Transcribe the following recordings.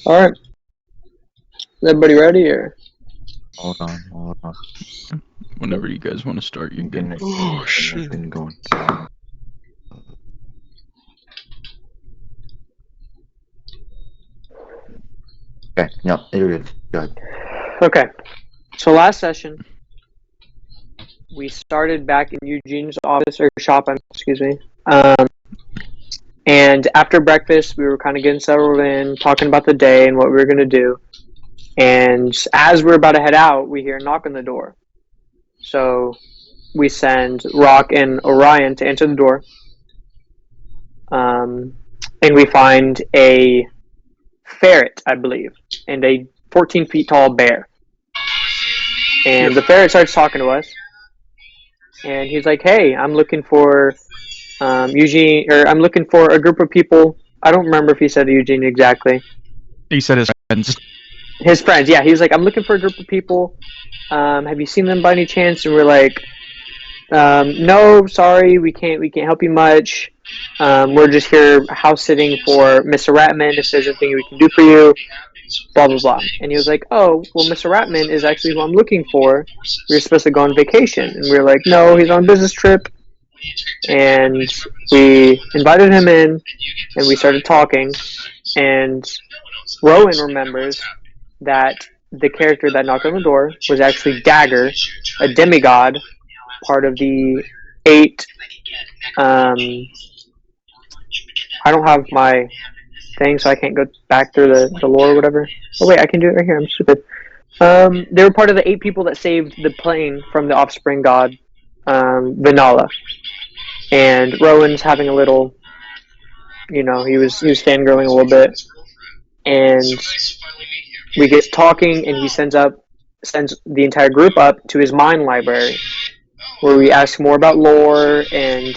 Alright. Is everybody ready or? Hold on. Whenever you guys want to start, you can. Oh shit. Been going. Okay, yeah, you're good. Go ahead. Okay. So last session, we started back in Eugene's office, or shop, excuse me. And after breakfast, we were kind of getting settled in, talking about the day and what we were going to do. And as we're about to head out, we hear a knock on the door. So we send Rock and Orion to answer the door. And we find a ferret, I believe, and a 14 feet tall bear. And the ferret starts talking to us. And he's like, hey, I'm looking for Eugene, or I'm looking for a group of people. I don't remember if he said Eugene exactly. He said his friends. His friends, yeah. He was like, I'm looking for a group of people. Have you seen them by any chance? And we're like, no, sorry, we can't help you much. We're just here house sitting for Mr. Ratman if there's anything we can do for you. Blah blah blah. And he was like, oh, well, Mr. Ratman is actually who I'm looking for. We were supposed to go on vacation, and we were like, no, he's on a business trip. And we invited him in, and we started talking. And Rowan remembers that the character that knocked on the door was actually Dagger, a demigod, part of the 8. I don't have my thing, so I can't go back through the lore or whatever. Oh wait, I can do it right here. I'm stupid. They were part of the 8 people that saved the plane from the offspring god, Vanala. And Rowan's having a little, he was fangirling a little bit, and we get talking, and he sends the entire group up to his mine library, where we ask more about lore and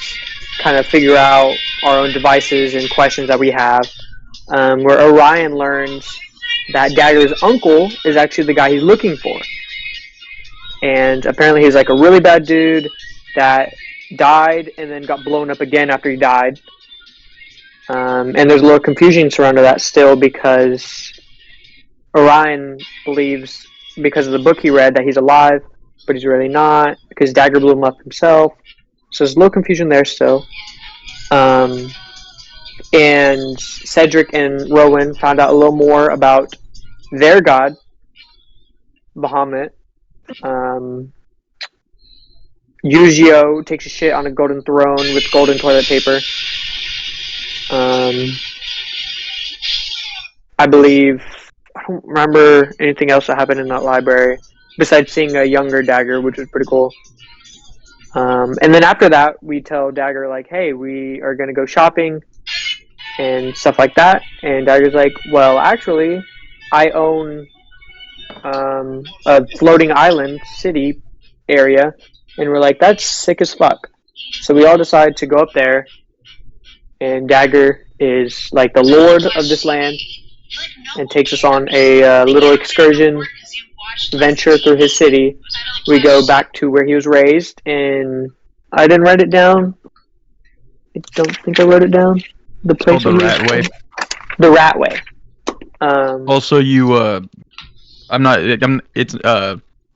kind of figure out our own devices and questions that we have. Where Orion learns that Dagger's uncle is actually the guy he's looking for, and apparently he's like a really bad dude that died and then got blown up again after he died. And there's a little confusion surrounding that still, because Orion believes, because of the book he read, that he's alive, but he's really not, because Dagger blew him up himself. So there's a little confusion there still. And Cedric and Rowan found out a little more about their god, Bahamut. Yuzio takes a shit on a golden throne with golden toilet paper. I believe, I don't remember anything else that happened in that library besides seeing a younger Dagger, which was pretty cool. And then after that, we tell Dagger, like, hey, we are going to go shopping and stuff like that. And Dagger's like, well, actually, I own a floating island city area. And we're like, that's sick as fuck. So we all decide to go up there. And Dagger is like the lord of this land and takes us on a little excursion venture through his city. We go back to where he was raised, and I didn't write it down. I don't think I wrote it down. The place. The Rat Way. The Rat Way. Also,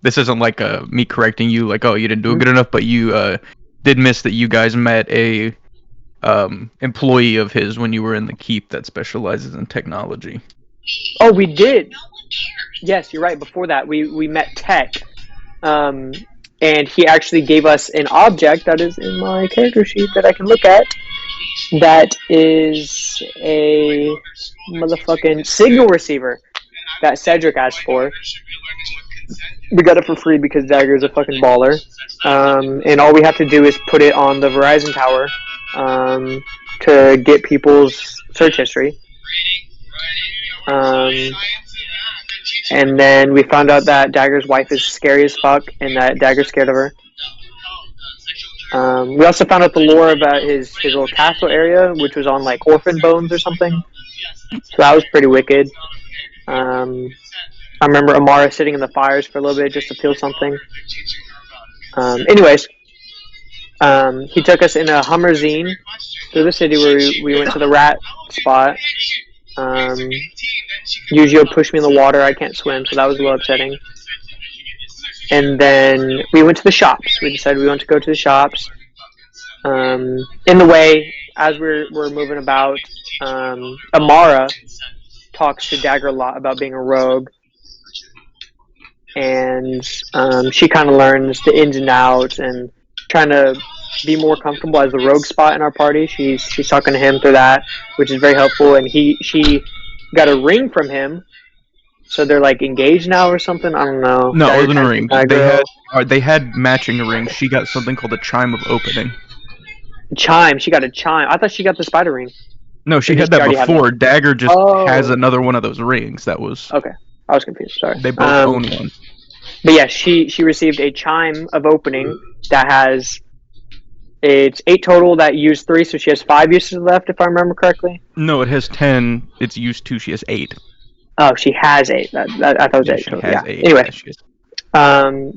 this isn't like me correcting you, like, oh, you didn't do it good enough, but you did miss that you guys met a employee of his when you were in the keep that specializes in technology. Oh, we did. Yes, you're right. Before that, we met Tech, and he actually gave us an object that is in my character sheet that I can look at. That is a motherfucking signal receiver that Cedric asked for. We got it for free because Dagger's a fucking baller. And all we have to do is put it on the Verizon tower to get people's search history. And then we found out that Dagger's wife is scary as fuck and that Dagger's scared of her. We also found out the lore about his little castle area, which was on like orphan bones or something. So that was pretty wicked. I remember Amara sitting in the fires for a little bit just to feel something. Anyways, he took us in a Hummerzine through the city where we went to the rat spot. Yujiro pushed me in the water. I can't swim, so that was a little upsetting. And then we went to the shops. We decided we wanted to go to the shops. In the way, as we're moving about, Amara talks to Dagger a lot about being a rogue. And she kind of learns the ins and outs and trying to be more comfortable as the rogue spot in our party. She's talking to him through that, which is very helpful. And she got a ring from him, so they're like engaged now or something. I don't know. No, it wasn't a ring. They had matching rings. She got something called a chime of opening. Chime. She got a chime. I thought she got the spider ring. No, she had that before. Dagger just has another one of those rings. That was okay. I was confused. Sorry. They both own one. But yeah, she received a chime of opening that has. It's 8 total that used 3, so she has 5 uses left, if I remember correctly. No, it has 10. It's used 2. She has 8. Oh, she has 8. I thought it was 8 total. Yeah. 8. Anyway,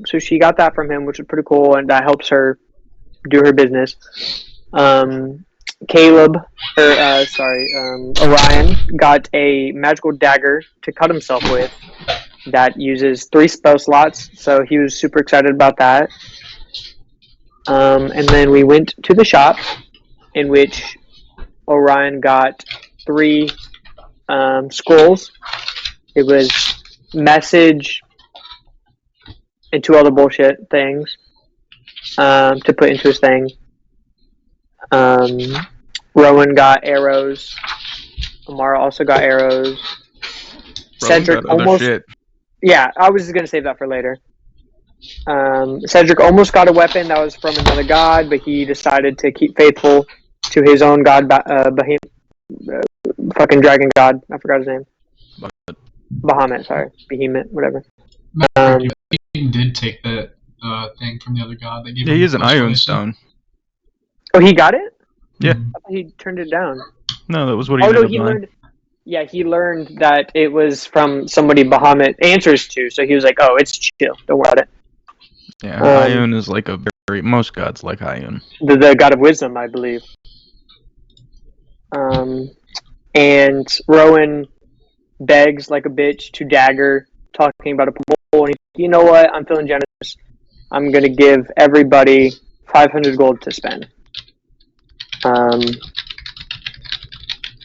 so she got that from him, which is pretty cool, and that helps her do her business. Orion got a magical dagger to cut himself with that uses 3 spell slots, so he was super excited about that. And then we went to the shop, in which Orion got 3 scrolls. It was message and 2 other bullshit things to put into his thing. Rowan got arrows. Amara also got arrows. Cedric almost. Shit. Yeah, I was going to save that for later. Cedric almost got a weapon that was from another god, but he decided to keep faithful to his own god, fucking dragon god. I forgot his name. Bahamut, sorry. Behemoth, whatever. He did take that thing from the other god. They gave he is an Ion Stone. Oh, he got it? Yeah. I thought he turned it down. No, that was what he ended up buying. Yeah, he learned that it was from somebody Bahamut answers to, so he was like, oh, it's chill. Don't worry about it. Yeah, Ion is like most gods like Ion. The god of wisdom, I believe. And Rowan begs like a bitch to Dagger, talking about a pool, and he's like, you know what, I'm feeling generous. I'm going to give everybody 500 gold to spend.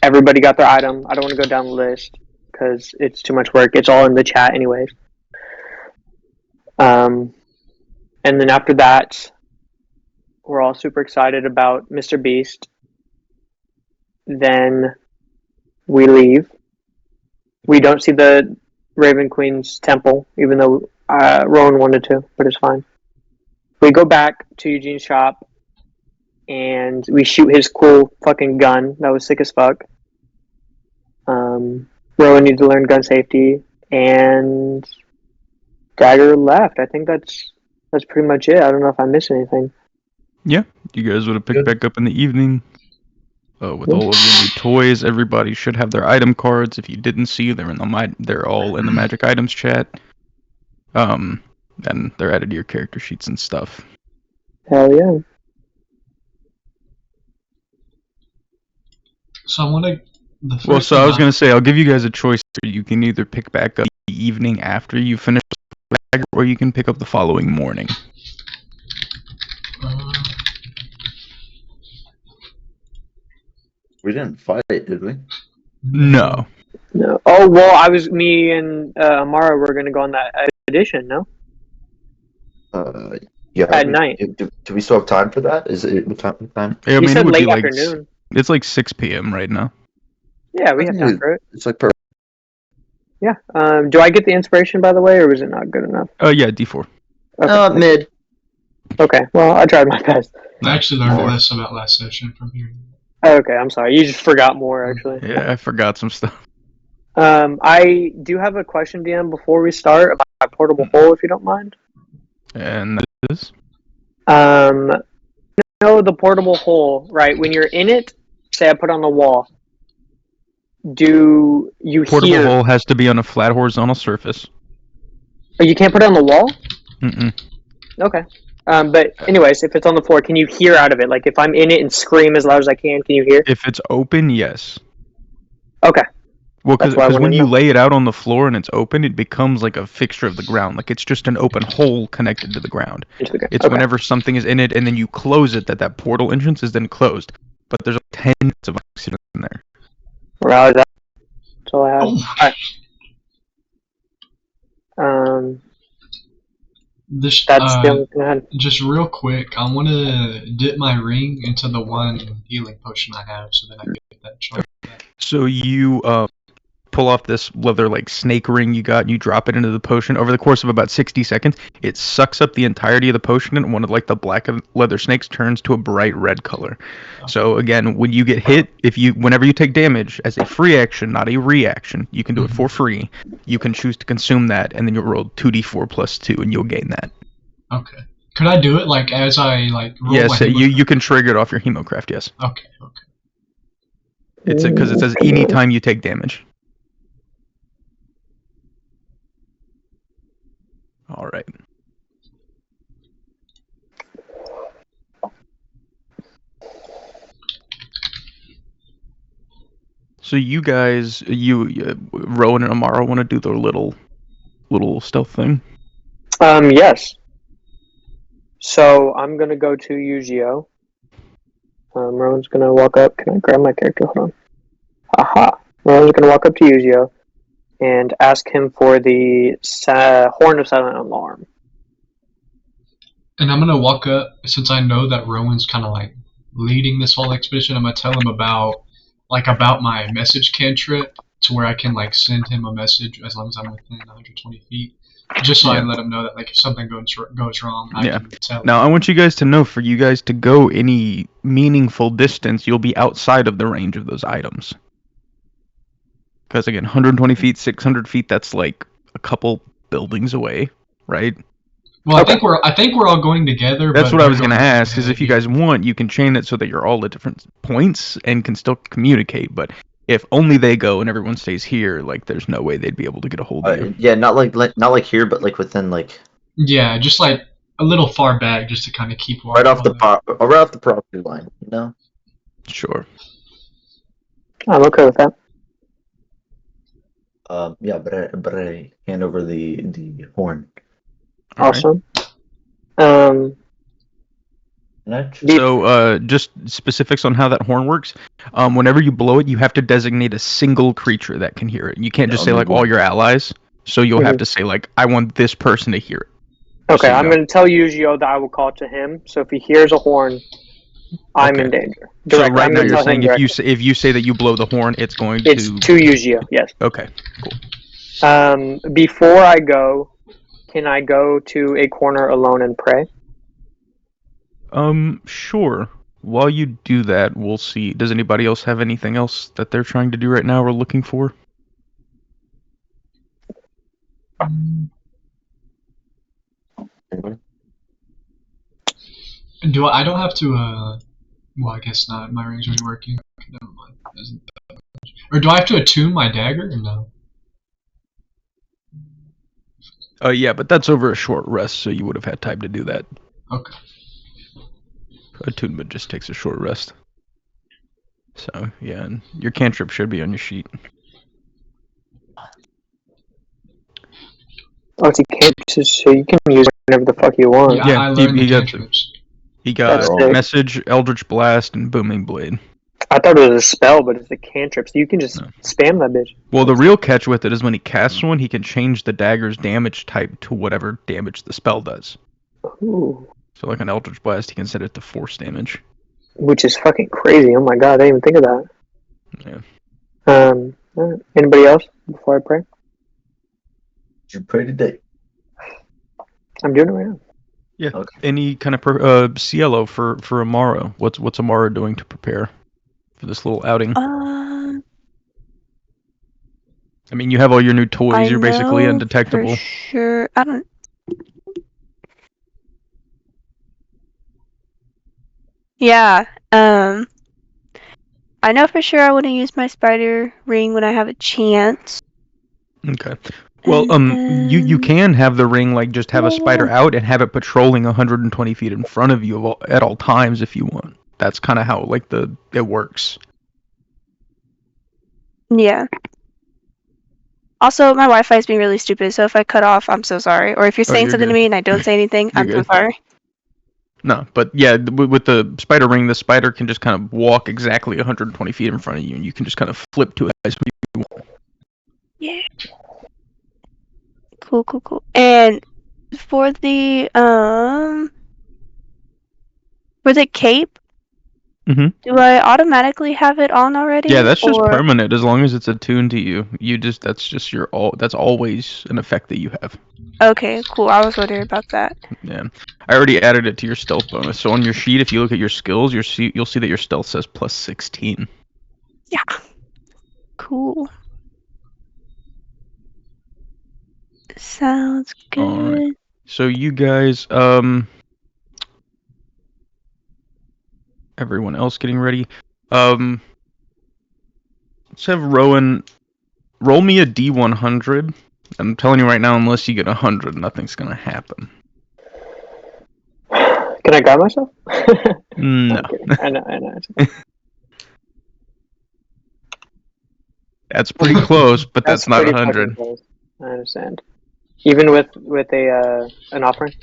Everybody got their item. I don't want to go down the list because it's too much work. It's all in the chat anyways. And then after that, we're all super excited about Mr. Beast. Then we leave. We don't see the Raven Queen's temple, even though Rowan wanted to, but it's fine. We go back to Eugene's shop, and we shoot his cool fucking gun. That was sick as fuck. Rowan needs to learn gun safety, and Dagger left. I think that's pretty much it. I don't know if I missed anything. Yeah, you guys would have picked back up in the evening. With all of your new toys, everybody should have their item cards. If you didn't see, they're all in the Magic Items chat. And they're added to your character sheets and stuff. Hell yeah. So I want to. I was gonna say, I'll give you guys a choice. You can either pick back up the evening after you finish the bag, or you can pick up the following morning. We didn't fight, did we? No. Oh well, me and Amara were gonna go on that edition. No. Yeah. At night. Do we still have time for that? Is it what time? Yeah, he said late afternoon. It's like 6 p.m. right now. Yeah, we have time for it. It's like perfect. Yeah. Do I get the inspiration, by the way, or was it not good enough? Yeah, D4. Okay. Mid. Okay, well, I tried my best. I actually learned less about last session from here. Okay, I'm sorry. You just forgot more, actually. Yeah, I forgot some stuff. I do have a question, DM, before we start about my portable hole, if you don't mind. And that is? The portable hole, right? When you're in it, say I put it on the wall, do you portable hole has to be on a flat horizontal surface. Oh, you can't put it on the wall? Mm-mm. Okay. But anyways, if it's on the floor, can you hear out of it? Like if I'm in it and scream as loud as I can you hear? If it's open, yes. Okay. Well, That's why I because when wanted to you know. lay it out on the floor and it's open, it becomes like a fixture of the ground. Like it's just an open hole connected to the ground. Into the ground. It's Okay. whenever something is in it and then you close it that portal entrance is then closed. But there's like 10 minutes of oxygen in there. Well, that's all I have. Oh, this, That's the only thing I had. just real quick, I want to dip my ring into the one healing potion I have, so then I can get that charge back. So you pull off this leather like snake ring you got and you drop it into the potion. Over the course of about 60 seconds, it sucks up the entirety of the potion and one of like the black leather snakes turns to a bright red color. So again, when you get hit, whenever you take damage as a free action, not a reaction, you can do it for free. You can choose to consume that and then you'll roll 2d4 plus 2 and you'll gain that. Okay. Could I do it like as I like roll Yes, my you can trigger it off your hemocraft, yes. Okay. It's because it says anytime you take damage. All right. So you guys, Rowan and Amara, want to do their little stealth thing? Yes. So I'm gonna go to Yu-Gi-Oh. Rowan's gonna walk up. Can I grab my character? Hold on. Aha. Rowan's gonna walk up to Yu-Gi-Oh and ask him for the Horn of Silent Alarm. And I'm gonna walk up, since I know that Rowan's kind of like leading this whole expedition. I'm gonna tell him about my message cantrip, to where I can like send him a message as long as I'm within 120 feet, just so I let him know that like if something goes wrong, I can tell him. Now I want you guys to know, for you guys to go any meaningful distance, you'll be outside of the range of those items. Because again, 120 feet, 600 feet, that's like a couple buildings away, right? Well, okay. I think we're all going together. That's what I was going to ask, is if you guys want, you can chain it so that you're all at different points and can still communicate, but if only they go and everyone stays here, like there's no way they'd be able to get a hold of you. Yeah, not like here, but like within like. Yeah, just like a little far back, just to kind of keep watch. Right off the property line, you know. Sure. I'm okay with that. Yeah, but I hand over the horn. Awesome. So, just specifics on how that horn works. Whenever you blow it, you have to designate a single creature that can hear it. You can't just say like all your allies. So you'll have to say like, I want this person to hear it. Okay, I'm going to tell Yu-Gi-Oh that I will call to him. So if he hears a horn, I'm in danger. So right now you're saying if you say that you blow the horn, it's going to... It's to Yu-Gi-Oh, yes. Okay, cool. Before I go, can I go to a corner alone and pray? Sure. While you do that, we'll see. Does anybody else have anything else that they're trying to do right now or looking for? I don't have to, well, I guess not. My rings are working. Never mind. Or do I have to attune my dagger or no? Yeah, but that's over a short rest, so you would have had time to do that. Okay. Attunement just takes a short rest. So, yeah, and your cantrip should be on your sheet. Oh, it's a cantrip, so you can use it whenever the fuck you want. Yeah, I learned the cantrips. He got Message, Eldritch Blast, and Booming Blade. I thought it was a spell, but it's a cantrip, so you can just spam that bitch. Well, the real catch with it is when he casts one, he can change the dagger's damage type to whatever damage the spell does. Ooh. So like an Eldritch Blast, he can set it to force damage. Which is fucking crazy. Oh my god, I didn't even think of that. Yeah. Anybody else before I pray? You pray today. I'm doing it right now. Yeah. Okay. Any kind of CLO for Amara? What's Amara doing to prepare for this little outing? I mean, you have all your new toys. You're basically undetectable. For sure. I don't. Yeah. I know for sure I want to use my spider ring when I have a chance. Okay. Well, you can have the ring like just have a spider out and have it patrolling 120 feet in front of you at all times if you want. That's kind of how like it works. Yeah. Also, my Wi-Fi is being really stupid, so if I cut off, I'm so sorry. Or if you're saying you're something to good. me and I don't say anything, You're I'm so good. sorry. No, but yeah, with the spider ring, the spider can just kind of walk exactly 120 feet in front of you, and you can just kind of flip to it as you want. Yeah. Cool. And for the cape, Mhm. do I automatically have it on already? Yeah, that's just or... permanent as long as it's attuned to you. That's always an effect that you have. Okay, cool. I was wondering about that. Yeah, I already added it to your stealth bonus. So on your sheet, if you look at your skills, you'll see that your stealth says plus 16. Yeah. Cool. Sounds good. Alright. So you guys, everyone else getting ready. Let's have Rowan roll me a D100. I'm telling you right now, unless you get 100, nothing's gonna happen. Can I grab myself? No. I know. That's pretty close, but that's not pretty 100. fucking close. I understand. Even with an offering.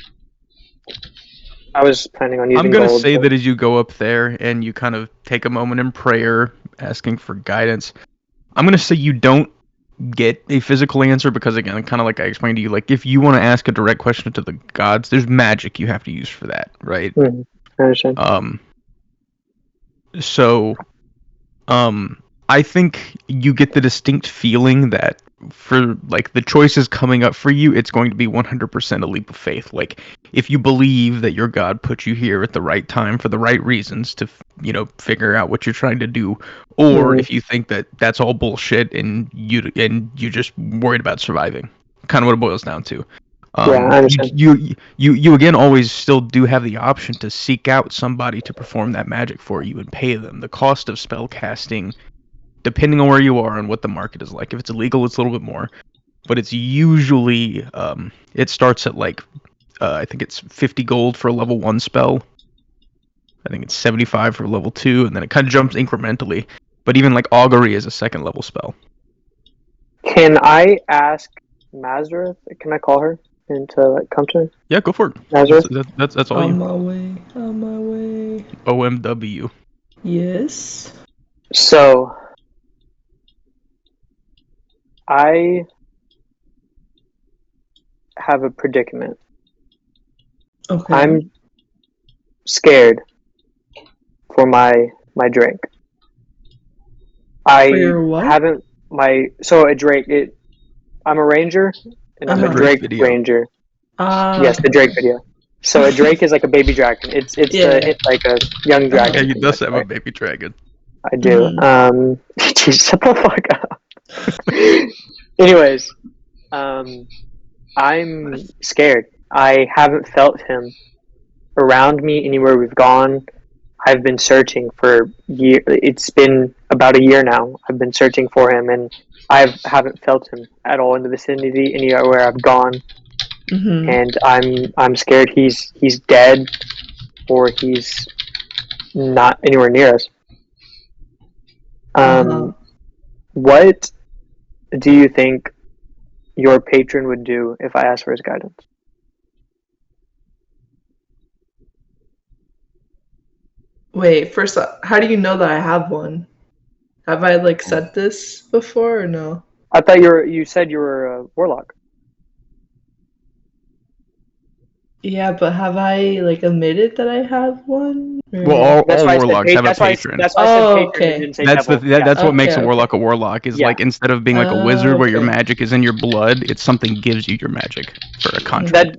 I was planning on using I'm gonna gold, say but... that as you go up there and you kind of take a moment in prayer, asking for guidance, I'm gonna say you don't get a physical answer because, again, kind of like I explained to you, like if you want to ask a direct question to the gods, there's magic you have to use for that, right? I understand. So, I think you get the distinct feeling that for like the choices coming up for you, it's going to be 100% a leap of faith. Like if you believe that your God put you here at the right time for the right reasons to, figure out what you're trying to do, or if you think that that's all bullshit and you just worried about surviving, kind of what it boils down to. Yeah, I understand. You again always still do have the option to seek out somebody to perform that magic for you and pay them. The cost of spell casting, depending on where you are and what the market is like. If it's illegal, it's a little bit more, but it's usually it starts at like I think it's 50 gold for a level 1 spell. I think it's 75 for level 2, and then it kind of jumps incrementally. But even like augury is a second level spell. Can I ask Mazareth? Can I call her and to come to me? Yeah, go for it. Nazareth? That's all On you. my way. OMW. Yes. So, I have a predicament. Okay. I'm scared for my drink. I For your what? haven't a Drake. I'm a ranger and I'm a Uh-huh. Drake Video. ranger. Yes, the Drake video. So a Drake is like a baby dragon. It's like a young dragon. Yeah, he does have a right? baby dragon. I do. Jeez, shut the fuck up. Anyways, I'm scared. I haven't felt him around me anywhere we've gone. I've been searching for years. It's been about a year now. I've been searching for him, and I haven't felt him at all in the vicinity anywhere I've gone. Mm-hmm. And I'm scared he's dead, or he's not anywhere near us. What do you think your patron would do if I asked for his guidance? Wait, first, how do you know that I have one? Have I said this before or no? I thought you said you were a warlock. Yeah, but have I admitted that I have one? Or- Well, all That's why I said warlocks have a that's why I patron. said patron. okay. and didn't say That's devil. that's what makes a Okay, warlock a warlock. Is Yeah. like instead of being like a wizard where your okay. magic is in your blood, it's something gives you your magic for a contract.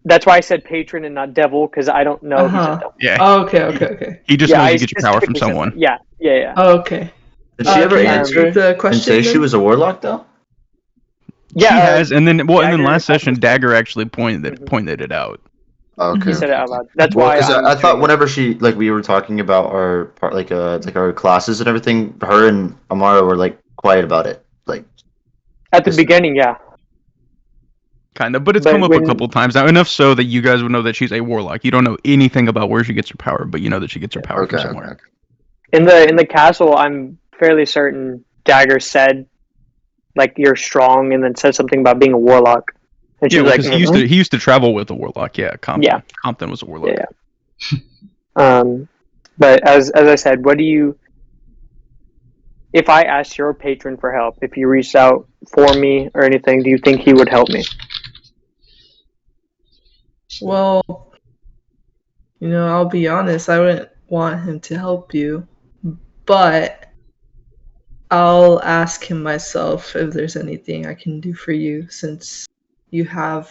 That's why I said patron and not devil, because I don't know if he's a devil. Yeah. Oh, okay. He just Yeah, knows I you get your power from specifically said someone. that. Yeah. Oh, okay. Did she ever can you answer repeat the and question say she then? was a warlock though? Yeah, She has, and then Dagger last session, has- Dagger actually pointed it out. Okay. He said it out loud. That's Well, why 'cause I'm I thought doing whenever we were talking about our part, our classes and everything, her and Amara were quiet about it. it. At the beginning, yeah. Kind of, but it's But come up when- a couple times now, enough so that you guys would know that she's a warlock. You don't know anything about where she gets her power, but you know that she gets her power from somewhere. In the castle, I'm fairly certain Dagger said like you're strong, and then said something about being a warlock. And she Yeah, was like, because he used to travel with a warlock. Yeah, Compton. Yeah. Compton was a warlock. Yeah. But as I said, what do you? If I asked your patron for help, if you reached out for me or anything, do you think he would help me? Well, I'll be honest, I wouldn't want him to help you, but I'll ask him myself if there's anything I can do for you, since you have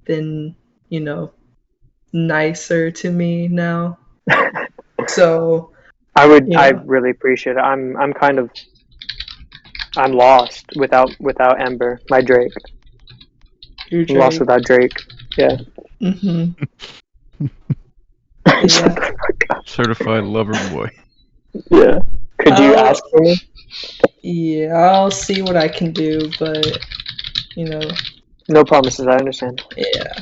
been, nicer to me now. So I would. Yeah. I really appreciate it. I'm lost without Ember, my Drake. you're I'm lost without Drake. Yeah. Mm-hmm. Yeah. Certified lover boy. Yeah. Could you Oh. ask for me? Yeah, I'll see what I can do, but No promises. I understand. yeah.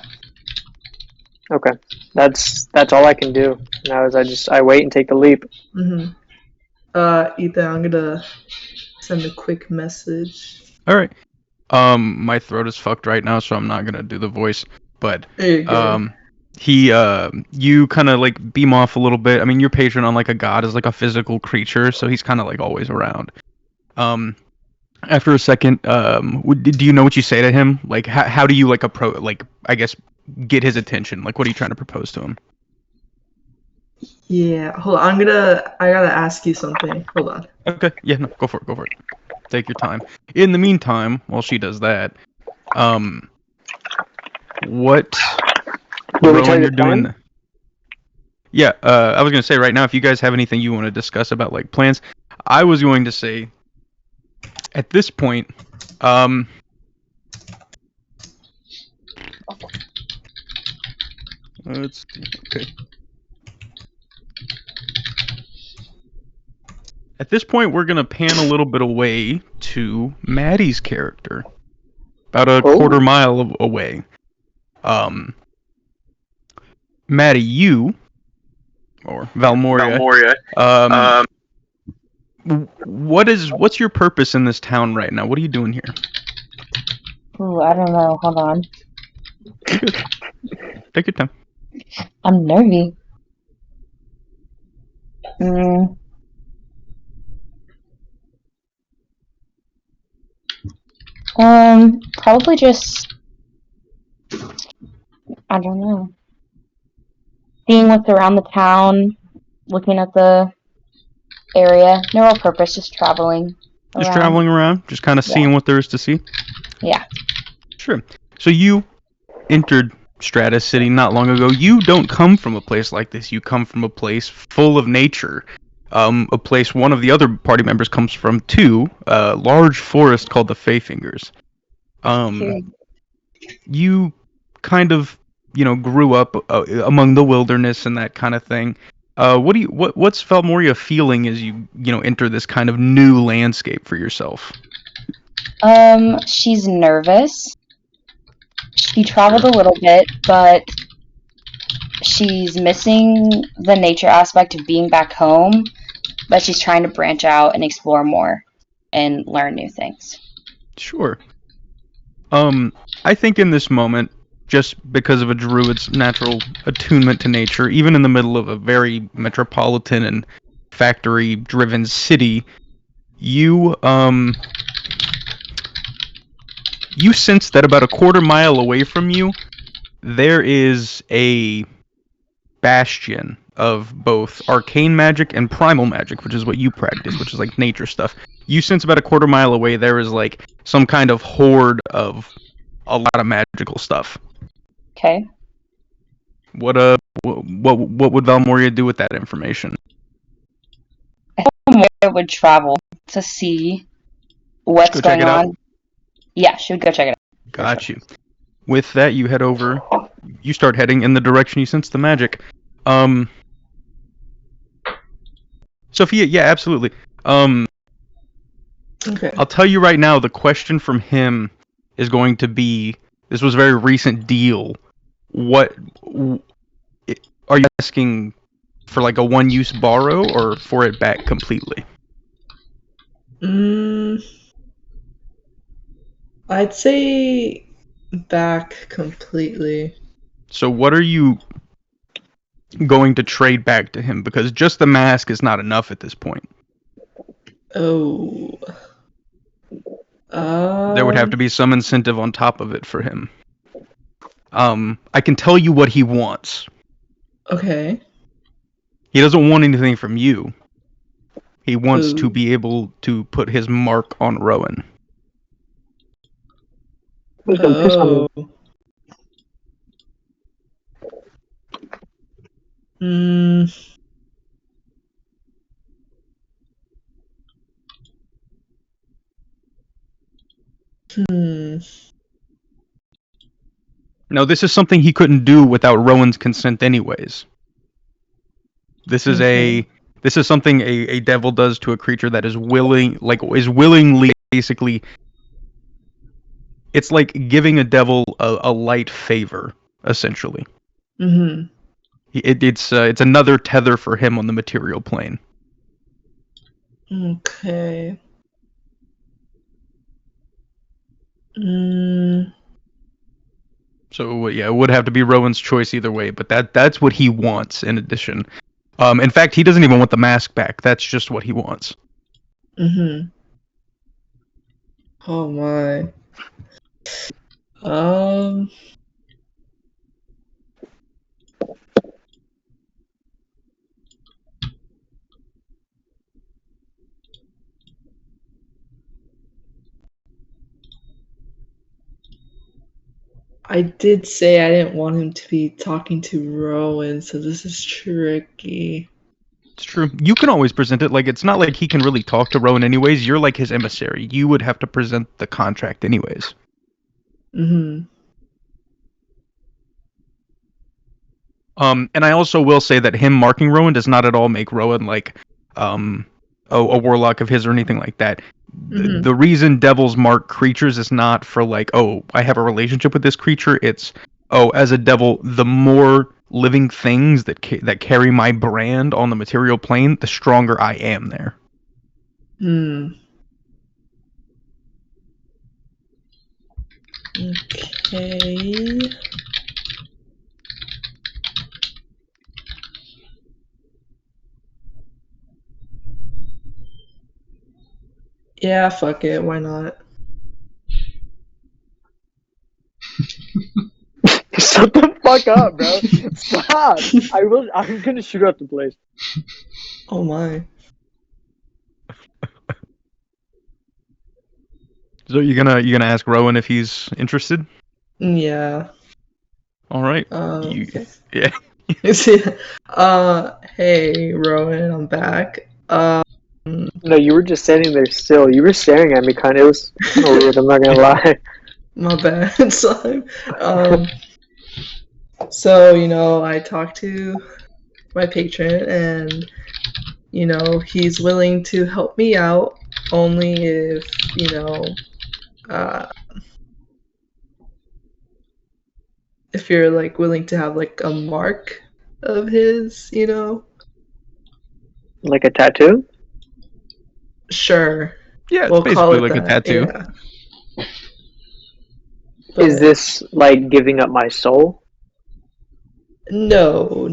Okay. That's all I can do. Now is I wait and take the leap. Mm-hmm. Ethan, I'm gonna send a quick message. All right. My throat is fucked right now, so I'm not gonna do the voice. But There you go. you kind of like beam off a little bit. I mean, your patron, unlike a god, is like a physical creature, so he's kind of like always around. After a second, do you know what you say to him? Like, how do you like approach? Like, I guess get his attention. Like, what are you trying to propose to him? Yeah, hold on. I gotta ask you something. Hold on. Okay. Yeah. No. Go for it. Go for it. Take your time. In the meantime, while she does that, what Do we tell Rowan you you're the doing? plan? Yeah. I was gonna say right now, if you guys have anything you want to discuss about like plans, I was going to say at this point, let's see. Okay. At this point, we're gonna pan a little bit away to Maddie's character, about a quarter mile away. Maddie, you or Valmoria, what's your purpose in this town right now? What are you doing here? Ooh, I don't know. Hold on. Take your time. I'm nervy. Probably just, I don't know. Seeing what's around the town, looking at the area. No real purpose, just traveling. Just traveling around, just kind of seeing what there is to see? Yeah. Sure. So you entered Stratus City not long ago. You don't come from a place like this. You come from a place full of nature. A place one of the other party members comes from too. A large forest called the Fayfingers. You kind of, grew up among the wilderness and that kind of thing. What's Valmoria feeling as you enter this kind of new landscape for yourself? She's nervous. She traveled a little bit, but she's missing the nature aspect of being back home, but she's trying to branch out and explore more and learn new things. Sure. I think in this moment, just because of a druid's natural attunement to nature, even in the middle of a very metropolitan and factory-driven city, you sense that about a quarter mile away from you, there is a bastion of both arcane magic and primal magic, which is what you practice, which is like nature stuff. You sense about a quarter mile away there is like some kind of horde of a lot of magical stuff. Okay. What would Valmoria do with that information? I think Valmoria would travel to see what's going on. Yeah, she would go check it out. Got you. With that, you head over. You start heading in the direction you sense the magic. Sophia, yeah, absolutely. Okay. I'll tell you right now, the question from him is going to be, this was a very recent deal. What are you asking for, like a one-use borrow or for it back completely? I'd say back completely. So what are you going to trade back to him? Because just the mask is not enough at this point. Oh. There would have to be some incentive on top of it for him. I can tell you what he wants. Okay. He doesn't want anything from you. He wants Ooh. to be able to put his mark on Rowan. Please don't piss on me. Oh. Hmm. Hmm. Now, this is something he couldn't do without Rowan's consent anyways. This is this is something a devil does to a creature that is willingly, basically. It's like giving a devil a light favor, essentially. Mm-hmm. It's another tether for him on the material plane. Okay. Mm. So yeah, it would have to be Rowan's choice either way, but that's what he wants in addition. In fact, he doesn't even want the mask back. That's just what he wants. Mm-hmm. Oh my. Um. I did say I didn't want him to be talking to Rowan, so this is tricky. It's true. You can always present it like it's not like he can really talk to Rowan anyways. You're like his emissary. You would have to present the contract anyways. Mm-hmm. And I also will say that him marking Rowan does not at all make Rowan like a warlock of his or anything like that. Mhm. The reason devils mark creatures is not for like, oh, I have a relationship with this creature. It's, oh, as a devil, the more living things that carry my brand on the material plane, the stronger I am there. Hmm. Okay. Yeah, fuck it. Why not? Shut the fuck up, bro. Stop. I'm gonna shoot up the place. Oh my. So you're gonna ask Rowan if he's interested? Yeah. All right. Okay. Yeah. Hey, Rowan, I'm back. No, you were just sitting there still. You were staring at me, kind of. It was kind of weird. I'm not gonna lie. My bad, son. So, I talked to my patron, and, he's willing to help me out only if, if you're, like, willing to have, like, a mark of his, Like a tattoo? Sure. Yeah, it's We'll call basically it like a that, tattoo. yeah. Is this like giving up my soul? No.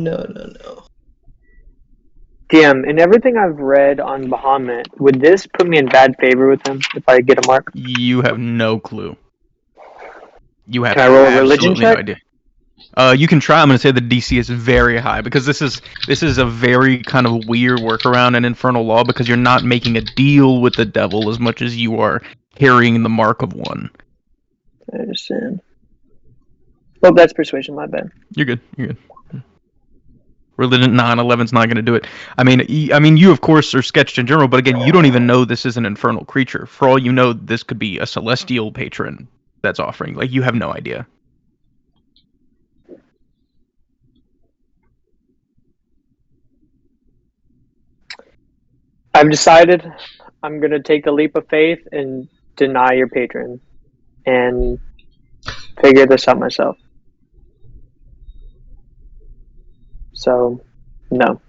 DM, in everything I've read on Bahamut, would this put me in bad favor with him if I get a mark? You have no clue. You have Can I roll a religion absolutely no check? idea. You can try. I'm going to say the DC is very high because this is a very kind of weird workaround in Infernal Law because you're not making a deal with the devil as much as you are carrying the mark of one. I understand. Oh, that's persuasion, my bad. You're good. Religion 9/11's not going to do it. I mean, you of course are sketched in general, but again, you don't even know this is an infernal creature. For all you know, this could be a celestial patron that's offering. Like, you have no idea. I've decided I'm gonna take a leap of faith and deny your patron and figure this out myself. So, no.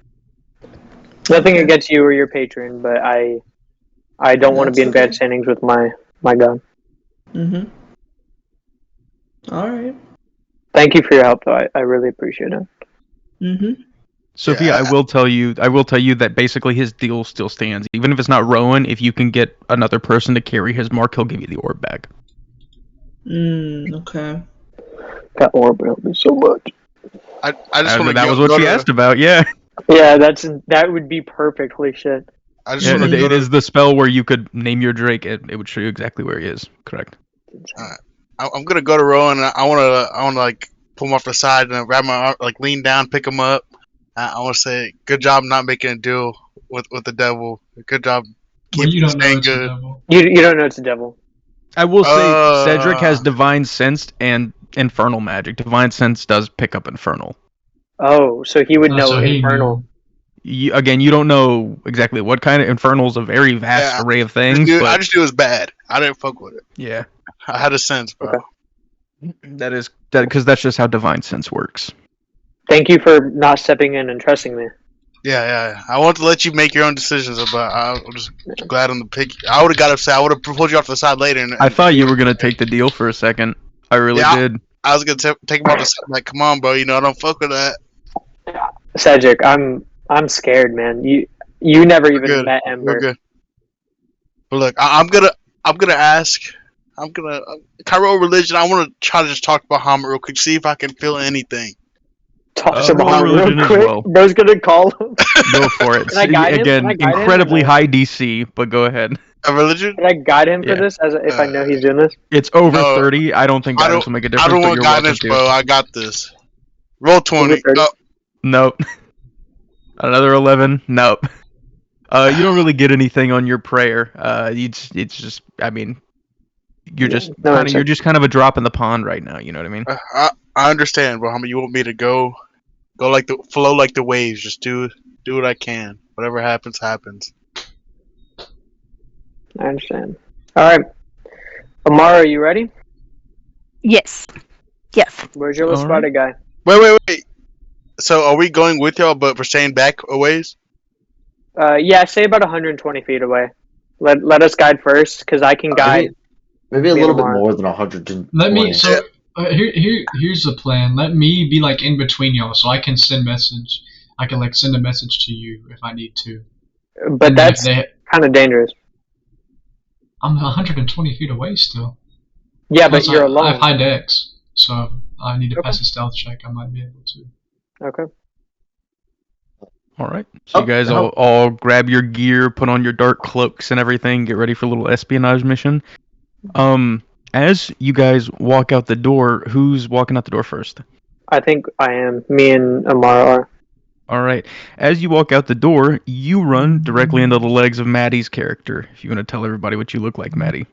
Nothing against you or your patron, but I don't want to be in bad standings with my god. Mhm. All right. Thank you for your help, though. I really appreciate it. Mhm. Sophia, Yeah. I will tell you that basically his deal still stands. Even if it's not Rowan, if you can get another person to carry his mark, he'll give you the orb back. Okay. That orb will help me so much. I just want to That was what she asked about, yeah. Yeah, that would be perfect. Holy shit. I just Yeah, want to it is the spell where you could name your Drake, and it would show you exactly where he is. Correct. I'm gonna go to Rowan. And I wanna like pull him off the side and grab my arm, like lean down, pick him up. I want to say, good job not making a deal with the devil. Good job. Well, you don't know staying it's good. a devil. You don't know it's a devil. I will say Cedric has Divine Sense and Infernal Magic. Divine Sense does pick up Infernal. Oh, so he would know So he Infernal. You don't know exactly what kind of Infernal's a very vast array of things. I just knew it was bad. I didn't fuck with it. Yeah. I had a sense, bro. Okay. Because that's just how Divine Sense works. Thank you for not stepping in and trusting me. Yeah. I want to let you make your own decisions, but I'm just glad on the pick. I would have got upset. I would have pulled you off the side later. I thought you were gonna take the deal for a second. I really did. I was gonna take him off the side. Like, come on, bro. I don't fuck with that. Cedric, I'm scared, man. You never even met Ember. We're good. But look, I'm gonna ask. Cairo religion. I want to try to just talk about Bahamut real quick. See if I can feel anything. Talk to roll Bahamut religion real as quick. well. Bro's gonna call him. Go for it. Can I guide him? Again, Can I guide him? incredibly high DC, but go ahead. A religion? Can I guide him for Yeah. this if I know he's doing this? It's over No. 30. I don't think guidance will make a difference. I don't but want you're welcome guidance, to. bro. I got this. Roll 20. Over 30? Oh, Nope. Another 11. Nope. You don't really get anything on your prayer. It's just. I mean, you're just kind of a drop in the pond right now. You know what I mean? I understand, bro. You want me to go like the flow like the waves. Just do what I can. Whatever happens, happens. I understand. All right, Amara, are you ready? Yes. Yes. Where's your little All spotted guy? Wait. So are we going with y'all, but we're staying back a ways? Yeah, say about 120 feet away. Let us guide first, because I can guide. Maybe a little bit Amara. more than 120. Let me. So here's the plan. Let me be like in between y'all, so I can send message. I can like send a message to you if I need to. But And that's if kind of dangerous. I'm 120 feet away still. Yeah, but Plus, you're I alone. have high dex, so I need to Okay. pass a stealth check. I might be able to. Okay. All right. So you guys all grab your gear, put on your dark cloaks and everything, get ready for a little espionage mission. As you guys walk out the door, who's walking out the door first? I think I am. Me and Amara are. All right. As you walk out the door, you run directly into the legs of Maddie's character. If you want to tell everybody what you look like, Maddie.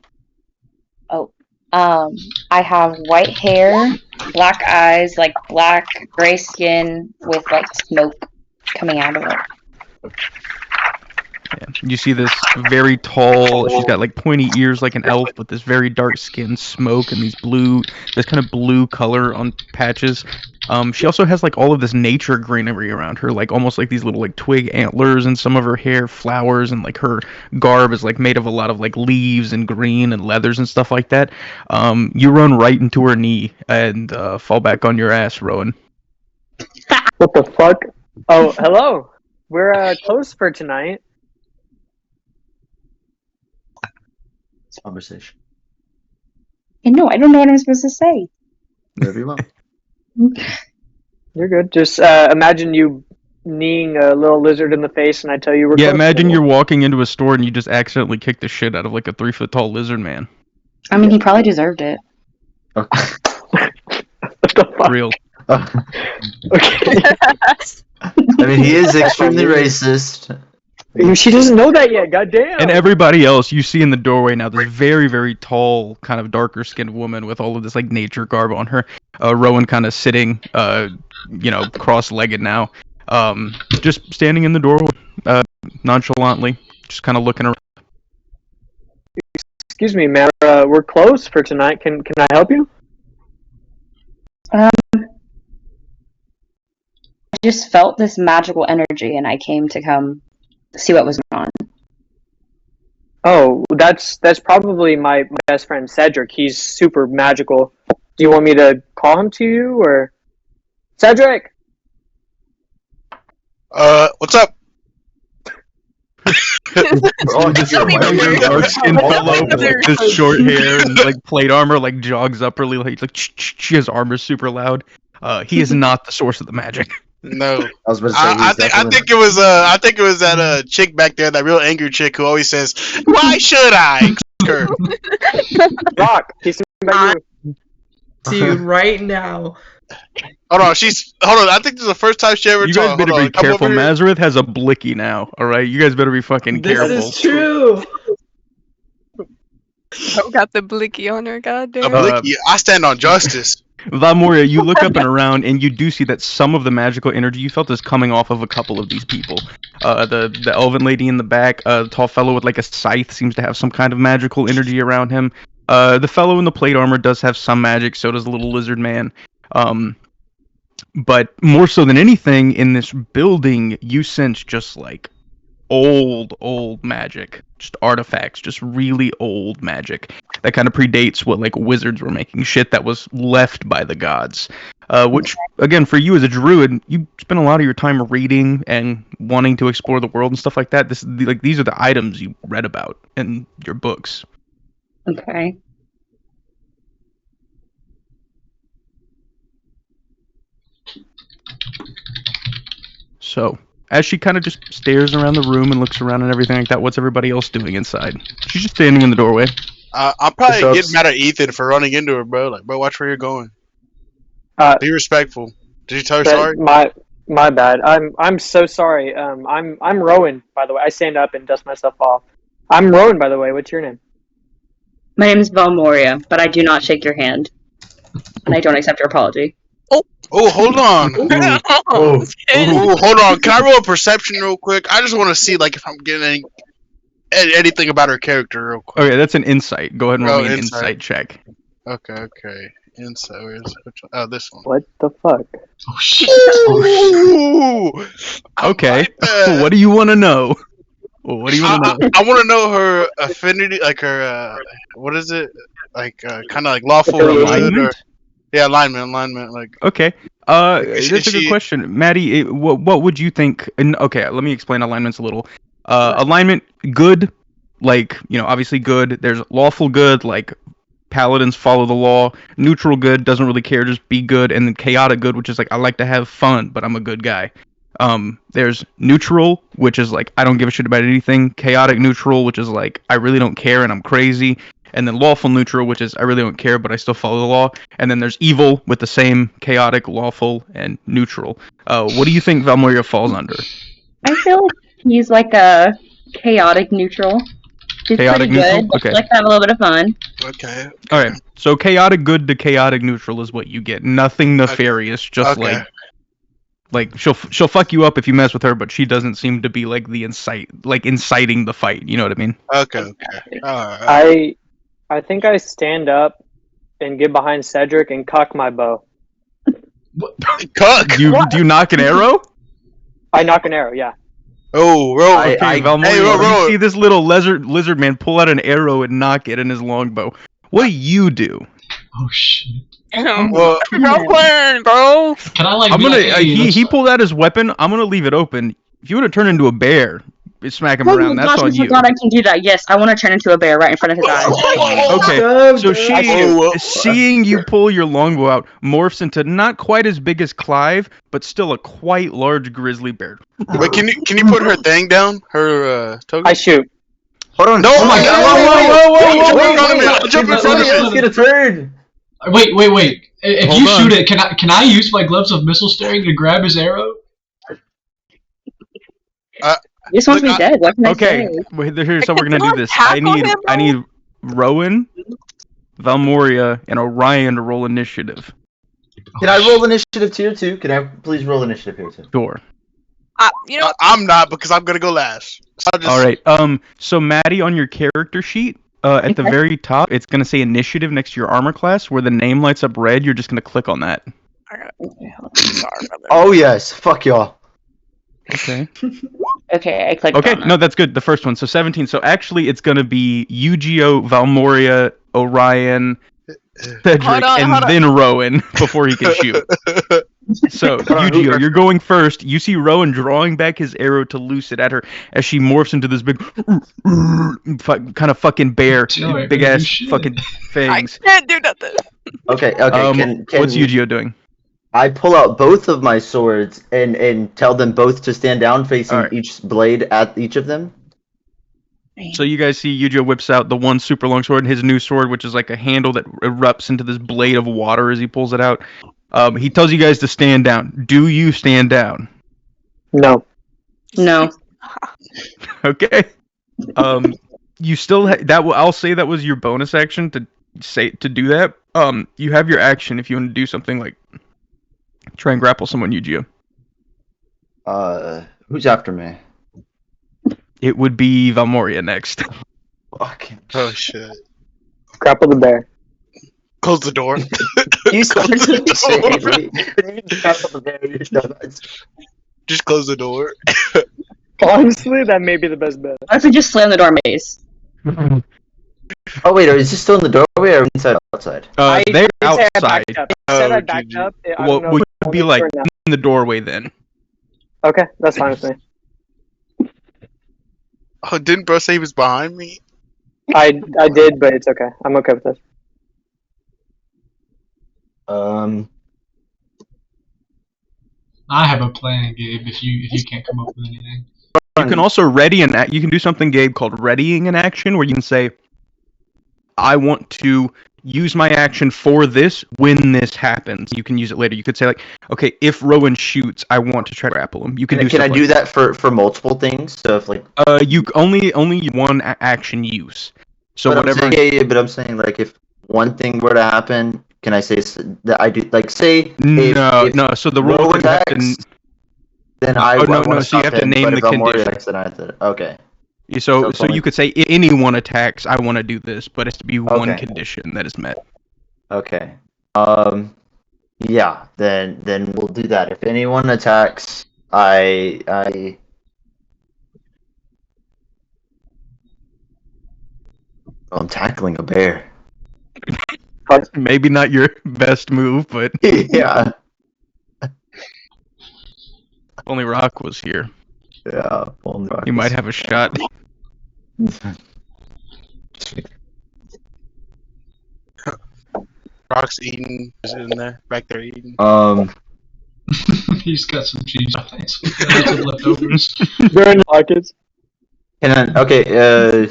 I have white hair, black eyes, like black gray skin with like smoke coming out of it. Yeah. You see this very tall, she's got like pointy ears like an elf, but this very dark skin, smoke, and this kind of blue color on patches. She also has like all of this nature greenery around her, like almost like these little like twig antlers in some of her hair, flowers, and like her garb is like made of a lot of like leaves and green and leathers and stuff like that. You run right into her knee and fall back on your ass, Rowan. What the fuck? Oh, hello. We're closed for tonight. Conversation. And no, I don't know what I'm supposed to say. Whatever you want. You're good. Just imagine you kneeing a little lizard in the face, and I tell you we're Yeah, closed. imagine you're walking into a store and you just accidentally kick the shit out of like a 3-foot tall lizard man. I mean, he probably deserved it. Okay. What the fuck? Real. Okay. I mean, he is extremely racist. She doesn't know that yet. Goddamn. And everybody else you see in the doorway now, this very, very tall, kind of darker skinned woman with all of this like nature garb on her. Rowan kind of sitting, cross-legged now. Just standing in the door, nonchalantly, just kind of looking around. Excuse me, ma'am. We're closed for tonight. Can I help you? I just felt this magical energy, and I came to come see what was going on. Oh, that's probably my best friend Cedric. He's super magical. Do you want me to call him to you or Cedric? What's up? This dark-skinned fellow with like, this short hair and like plate armor like jogs up really like his armor's super loud. He is not the source of the magic. No, I was about to say, I think it was that chick back there, that real angry chick who always says, "Why should I?" Her. Rock, he's talking about you. Dude, right now. Hold on. I think this is the first time she ever You talked. guys better be careful. Mazareth has a blicky now. All right, you guys better be fucking careful. This is true. Oh, got the blicky on her, goddamn. A blicky. I stand on justice. Valmoria, you look up and around, and you do see that some of the magical energy you felt is coming off of a couple of these people. The elven lady in the back, the tall fellow with like a scythe seems to have some kind of magical energy around him. The fellow in the plate armor does have some magic, so does the little lizard man. But more so than anything, in this building, you sense just like old magic, just artifacts, just really old magic that kind of predates what like wizards were making, shit that was left by the gods. Which again, for you as a druid, you spend a lot of your time reading and wanting to explore the world and stuff like that. These are the items you read about in your books. Okay. So, as she kind of just stares around the room and looks around and everything like that, what's everybody else doing inside? She's just standing in the doorway. I'm probably getting mad at Ethan for running into her, bro. Like, bro, watch where you're going. Be respectful. Did you tell her sorry? My bad. I'm so sorry. I'm Rowan, by the way. I stand up and dust myself off. I'm Rowan, by the way. What's your name? My name is Valmoria, but I do not shake your hand. And I don't accept your apology. Oh, hold on. Oh, Hold on. Can I roll a perception real quick? I just want to see like if I'm getting anything about her character real quick. Okay, that's an insight. Go ahead and roll me an insight. insight check. Okay. Insight. Which one? Oh, this one. What the fuck? Oh shit. Ooh, Okay, like that. what do you want to know? What do you want to know? I want to know her affinity, like her, what is it? Like, kind of like lawful Alignment? Yeah, alignment. Like, Okay. Is That's a good she- question, Maddie. What would you think? Okay, let me explain alignments a little. Alignment, good, like obviously good. There's lawful good, like paladins follow the law. Neutral good, doesn't really care, just be good. And then chaotic good, which is like I like to have fun, but I'm a good guy. There's neutral, which is like I don't give a shit about anything. Chaotic neutral, which is like I really don't care and I'm crazy. And then lawful neutral, which is I really don't care, but I still follow the law. And then there's evil with the same chaotic, lawful, and neutral. What do you think Valmoria falls under? I feel like he's like a chaotic neutral. He's Chaotic pretty good. neutral? Okay. Like to have a little bit of fun. okay. All right, so chaotic good to chaotic neutral is what you get. Nothing nefarious, just Okay. like she'll fuck you up if you mess with her, but she doesn't seem to be like the inciting the fight. You know what I mean? Okay. Alright. I think I stand up and get behind Cedric and cock my bow. Cook! Do you knock an arrow? I knock an arrow, yeah. Oh, roll. Okay, Valmoria, hey, roll. you see this little lizard man pull out an arrow and knock it in his longbow. What do you do? Oh shit. Well, Rolling, bro. Can I like? I'm be gonna. like, hey, let's- He pulled out his weapon. I'm gonna leave it open. If you want to turn into a bear, smack him Oh around. my That's gosh, I on you. forgot I can do that. Yes, I want to turn into a bear right in front of his eyes. Okay, Go, so go. seeing you pull your longbow out morphs into not quite as big as Clive, but still a quite large grizzly bear. wait, can you put her thing down? Her token? I shoot. hold on. No, oh my wait, god! wait, I'll jump in front of Let's it. get a turn. Wait. If Hold you on. shoot it, can I use my gloves of missile staring to grab his arrow? This one's Look, me dead. What can I Okay, say? wait, here's how we're gonna Can do I this. tap on him, I need Rowan, Valmoria, and Orion to roll initiative. Can I roll initiative tier 2? Can I please roll initiative here too? Sure. You know, I'm not because I'm gonna go last. So I'll just, All right. So Maddie, on your character sheet, at the Okay. very top, it's gonna say initiative next to your armor class. Where the name lights up red, you're just gonna click on that. sorry, brother. Oh yes, fuck y'all. Okay. Okay, I clicked Okay, on it. no, that's good. The first one. So 17. So actually, it's going to be Yu-Gi-Oh, Valmoria, Orion, Cedric, Hold on. and then Rowan before he can shoot. So, Yu-Gi-Oh, you're going first. You see Rowan drawing back his arrow to loose it at her as she morphs into this big, kind of fucking bear, Joey, big man, ass you shit. fucking I fangs. can't do nothing. Okay. Can What's Yu-Gi-Oh doing? I pull out both of my swords and tell them both to stand down, facing Alright. each blade at each of them? So you guys see Yu-Gi-Oh whips out the one super long sword and his new sword, which is like a handle that erupts into this blade of water as he pulls it out. He tells you guys to stand down. Do you stand down? No. No. Okay. You still I'll say that was your bonus action to do that. You have your action if you want to do something like try and grapple someone, Yu-Gi-Oh. Who's after me? It would be Valmoria next. Fuck. Oh shit! Grapple the bear. Close the door. You started to say grapple the bear. Just close the door. Honestly, that may be the best bet. Why don't we just slam the door, Maze? Oh wait, is this still in the doorway or inside or outside? They're I said I outside. backed up. I said I Oh, backed GG. up. I Well, don't know we if would I'll be make like sure now. in the doorway then. Okay, that's fine with me. Oh, didn't bro say he was behind me? I did, but it's okay. I'm okay with this. I have a plan, Gabe. If you can't come up with anything. You can also ready you can do something, Gabe, called readying an action, where you can say, I want to use my action for this when this happens. You can use it later. You could say, like, okay, if Rowan shoots, I want to try to grapple him. You can do Can I stuff do like that for multiple things? So if like you only one action use. So but whatever. but I'm saying like if one thing were to happen, can I say that I do like say No, if no. So the rule Rowan is you have to. attacks, then I Oh, no, want no, to so you stop have to him, name but the if Valmoria condition. attacks, then I have to. Okay. So So you could say anyone attacks, I want to do this, but it has to be one Okay. condition that is met. Okay. Yeah. Then we'll do that. If anyone attacks, I. I'm tackling a bear. Maybe not your best move, but Yeah. only Rock was here. Yeah. You might have a shot. Rock's eating. Is it in there? Back there eating. He's got some cheese on it. Lots of leftovers. They're in pockets. Okay.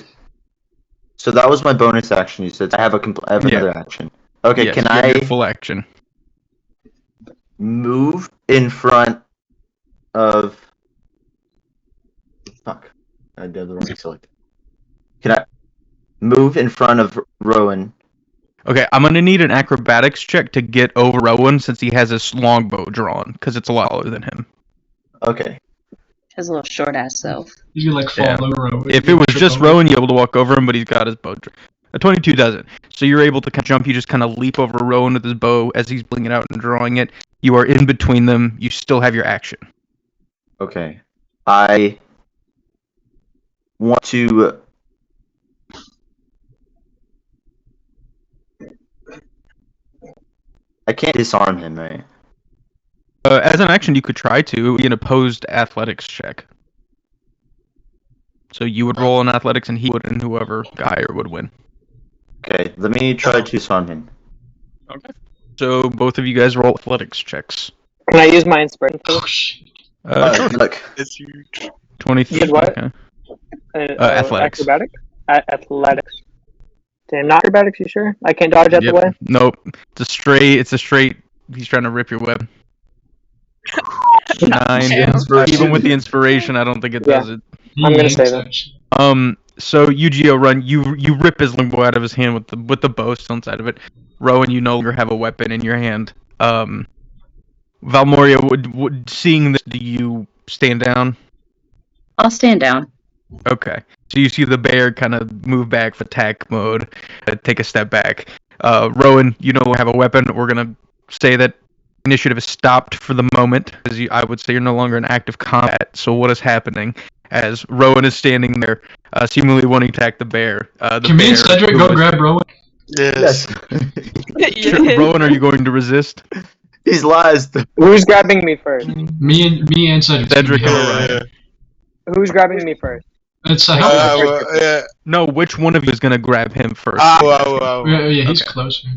So that was my bonus action. You said I have Yeah. another action. Okay. Yes, Can you have I your full action? move in front of? Fuck. I did the wrong select. Can I move in front of Rowan? Okay, I'm gonna need an acrobatics check to get over Rowan since he has his longbow drawn, because it's a lot taller than him. Okay. His little short ass self. You can like fall Yeah. over Rowan. If it was just Rowan, you're able to walk over him, but he's got his bow. A 22 doesn't. So you're able to kind of jump. You just kind of leap over Rowan with his bow as he's blinging out and drawing it. You are in between them. You still have your action. Okay. I want to. I can't disarm him, right? As an action, you could try to be an opposed athletics check. So you would roll in athletics, and he would, and whoever got higher would win. Okay, let me try to disarm him. Okay. So both of you guys roll athletics checks. Can I use my inspiration for Oh this? shit. Sure. Look, It's huge. 23. You did what? Okay. Athletics. Athletics. Athletics. Damn, not acrobatics, you sure? I can't dodge out Yep. the way? Nope. It's a straight. He's trying to rip your web. 9. Even with the inspiration, I don't think it does it. I'm gonna say that. So Yu-Gi-Oh run. You rip his longbow out of his hand with the bow still inside of it. Rowan, you no longer have a weapon in your hand. Valmoria, would seeing this, do you stand down? I'll stand down. Okay. So you see the bear kind of move back for attack mode, take a step back. Rowan, you no longer have a weapon. We're gonna say that initiative is stopped for the moment, because I would say you're no longer in active combat. So what is happening? as Rowan is standing there, seemingly wanting to attack the bear. Can me and Cedric go grab Rowan? Yes. Rowan, are you going to resist? He's last. Who's grabbing me first? Me and Cedric. Cedric and Yeah. Orion. Who's grabbing me first? It's a Yeah. No, which one of you is going to grab him first? Yeah, he's closer.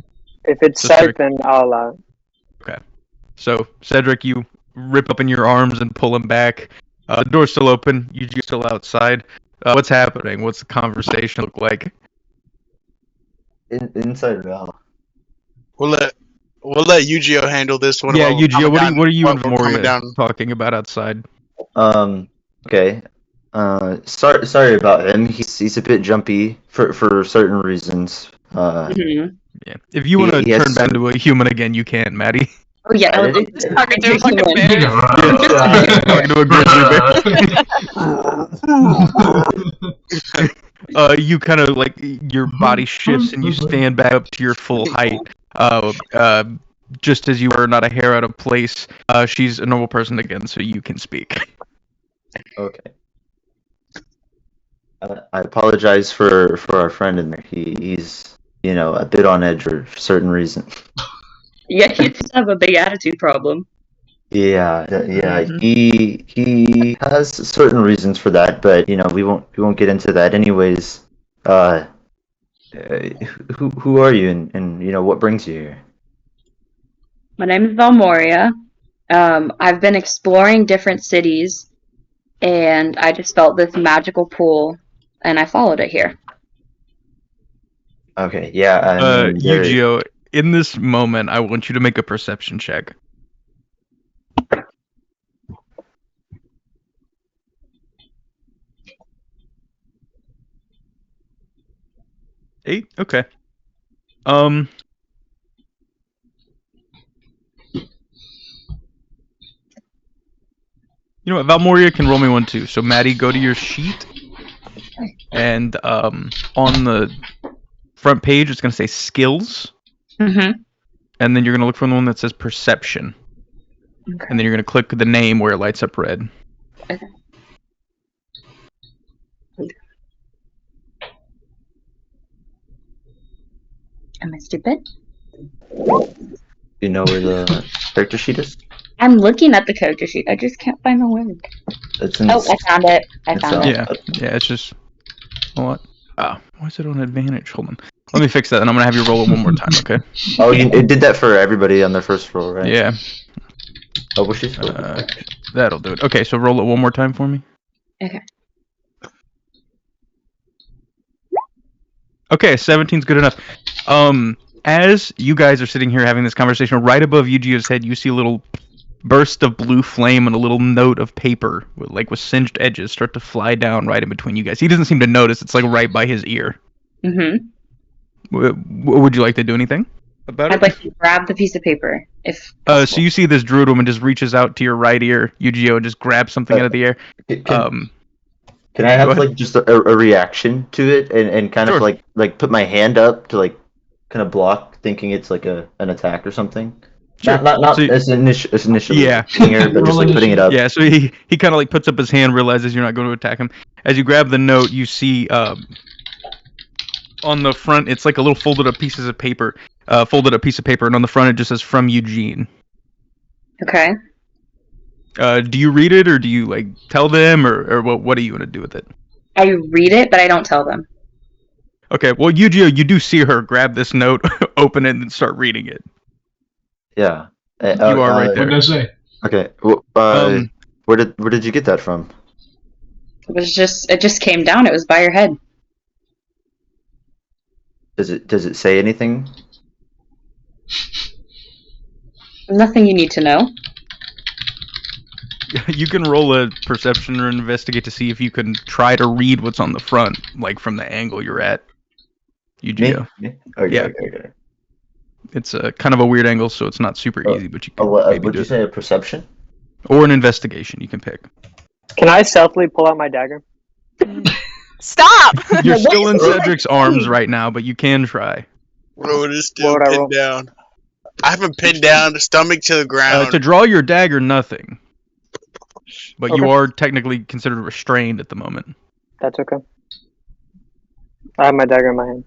If it's So Seth, then I'll allow it. So, Cedric, you rip up in your arms and pull him back. The door's still open. You're still outside. What's happening? What's the conversation look like? Inside Val. We'll let Yu-Gi-Oh handle this one. Yeah, while Yu-Gi-Oh, I'm what down- are you while and we're coming Moria down. talking about outside? Okay. Sorry about him. He's a bit jumpy for certain reasons. Mhm. Yeah. If you want to He has turn back some- into a human again, you can, Maddie. Oh yeah, I didn't- it's Talking to a fucking human. bear. Talking to a grizzly bear. You kind of like your body shifts and you stand back up to your full height. Just as you are not a hair out of place. She's a normal person again, so you can speak. Okay. I apologize for our friend in there. He's a bit on edge for certain reasons. Yeah, he does have a big attitude problem. Yeah. He has certain reasons for that, but we won't get into that. Anyways, who are you and what brings you here? My name is Valmoria. I've been exploring different cities, and I just felt this magical pool, and I followed it here. Okay, yeah. I mean, Yu-Gi-Oh, in this moment, I want you to make a perception check. 8? Okay. You know what? Valmoria can roll me one too. So Maddie, go to your sheet, and on the front page, it's gonna say skills, Mm-hmm. and then you're gonna look for the one that says perception, Okay. and then you're gonna click the name where it lights up red. Am I stupid? you know where the character sheet is? I'm looking at the character sheet. I just can't find the word. It's in Oh, I found it. I It's found on- it. Yeah, it's just what? Ah, why is it on advantage? Hold on. Let me fix that, and I'm gonna have you roll it one more time, okay? Oh, it did that for everybody on their first roll, right? Yeah, Oh, well, she's that'll do it. Okay, so roll it one more time for me. Okay. Okay, 17's good enough. As you guys are sitting here having this conversation, right above Yu-Gi-Oh's head, you see a little burst of blue flame and a little note of paper, with singed edges, start to fly down right in between you guys. He doesn't seem to notice. It's like right by his ear. Mm-hmm. Would you like to do anything about I'd it? like to grab the piece of paper, if So you see this druid woman just reaches out to your right ear, Yu-Gi-Oh, and just grabs something out of the air. Can I have go ahead. like just a reaction to it and kind Sure. of like put my hand up to like kind of block, thinking it's like an attack or something? Sure. Not So you- as initially Yeah. here, but just like putting it up. Yeah, so he kind of like puts up his hand, realizes you're not going to attack him. As you grab the note, you see on the front, it's like a little folded up piece of paper, and on the front it just says "From Eugene." Okay. Do you read it, or do you like tell them, or what are you gonna do with it? I read it, but I don't tell them. Okay, well, Yu-Gi-Oh, you do see her grab this note, open it, and start reading it. Yeah. You are right What there. did I say? Okay. Well, Um, where did you get that from? It just came down. It was by your head. Does it say anything? Nothing you need to know. You can roll a perception or investigate to see if you can try to read what's on the front, like from the angle you're at. Yu-Gi-Oh. Me? Okay, Yeah. okay. It's a kind of a weird angle, so it's not super easy, but you can Oh, maybe would do you it. say a perception? Or an investigation, you can pick. Can I stealthily pull out my dagger? Stop! You're still in Cedric's arms right now, but you can try. Rowan is still What would I roll? pinned down. I have him pinned down, stomach to the ground. To draw your dagger, nothing. But Okay. you are technically considered restrained at the moment. That's okay. I have my dagger in my hand.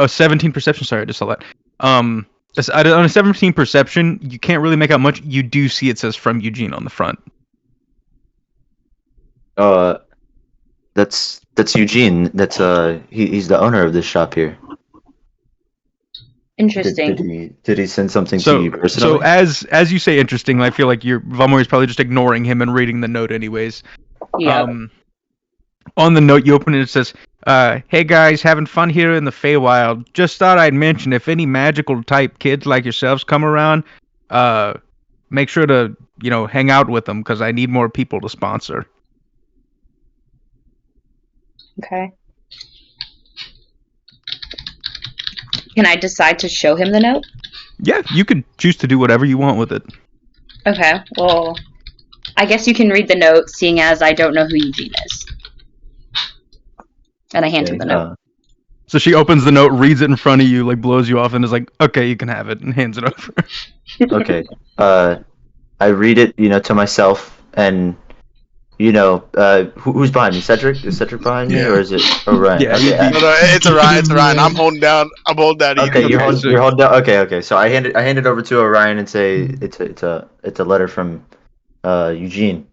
17 perception. Sorry, I just saw that. On a 17 perception, you can't really make out much. You do see it says from Eugene on the front. That's Eugene. That's he's the owner of this shop here. Interesting. Did he send something to you personally? So as you say interesting, I feel like Valmori is probably just ignoring him and reading the note anyways. Yeah. On the note, you open it, it says, hey guys, having fun here in the Feywild. Just thought I'd mention if any magical type kids like yourselves come around, make sure to, hang out with them because I need more people to sponsor. Okay. Can I decide to show him the note? Yeah, you could choose to do whatever you want with it. Okay, well, I guess you can read the note, seeing as I don't know who Eugene is. And I hand him the note. So she opens the note, reads it in front of you, blows you off, and is like, okay, you can have it, and hands it over. Okay. I read it, to myself, and who's behind me? Cedric? Is Cedric behind me, or is it Orion? Yeah, Okay, No, it's Orion. It's Orion. I'm holding down. okay, you're Okay, holding down. Okay. So I hand it over to Orion and say it's a letter from Eugene.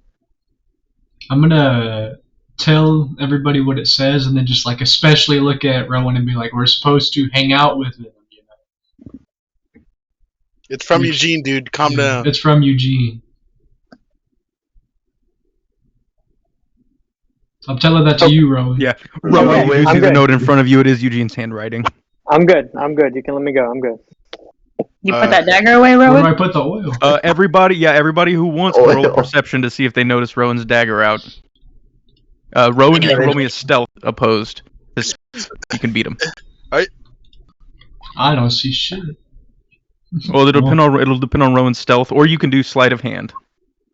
I'm gonna tell everybody what it says, and then just especially look at Rowan and be like, "We're supposed to hang out with him." It's from Eugene, dude. Calm down. It's from Eugene. I'm telling that to you, Rowan. Yeah, Rowan, you I'm see the good. note in front of you, it is Eugene's handwriting. I'm good. You can let me go. I'm good. You put that dagger away, Where do Rowan? I put the oil? Everybody who wants to roll a perception to see if they notice Rowan's dagger out. Rowan, you can roll me a stealth opposed. You can beat him. I don't see shit. Well, it'll depend on Rowan's stealth, or you can do sleight of hand.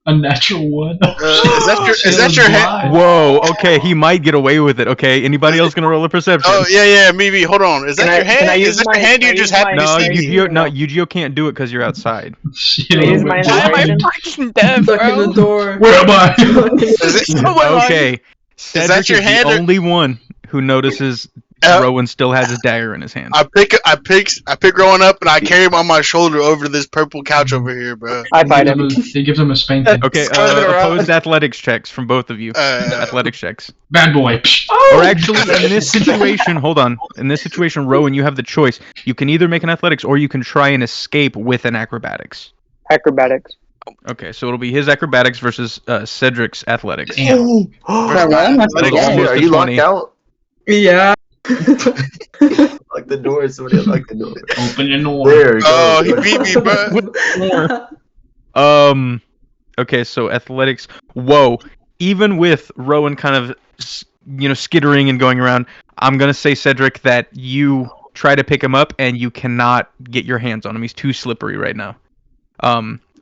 A natural one. Is that your hand? Whoa, okay, he might get away with it. Okay, anybody else gonna roll a perception? Oh yeah, me. Hold on. Is that your hand? can I use Is that my- your hand? You can I just use happened my- to No, see? Yu-Gi-Oh can't do it because you're outside. Shit. Is my Why am I inspiration? fucking dead, Stuck in the bro. door. Where am I? Is it, Okay, Cedric your is hand the or- only one who notices Rowan still has his dagger in his hand. I pick Rowan up and I carry him on my shoulder over to this purple couch over here, bro. I fight him. He gives him a spanking. Okay, Spin it around. opposed athletics checks from both of you. Athletics checks. Bad boy. Or actually, in this situation, hold on. In this situation, Rowan, you have the choice. You can either make an athletics or you can try and escape with an acrobatics. Acrobatics. Okay, so it'll be his acrobatics versus Cedric's athletics. Rowan wants to Those get almost it. Are a you 20. locked out? Yeah. Lock the door. Somebody unlock the door. Open the door. There we Oh, go. he beat me, bro. Okay, so athletics. Whoa. Even with Rowan kind of, skittering and going around, I'm gonna say, Cedric, that you try to pick him up and you cannot get your hands on him. He's too slippery right now.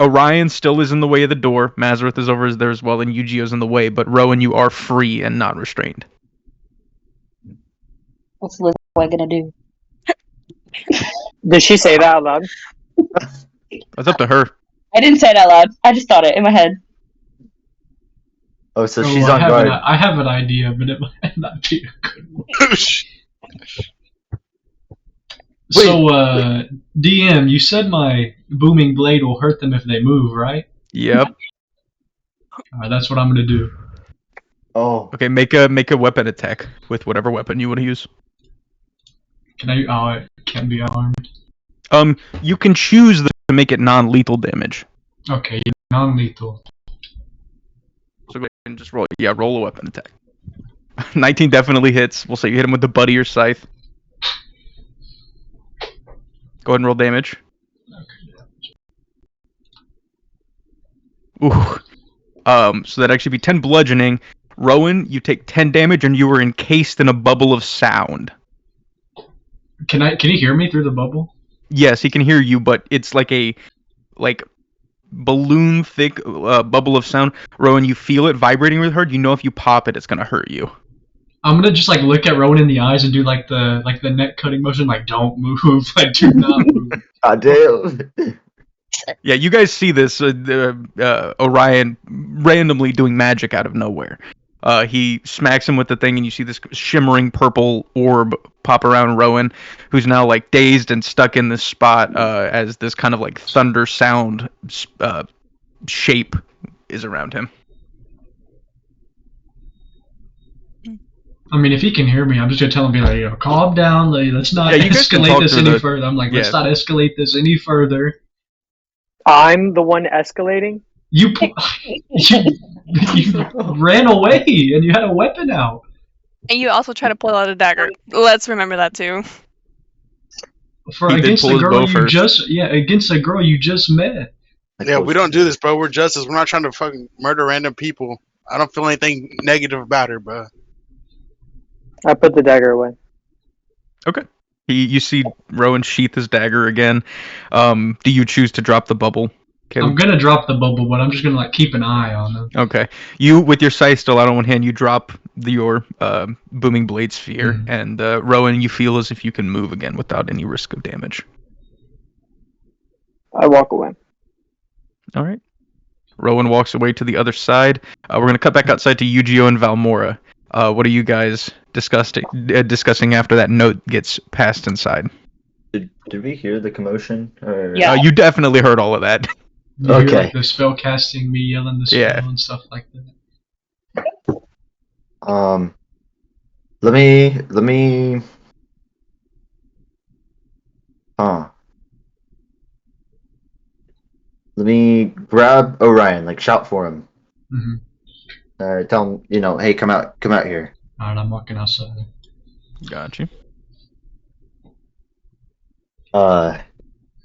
Orion still is in the way of the door. Mazareth is over there as well, and Yu-Gi-Oh's in the way. But Rowan, you are free and not restrained. What's Liz Boy gonna do? Did she say that out loud? That's up to her. I didn't say it out loud. I just thought it in my head. Oh, so Oh, she's I on have guard. I have an idea, but it might not be a good one. So, DM, you said my booming blade will hurt them if they move, right? Yep. Alright, that's what I'm gonna do. Oh, Okay, make a weapon attack with whatever weapon you want to use. Can I? Oh, it can't be armed. You can choose to make it non-lethal damage. Okay, non-lethal. So go ahead and just roll. Yeah, roll a weapon attack. 19 definitely hits. We'll say you hit him with the butt of your scythe. Go ahead and roll damage. Ooh. So that'd actually be 10 bludgeoning. Rowan, you take 10 damage and you were encased in a bubble of sound. Can you hear me through the bubble? Yes, he can hear you, but it's like a balloon thick bubble of sound. Rowan, you feel it vibrating with her. You know if you pop it, it's gonna hurt you. I'm gonna just look at Rowan in the eyes and do the neck cutting motion, don't move, do not move. God damn. Yeah, you guys see this Orion randomly doing magic out of nowhere. He smacks him with the thing, and you see this shimmering purple orb pop around Rowan, who's now like dazed and stuck in this spot as this kind of like thunder sound shape is around him. I mean, if he can hear me, I'm just gonna tell him, be like, yo, calm down, like, let's not Yeah, you guys can escalate talk this to any the- further. I'm like, let's yeah. not escalate this any further. I'm the one escalating. You ran away and you had a weapon out. And you also try to pull out a dagger. Let's remember that too. For He did against pull a his girl bow you first. against a girl you just met. Yeah, we don't do this, bro. We're justice. We're not trying to fucking murder random people. I don't feel anything negative about her, bro. I put the dagger away. You see Rowan sheath his dagger again. Do you choose to drop the bubble? I'm gonna drop the bubble, but I'm just gonna like keep an eye on them. Okay. You, with your scythe still out on one hand, you drop your booming blade sphere, Mhm. and Rowan, you feel as if you can move again without any risk of damage. I walk away. All right. Rowan walks away to the other side. We're going to cut back outside to Yu-Gi-Oh! And Valmora. What are you guys discussing after that note gets passed inside? Did we hear the commotion? Or... Yeah. You definitely heard all of that. You hear, Okay. like, the spell casting, me yelling the spell Yeah. and stuff like that. Let me. Let me grab Orion, like shout for him. Mm-hmm. Tell him, hey, come out here. Alright, I'm walking outside. Got you.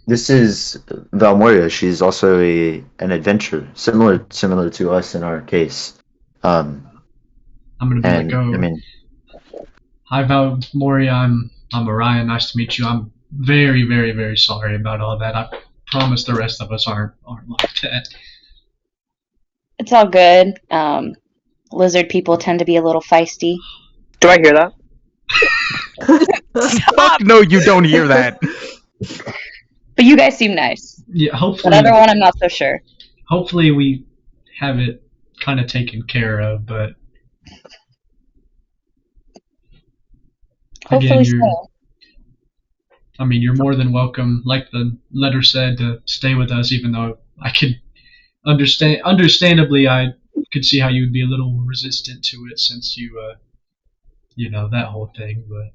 This is Valmoria. She's also an adventurer, similar to us in our case. I'm gonna be And like, oh, I mean, hi Val Moria, I'm Orion, nice to meet you. I'm very, very, very sorry about all that. I promise the rest of us aren't like that. It's all good. Lizard people tend to be a little feisty. Do I hear that? Fuck no, you don't hear that. But you guys seem nice. Yeah, But hopefully everyone, I'm not so sure. hopefully we have it kind of taken care of, but Hopefully you're, so. I mean, you're more than welcome, like the letter said, to stay with us, even though I could understandably, I could see how you'd be a little resistant to it since that whole thing, but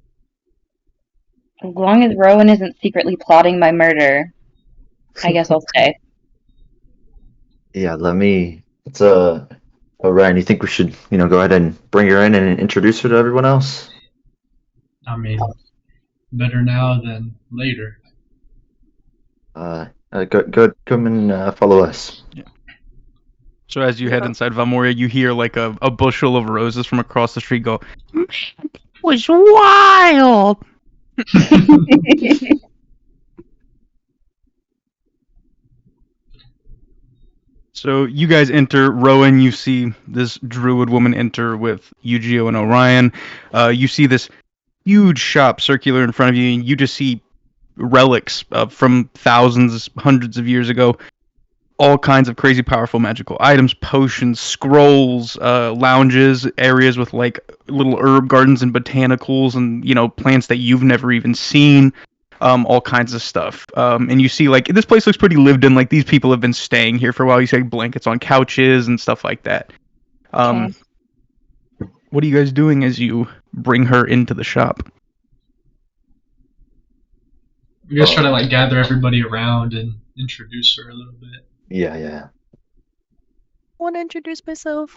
As long as Rowan isn't secretly plotting my murder, I guess I'll stay. yeah. It's Orion. You think we should, go ahead and bring her in and introduce her to everyone else? I mean, better now than later. Go come and follow us. So as you head inside Valmoria, you hear like a bushel of roses from across the street go, "Man, it was wild." So you guys enter. Rowan, you see this druid woman enter with Yu-Gi-Oh! And Orion. You see this huge shop circular in front of you, and you just see relics from thousands, hundreds of years ago. All kinds of crazy powerful magical items, potions, scrolls, lounges, areas with like little herb gardens and botanicals and, plants that you've never even seen. All kinds of stuff. And you see like this place looks pretty lived in, like these people have been staying here for a while. You see like, blankets on couches and stuff like that. Okay. What are you guys doing as you bring her into the shop? We just try to like gather everybody around and introduce her a little bit. Yeah. Want to introduce myself?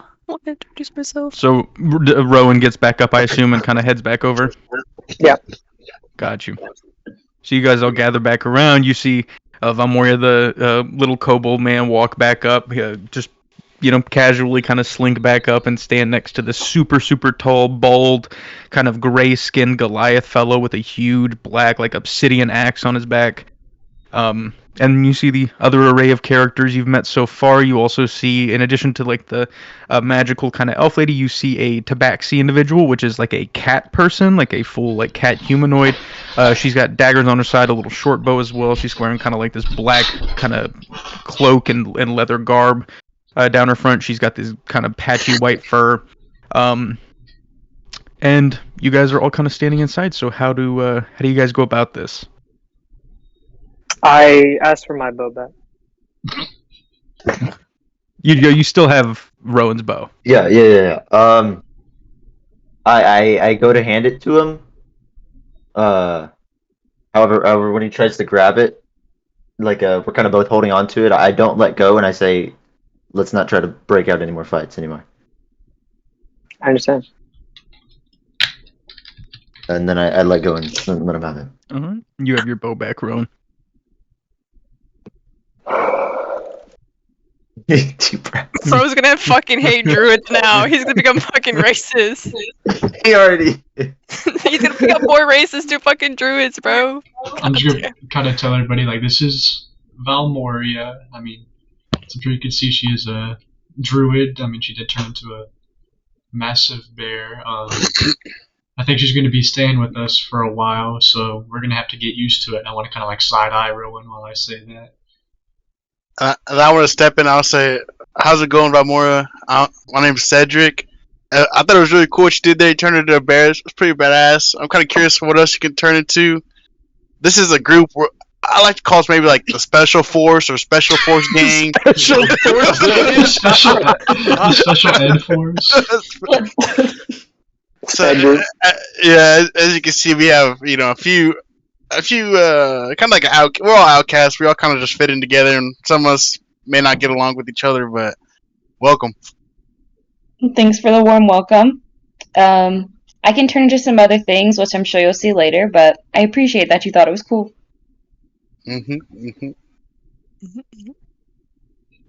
So Rowan gets back up, I assume, and kind of heads back over. Yeah. Got you. So you guys all gather back around. You see Valmoria, the little kobold man, walk back up, just casually kind of slink back up and stand next to the super, super tall, bald, kind of gray-skinned Goliath fellow with a huge black, like obsidian axe on his back. And you see the other array of characters you've met so far. You also see, in addition to like the magical kind of elf lady, you see a tabaxi individual, which is like a cat person, like a full like cat humanoid. She's got daggers on her side, a little short bow as well. She's wearing kind of like this black kind of cloak and leather garb down her front. She's got this kind of patchy white fur. And you guys are all kind of standing inside. So how do you guys go about this? I asked for my bow back. You still have Rowan's bow. Yeah. I go to hand it to him. However, when he tries to grab it, like we're kind of both holding on to it. I don't let go, and I say, "Let's not try to break out any more fights anymore." I understand. And then I let go and let him have it. You have your bow back, Rowan. Bro's gonna fucking hate druids now. He's gonna become fucking racist. He already. He's gonna become more racist to fucking druids, bro. I'm just gonna kind of tell everybody, like, this is Valmoria. I mean, I'm sure you can see she is a druid. I mean, she did turn into a massive bear. I think she's gonna be staying with us for a while, so we're gonna have to get used to it. And I want to kind of like side-eye Rowan while I say that. And I want to step in. I'll say, "How's it going, Valmora? My name's Cedric. I thought it was really cool what you did there. You turned into a bear. It's pretty badass. I'm kind of curious what else you can turn into. This is a group where I like to call us maybe like the Special Force or Special Force Gang. Special Force. Special Ed Force. So, yeah, as you can see, we have a few kind of like we're all outcasts. We all kind of just fit in together, and some of us may not get along with each other, but welcome. Thanks for the warm welcome. I can turn into some other things, which I'm sure you'll see later, but I appreciate that you thought it was cool.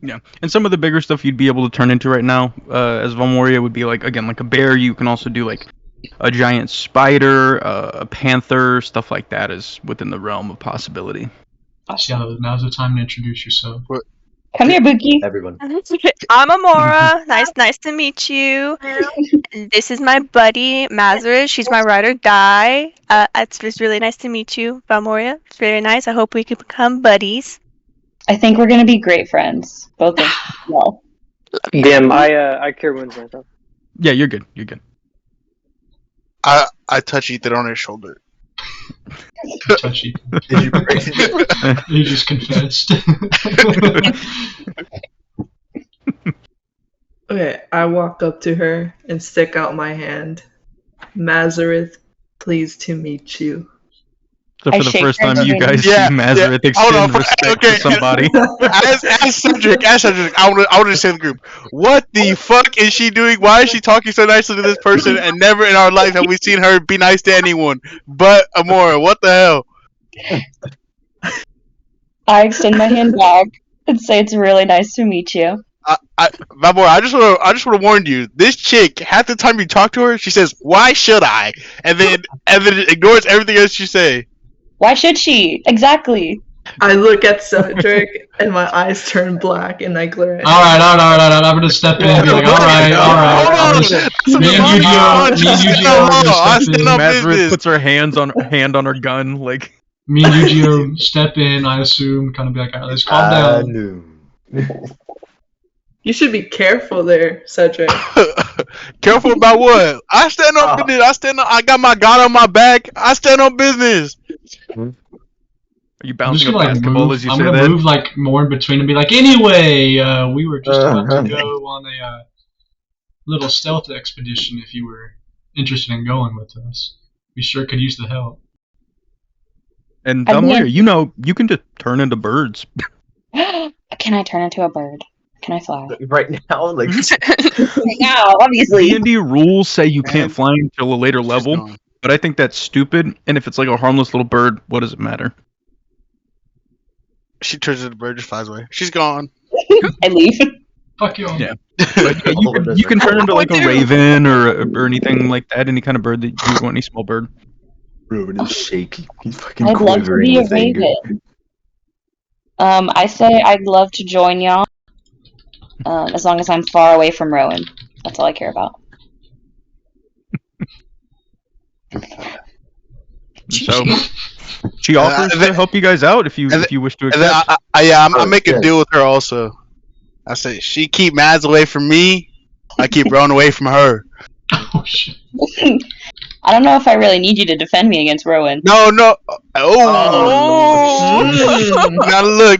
Yeah, and some of the bigger stuff you'd be able to turn into right now, as Valmoria, would be like a bear. You can also do like a giant spider, a panther, stuff like that is within the realm of possibility. Yeah, now's the time to introduce yourself. Come here, Buki. Everyone. I'm Amora. Nice to meet you. This is my buddy Mazareth. She's my ride or die. It's really nice to meet you, Valmoria. It's very nice. I hope we can become buddies. I think we're gonna be great friends, both of us. Well, Damn, I cure wounds myself. Yeah, you're good. You're good. I touch Ethan on his shoulder. Touchy. Did you break it? You just confessed. Okay, I walk up to her and stick out my hand. Mazareth, pleased to meet you. So I for the shake first her time you hand. guys Yeah, see Mazareth yeah. Hold on, extend respect okay. to somebody. As Cedric, I want to say to the group, what the fuck is she doing? Why is she talking so nicely to this person? And never in our life have we seen her be nice to anyone but Amora. What the hell? I extend my hand back and say it's really nice to meet you. Valmora, I just want to warn you. This chick, half the time you talk to her, she says, "Why should I?" and then ignores everything else you say. Why should she? Exactly. I look at Cedric and my eyes turn black and I glare at him. Alright, I'm gonna step in and be like, alright. Me and Yu-Gi-Oh! Step in. Mazareth puts her hand on her gun, like. Me and Yu-Gi-Oh! Step in, I assume, kind of be like, alright, let's calm down. You should be careful there, Cedric. Careful about what? I stand on business. I got my God on my back. I stand on business. Are you I'm just bouncing a gonna basketball move. as you I'm say gonna that? move like more in between and be like, anyway, we were just about to go on a little stealth expedition. If you were interested in going with us, we sure could use the help. And I mean- Valmoria, you can just turn into birds. Can I turn into a bird? Can I fly? Right now, like Right now, obviously. D&D rules say you can't fly until a later level, but I think that's stupid. And if it's like a harmless little bird, what does it matter? She turns into the bird, just flies away. She's gone. I leave. Fuck you all. Yeah. But you can turn into like a raven or anything like that. Any kind of bird that you want, any small bird. Ruben is shaky. He's fucking I'd love to quivering be a with anger. raven. I say I'd love to join y'all. As long as I'm far away from Rowan. That's all I care about. So she offers to help you guys out if you wish to And then accept. I make a deal with her also. I say she keep Mads away from me. I keep Rowan away from her. Oh shit. I don't know if I really need you to defend me against Rowan. No. Oh.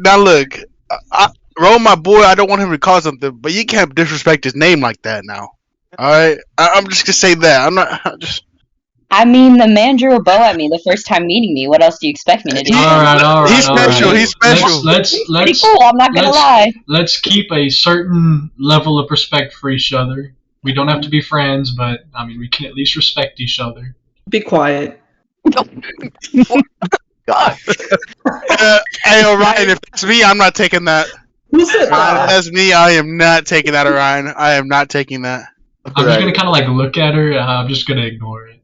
Now look. Rowan, my boy, I don't want him to cause something, but you can't disrespect his name like that now. Alright? I'm just gonna say that. I mean, the man drew a bow at me the first time meeting me. What else do you expect me to do? All right. He's special. He's special. Pretty Let's cool, I'm not gonna lie. let's keep a certain level of respect for each other. We don't have to be friends, but I mean, we can at least respect each other. Be quiet. God. Hey, Orion, if it's me, I'm not taking that. Who said that? That's me. I am not taking that, Orion. I am not taking that. I'm just gonna kind of like look at her. I'm just gonna ignore it.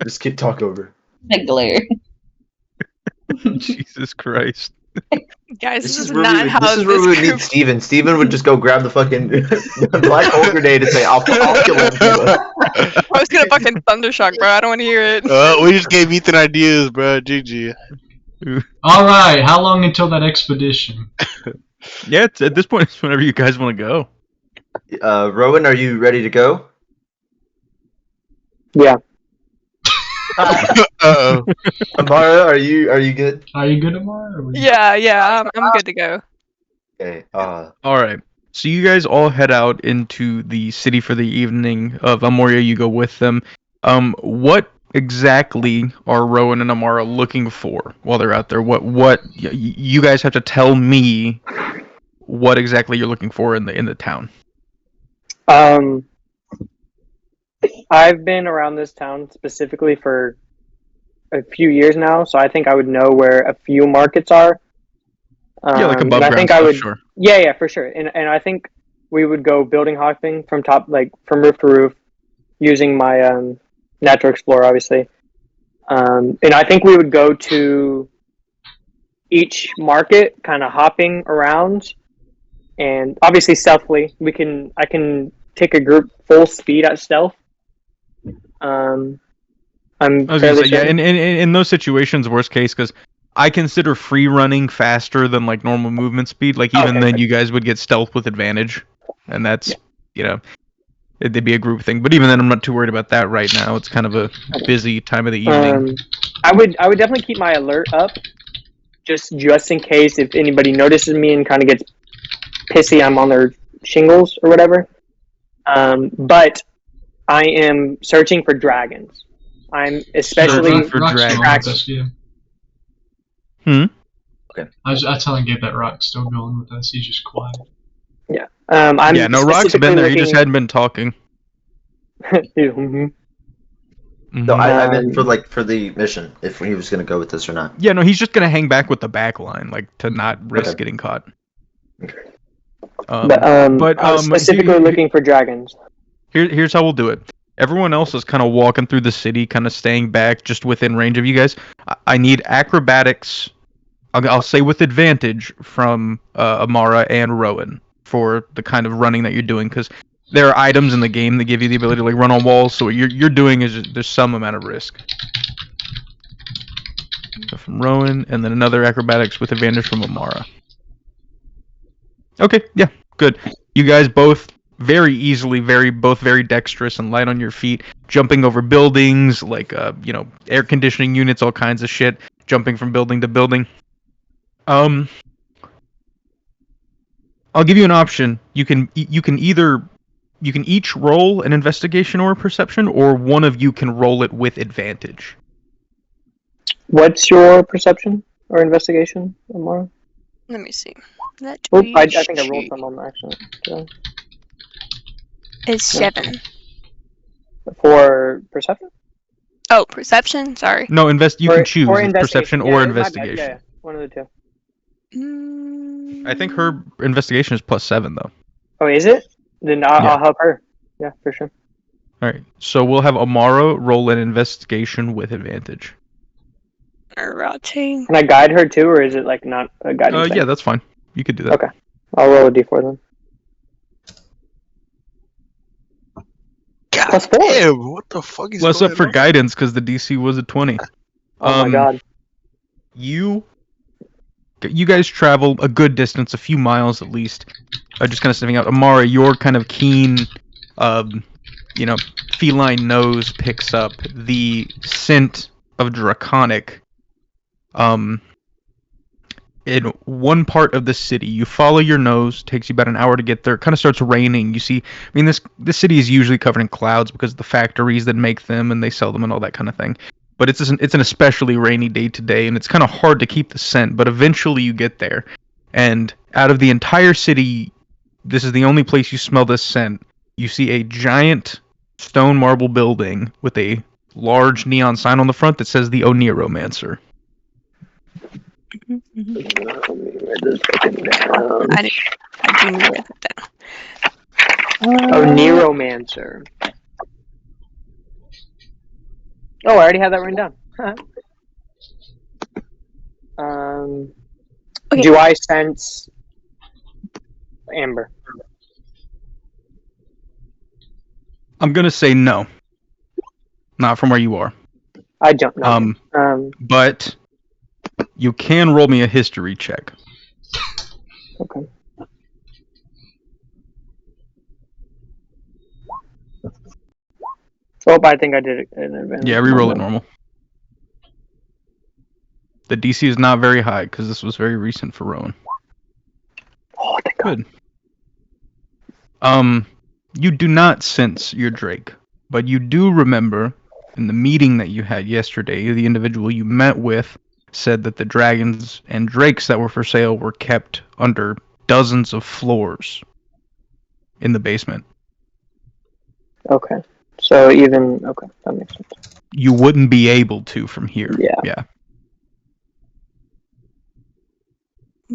Just keep talking over. The glare. Jesus Christ. Guys, this is where not how this is where we would group. need Steven. Steven would just go grab the fucking black hole grenade and say, I'll kill him. I was gonna fucking thundershock, bro. I don't want to hear it. We just gave Ethan ideas, bro. GG. All right. How long until that expedition? Yeah, at this point, it's whenever you guys want to go. Rowan, are you ready to go? Yeah. Uh-oh. Amara, are you good? Are you good, Amar? Yeah, I'm good to go. Okay. All right. So you guys all head out into the city for the evening of Amoria. You go with them. What exactly are Rowan and Amara looking for while they're out there? What you guys have to tell me what exactly you're looking for in the town. I've been around this town specifically for a few years now, so I think I would know where a few markets are. Yeah, like above and I ground think stuff, I would. sure. Yeah, for sure. And I think we would go building hopping from top, like from roof to roof, using my natural explorer, obviously. And I think we would go to each market, kind of hopping around, and obviously stealthily. I can take a group full speed at stealth. I'm I was gonna say, yeah, in those situations, worst case, because I consider free running faster than like normal movement speed. Like even then, you guys would get stealth with advantage, and that's it'd be a group thing. But even then, I'm not too worried about that right now. It's kind of a busy time of the evening. I would definitely keep my alert up, just in case if anybody notices me and kind of gets pissy, I'm on their shingles or whatever. But I am searching for dragons. I'm especially for dragons. Hmm. Okay. I telling Gabe that Rock's still going with us. He's just quiet. Yeah. Rock's been there. He just hadn't been talking. No, I meant for the mission, if he was gonna go with this or not. Yeah, no, he's just gonna hang back with the back line, like to not risk getting caught. I'm specifically looking for dragons. Here's how we'll do it. Everyone else is kind of walking through the city, kind of staying back, just within range of you guys. I need acrobatics. I'll say with advantage from Amara and Rowan for the kind of running that you're doing, because there are items in the game that give you the ability to like run on walls. So what you're doing is there's some amount of risk. So from Rowan, and then another acrobatics with advantage from Amara. Okay, yeah, good. You guys both very easily, both very dexterous and light on your feet, jumping over buildings, like air conditioning units, all kinds of shit, jumping from building to building. I'll give you an option. You can each roll an investigation or a perception, or one of you can roll it with advantage. What's your perception or investigation, Amara? Let me see. I think I rolled some on accident. So. It's 7. For perception? Oh, perception? Sorry. No, you can choose investigation. perception or investigation. Yeah, one of the two. I think her investigation is +7 though. Oh, is it? Then I'll help her. Yeah, for sure. All right, so we'll have Amara roll an investigation with advantage. Routing. Can I guide her too, or is it like not a guiding thing? Yeah, that's fine. You could do that. Okay. I'll roll a d4 then. God Plus 4. damn, what the fuck is Plus going up for on? guidance because the DC was a 20. Oh my god. You guys travel a good distance, a few miles at least. Just kind of sniffing out. Amara, your kind of keen, feline nose picks up the scent of draconic. In one part of the city, you follow your nose. Takes you about an hour to get there. It kind of starts raining. You see, this city is usually covered in clouds because of the factories that make them and they sell them and all that kind of thing. But it's an especially rainy day today, and it's kind of hard to keep the scent. But eventually you get there, and out of the entire city, this is the only place you smell this scent. You see a giant stone marble building with a large neon sign on the front that says the Oniromancer. I didn't write it down. Oniromancer. Oh, I already have that written down. Okay. Do I sense Amber? I'm gonna say no. Not from where you are. I don't know. But you can roll me a history check. Okay. Oh, I think I did it in advance. Yeah, reroll it normal. The DC is not very high because this was very recent for Rowan. Oh, thank God. Good. You do not sense your Drake, but you do remember in the meeting that you had yesterday, the individual you met with said that the dragons and drakes that were for sale were kept under dozens of floors in the basement. Okay. So okay, that makes sense. You wouldn't be able to from here. Yeah.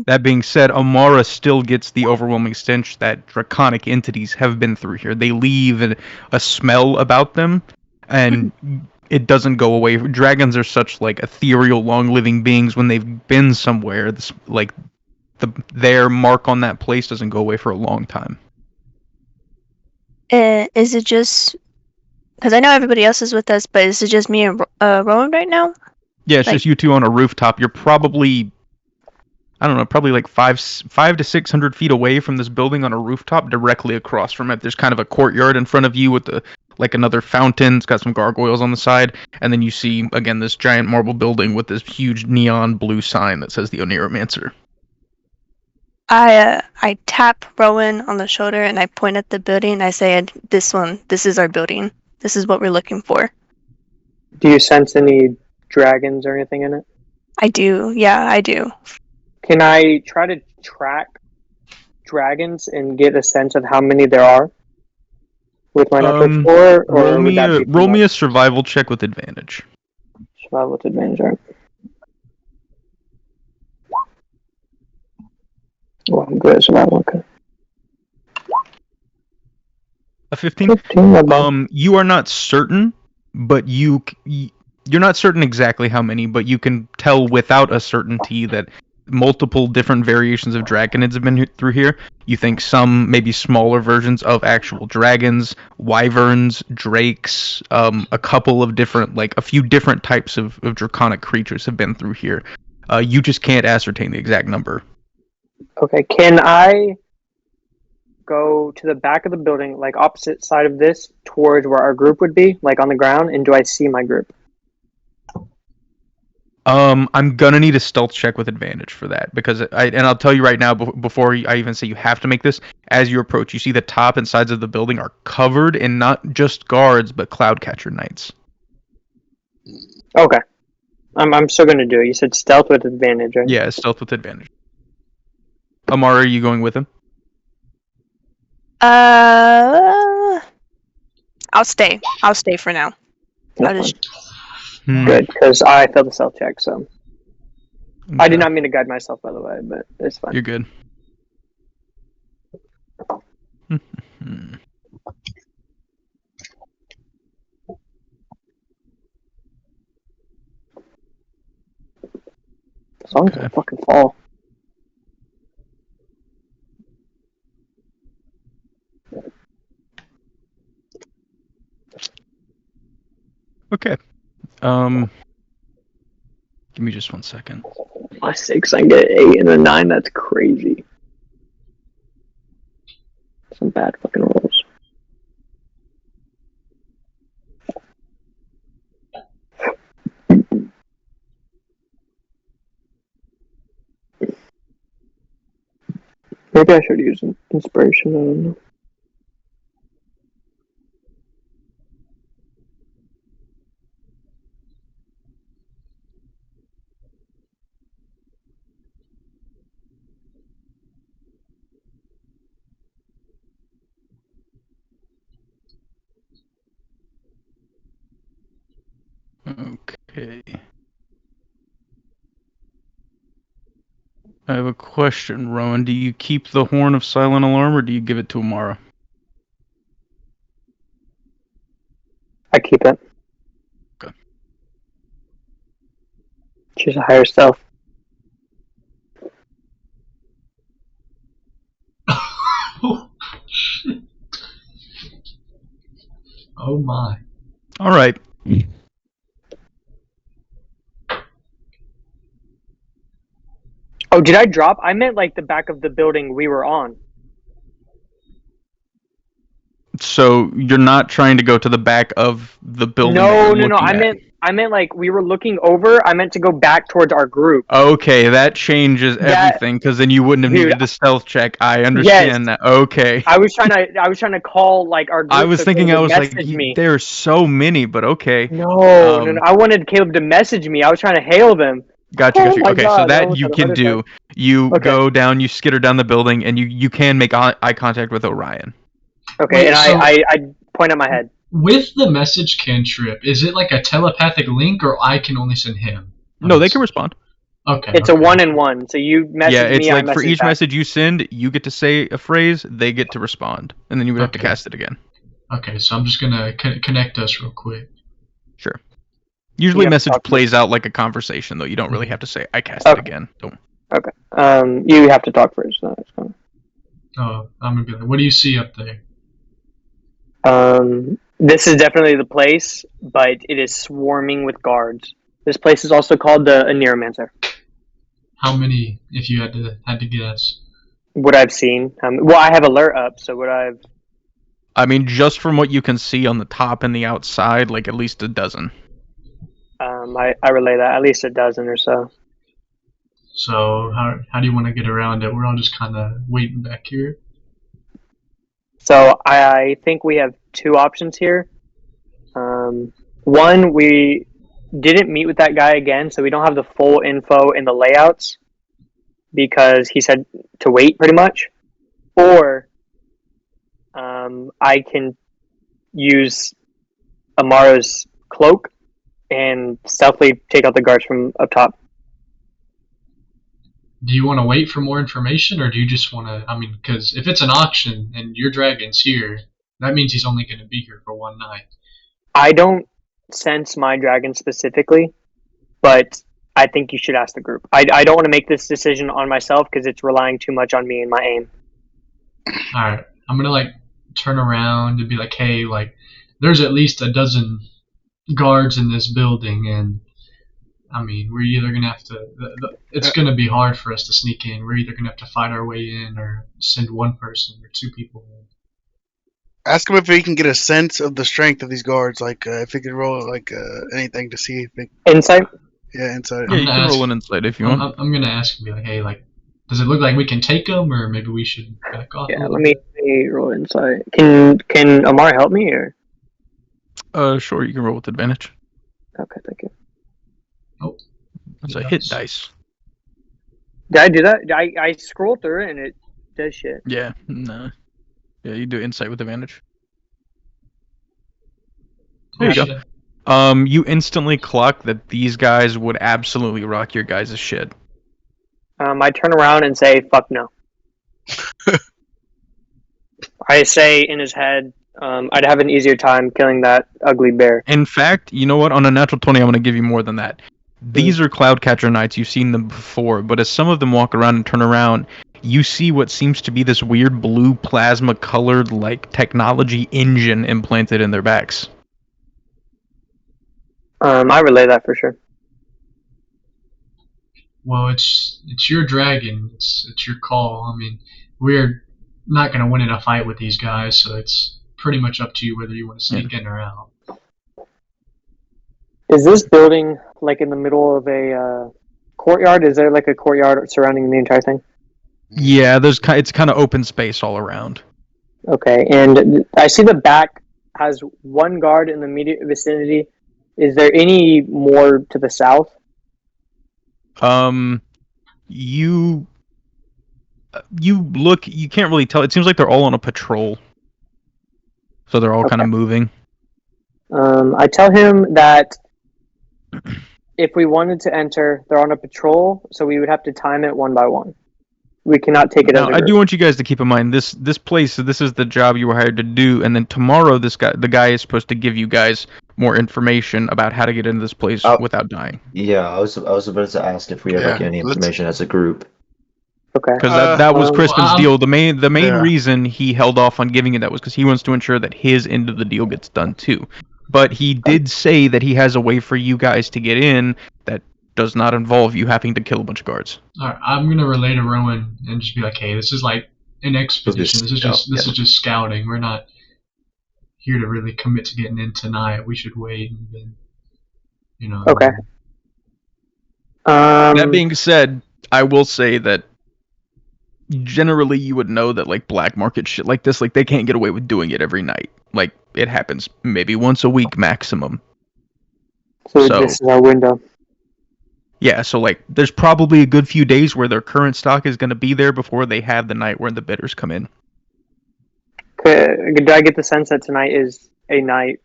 That being said, Amara still gets the overwhelming stench that draconic entities have been through here. They leave a smell about them, and it doesn't go away. Dragons are such like ethereal, long-living beings. When they've been somewhere, their mark on that place doesn't go away for a long time. Is it just because I know everybody else is with us, but is it just me and Rowan right now? Yeah, it's just you two on a rooftop. You're probably, I don't know, probably like 500 to 600 feet away from this building on a rooftop, directly across from it. There's kind of a courtyard in front of you with another fountain. It's got some gargoyles on the side, and then you see again this giant marble building with this huge neon blue sign that says the Oniromancer. I tap Rowan on the shoulder and I point at the building and I say, this is our building. This is what we're looking for. Do you sense any dragons or anything in it? I do. Yeah, I do. Can I try to track dragons and get a sense of how many there are with my network score? Or roll me a survival check with advantage. Survival with advantage, right? Oh, I'm good at survival, okay. A 15? You are not certain, but you're not certain exactly how many, but you can tell without a certainty that multiple different variations of dragonids have been through here. You think some maybe smaller versions of actual dragons, wyverns, drakes, a couple of different, a few different types of draconic creatures have been through here. You just can't ascertain the exact number. Okay, can I go to the back of the building, like opposite side of this, towards where our group would be, like on the ground, and do I see my group? I'm gonna need a stealth check with advantage for that, because I'll tell you right now, before I even say you have to make this, as you approach, you see the top and sides of the building are covered in not just guards, but Cloudcatcher Knights. Okay. I'm still gonna do it. You said stealth with advantage, right? Yeah, stealth with advantage. Amara, are you going with him? I'll stay. I'll stay for now. I'll just... Good, because I failed the stealth check, so... Okay. I did not mean to guide myself, by the way, but it's fine. You're good. As long as I fucking fall. Okay. Give me just 1 second. My 6, I get an 8 and a 9. That's crazy. Some bad fucking rolls. Maybe I should use inspiration. I don't know. Okay. I have a question, Rowan. Do you keep the Horn of Silent Alarm, or do you give it to Amara? I keep it. Okay. She's a higher self. Oh, shit. Oh my. All right. Oh, did I drop? I meant like the back of the building we were on. So you're not trying to go to the back of the building? No. that you're looking at. I meant like we were looking over. I meant to go back towards our group. Okay, that changes everything, because then you wouldn't have needed the stealth check. I understand that. Okay. I was trying to call like our group. I was thinking, I was like, me. there are so many, but okay. No. I wanted Caleb to message me. I was trying to hail them. Gotcha. Oh Okay, my so God, that you can do. You go down, you skitter down the building, and you can make eye contact with Orion. Okay, Wait, and so- I point at my head. With the message cantrip, is it like a telepathic link, or I can only send him? No, they can respond. Okay. It's a 1-in-1. So you message Yeah, it's me. like I for each back. message you send, you get to say a phrase, they get to respond, and then you would have to Okay. cast it again. Okay, so I'm just gonna connect us real quick. Sure. Usually, have to message talk to plays out like a conversation, though. You don't really have to say, "I cast Okay. it again." Don't. Okay. You have to talk first. No, it's fine. Oh, I'm gonna be like, what do you see up there? This is definitely the place, but it is swarming with guards. This place is also called the Neuromancer. How many, if you had to guess? What I've seen. Well, I have alert up, so what I've. I mean, just from what you can see on the top and the outside, like at least a dozen. I relay that at least a dozen or so. So how do you want to get around it? We're all just kind of waiting back here. So I think we have two options here. One, we didn't meet with that guy again, so we don't have the full info in the layouts because he said to wait pretty much. Or I can use Amara's cloak and stealthily take out the guards from up top. Do you want to wait for more information, or do you just want to? I mean, because if it's an auction and your dragon's here, that means he's only going to be here for one night. I don't sense my dragon specifically, but I think you should ask the group. I don't want to make this decision on myself because it's relying too much on me and my aim. All right, I'm gonna like turn around and be like, hey, like, there's at least a dozen guards in this building, and I mean, we're either gonna have to. It's gonna be hard for us to sneak in. We're either gonna have to fight our way in, or send one person or two people in. Ask him if he can get a sense of the strength of these guards, like if he could roll like anything to see if they. Insight? Yeah, inside. Yeah, you gonna can ask- roll an insight if you want. I'm gonna ask him, be like, hey, like, does it look like we can take them, or maybe we should back off? Yeah, let me roll insight. Can Amar help me or? Sure, you can roll with advantage. Okay, thank you. That's a hit dice. Did I do that? I scrolled through it and it does shit. Yeah, no. Yeah, you do insight with advantage. There you go. You instantly clock that these guys would absolutely rock your guys' shit. I turn around and say, "Fuck no." I say in his head, I'd have an easier time killing that ugly bear. In fact, you know what? On a natural 20, I'm going to give you more than that. These are Cloudcatcher Knights. You've seen them before, but as some of them walk around and turn around, you see what seems to be this weird blue plasma-colored, like, technology engine implanted in their backs. I relay that for sure. Well, it's your dragon. It's your call. I mean, we're not gonna win in a fight with these guys, so it's pretty much up to you whether you want to sneak in or out. Is this building like in the middle of a courtyard? Is there like a courtyard surrounding the entire thing? Yeah, it's kind of open space all around. Okay, and I see the back has one guard in the immediate vicinity. Is there any more to the south? You look, you can't really tell. It seems like they're all on a patrol. So they're all kind of moving. I tell him that if we wanted to enter, they're on a patrol, so we would have to time it one by one. We cannot take it as a Now, group. I do want you guys to keep in mind this place. This is the job you were hired to do, and then tomorrow, the guy is supposed to give you guys more information about how to get into this place without dying. Yeah, I was about to ask if we had like any information as a group. Okay. Because that was Crispin's deal. The main yeah. reason he held off on giving it that was because he wants to ensure that his end of the deal gets done too. But he did say that he has a way for you guys to get in that does not involve you having to kill a bunch of guards. Alright, I'm gonna relay to Rowan and just be like, hey, this is like an expedition. This is just scouting. We're not here to really commit to getting in tonight. We should wait and then, you know. Okay. That being said, I will say that generally you would know that like black market shit like this, like they can't get away with doing it every night. Like it happens maybe once a week maximum. So this is our window. Yeah, so like there's probably a good few days where their current stock is going to be there before they have the night where the bidders come in. Do I get the sense that tonight is a night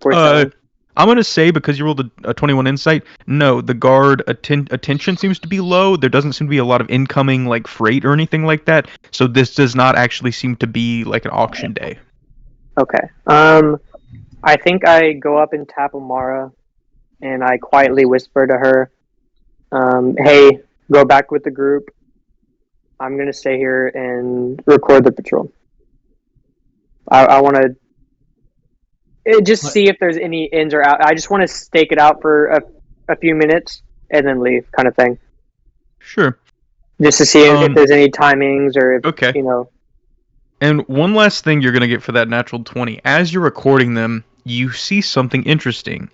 for selling? I'm going to say, because you rolled a 21 insight, no, the guard attention seems to be low. There doesn't seem to be a lot of incoming like freight or anything like that. So this does not actually seem to be like an auction day. Okay. I think I go up and tap Amara, and I quietly whisper to her, hey, go back with the group. I'm going to stay here and record the patrol. I want to just see if there's any ins or outs. I just want to stake it out for a few minutes and then leave, kind of thing. Sure. Just to see if there's any timings or if, you know. And one last thing you're going to get for that natural 20. As you're recording them, you see something interesting.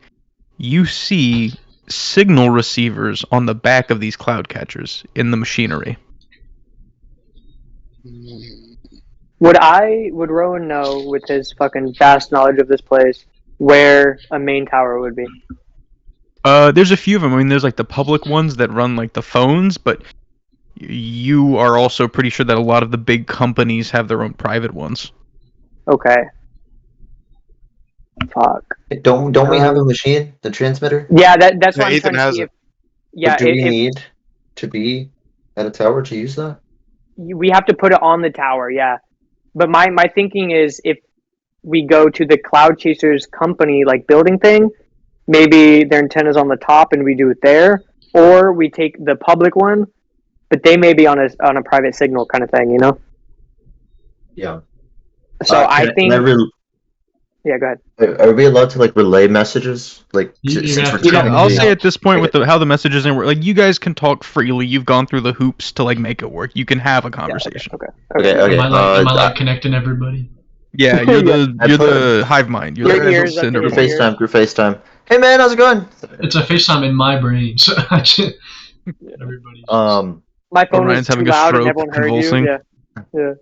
You see signal receivers on the back of these cloud catchers in the machinery. Would Rowan know, with his fucking vast knowledge of this place, where a main tower would be? There's a few of them. I mean, there's like the public ones that run like the phones, but you are also pretty sure that a lot of the big companies have their own private ones. Okay. Fuck. Don't we have a machine, the transmitter? Yeah, that's what I'm Ethan trying to see. Do we need to be at a tower to use that? We have to put it on the tower, yeah. But my thinking is, if we go to the Cloud Chasers company like building thing, maybe their antenna's on the top and we do it there, or we take the public one, but they may be on a private signal kind of thing, you know? Yeah. So I think. Yeah, go ahead. Are we allowed to like relay messages? Like, I'll say at this point with how the messages and like you guys can talk freely. You've gone through the hoops to like make it work. You can have a conversation. Okay. Am I like connecting everybody? Yeah, you're the hive mind. You're the ears up Group FaceTime. Hey man, how's it going? It's a FaceTime in my brain, so I just everybody. My phone was Ryan's too having a loud and stroke, everyone heard convulsing. you. Yeah.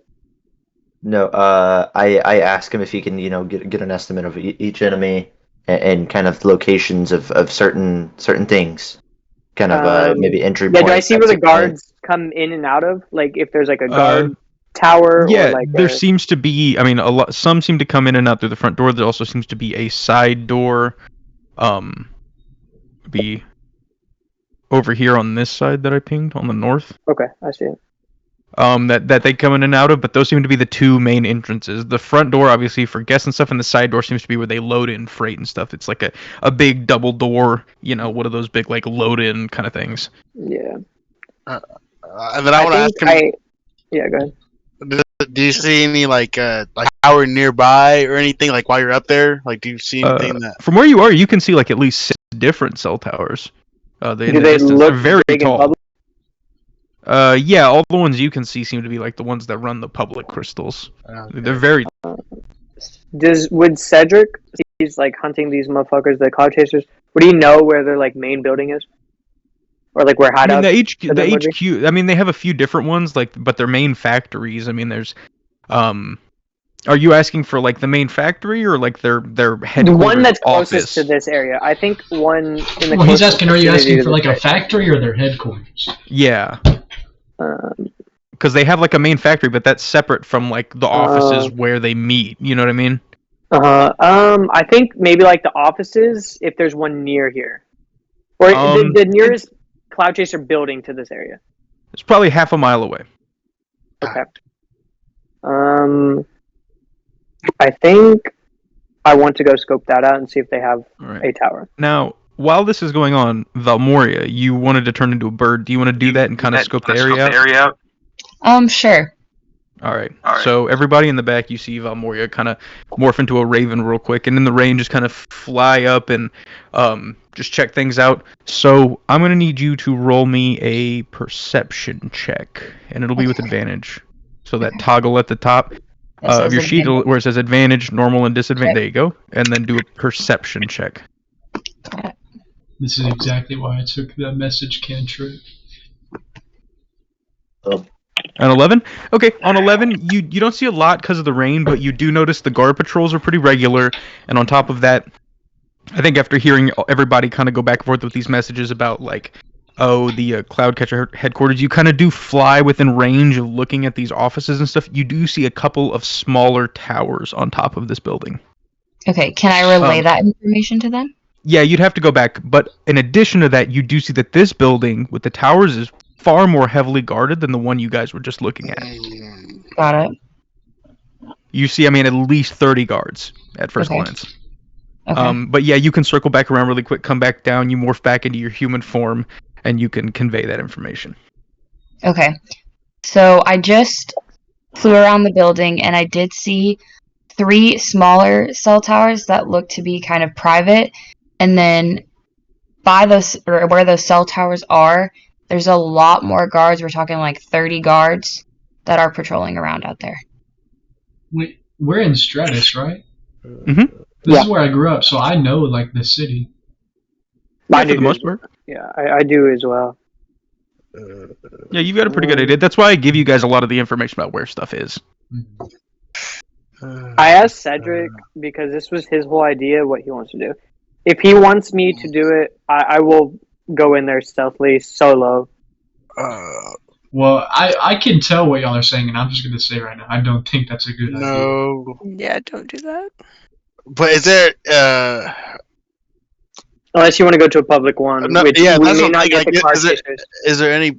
No, I ask him if he can, get an estimate of each enemy and kind of locations of certain things, kind of maybe entry points. Yeah, do I see where the guards come in and out of? Like if there's like a guard tower? Yeah, or like there seems to be. I mean, some seem to come in and out through the front door. There also seems to be a side door, be over here on this side that I pinged on the north. Okay, I see it. that they come in and out of, but those seem to be the two main entrances. The front door, obviously, for guests and stuff, and the side door seems to be where they load in freight and stuff. It's like a big double door, one of those big, like, load-in kind of things. Yeah. And then I want to ask him. Yeah, go ahead. Do you see any like tower nearby or anything like while you're up there? Like, do you see anything that? From where you are, you can see like at least 6 different cell towers. Do they look They're very big and tall. public? Yeah, all the ones you can see seem to be like the ones that run the public crystals. Okay. They're very. Would Cedric, he's like hunting these motherfuckers, the cloud chasers, would he know where their like main building is? Or like where hideouts? I mean, the HQ. I mean, they have a few different ones, but their main factories. I mean, there's. Are you asking for like the main factory or like their headquarters? The one that's office? closest to this area. I think one in the. Well, he's asking, are you asking for like a factory or their headquarters? Yeah. Because they have like a main factory, but that's separate from like the offices where they meet. You know what I mean? I think maybe like the offices, if there's one near here, or the nearest cloud chaser building to this area. It's probably half a mile away. Okay. I think I want to go scope that out and see if they have a tower. Now, while this is going on, Valmoria, you wanted to turn into a bird. Do you want to do that and kind of scope the area out? Sure. All right. So everybody in the back, you see Valmoria kind of morph into a raven real quick, and in the rain just kind of fly up and just check things out. So I'm going to need you to roll me a perception check, and it'll be with advantage. So that toggle at the top of your sheet where it says advantage, normal, and disadvantage. There you go. And then do a perception check. This is exactly why I took the message cantrip. On 11? Okay, on 11, you don't see a lot because of the rain, but you do notice the guard patrols are pretty regular, and on top of that, I think after hearing everybody kind of go back and forth with these messages about, like, the Cloudcatcher headquarters, you kind of do fly within range of looking at these offices and stuff. You do see a couple of smaller towers on top of this building. Okay, can I relay that information to them? Yeah, you'd have to go back, but in addition to that, you do see that this building with the towers is far more heavily guarded than the one you guys were just looking at. Got it. You see, I mean, at least 30 guards at first glance. Okay. But yeah, you can circle back around really quick, come back down, you morph back into your human form, and you can convey that information. Okay. So I just flew around the building, and I did see 3 smaller cell towers that look to be kind of private, and then by those, or where those cell towers are, there's a lot more guards. We're talking like 30 guards that are patrolling around out there. We're in Stratus, right? Mm-hmm. This is where I grew up, so I know like the city. Yeah, for the most part. Yeah, I do as well. Yeah, you've got a pretty good idea. That's why I give you guys a lot of the information about where stuff is. I asked Cedric, because this was his whole idea, what he wants to do. If he wants me to do it, I will go in there stealthily, solo. Well, I can tell what y'all are saying, and I'm just going to say right now, I don't think that's a good idea. No. Yeah, don't do that. But is there... Unless you want to go to a public one. No, which yeah, we that's may what not get the cloud is chasers. Is there any...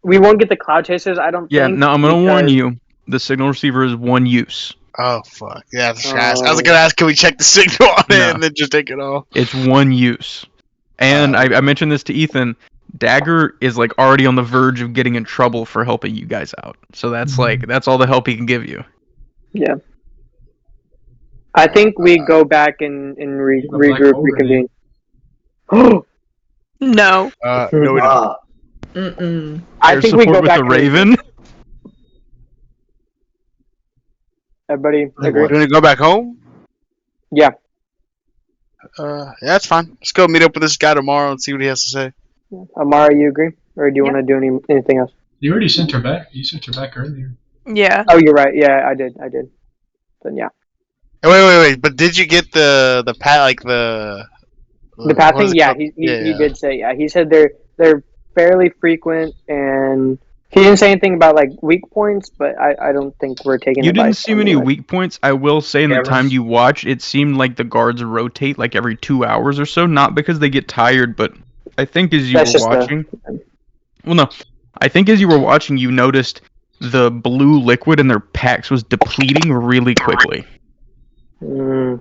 We won't get the cloud chasers, I don't think. Yeah, no, I'm going to warn you. The signal receiver is one use. Oh, fuck. Yeah, I was going to ask, can we check the signal on it and then just take it off? It's one use. And I mentioned this to Ethan. Dagger is like already on the verge of getting in trouble for helping you guys out. So that's that's all the help he can give you. Yeah. I think we go back and regroup, reconvene. No. No, we don't. Mm-mm. I think we go with back the Raven. Everybody agree? We're going to go back home? Yeah. Yeah, that's fine. Let's go meet up with this guy tomorrow and see what he has to say. Amara, you agree? Or do you want to do anything else? You already sent her back. You sent her back earlier. Yeah. Oh, you're right. Yeah, I did. Then yeah. Wait. But did you get the path, like the path thing? Yeah, he did say. Yeah, he said they're fairly frequent, and he didn't say anything about like weak points. But I don't think we're taking. You didn't see many weak points. I will say, in the time you watched, it seemed like the guards rotate like every 2 hours or so. Not because they get tired, but I think as you were watching. Well, no. I think as you were watching, you noticed the blue liquid in their packs was depleting really quickly. Mm.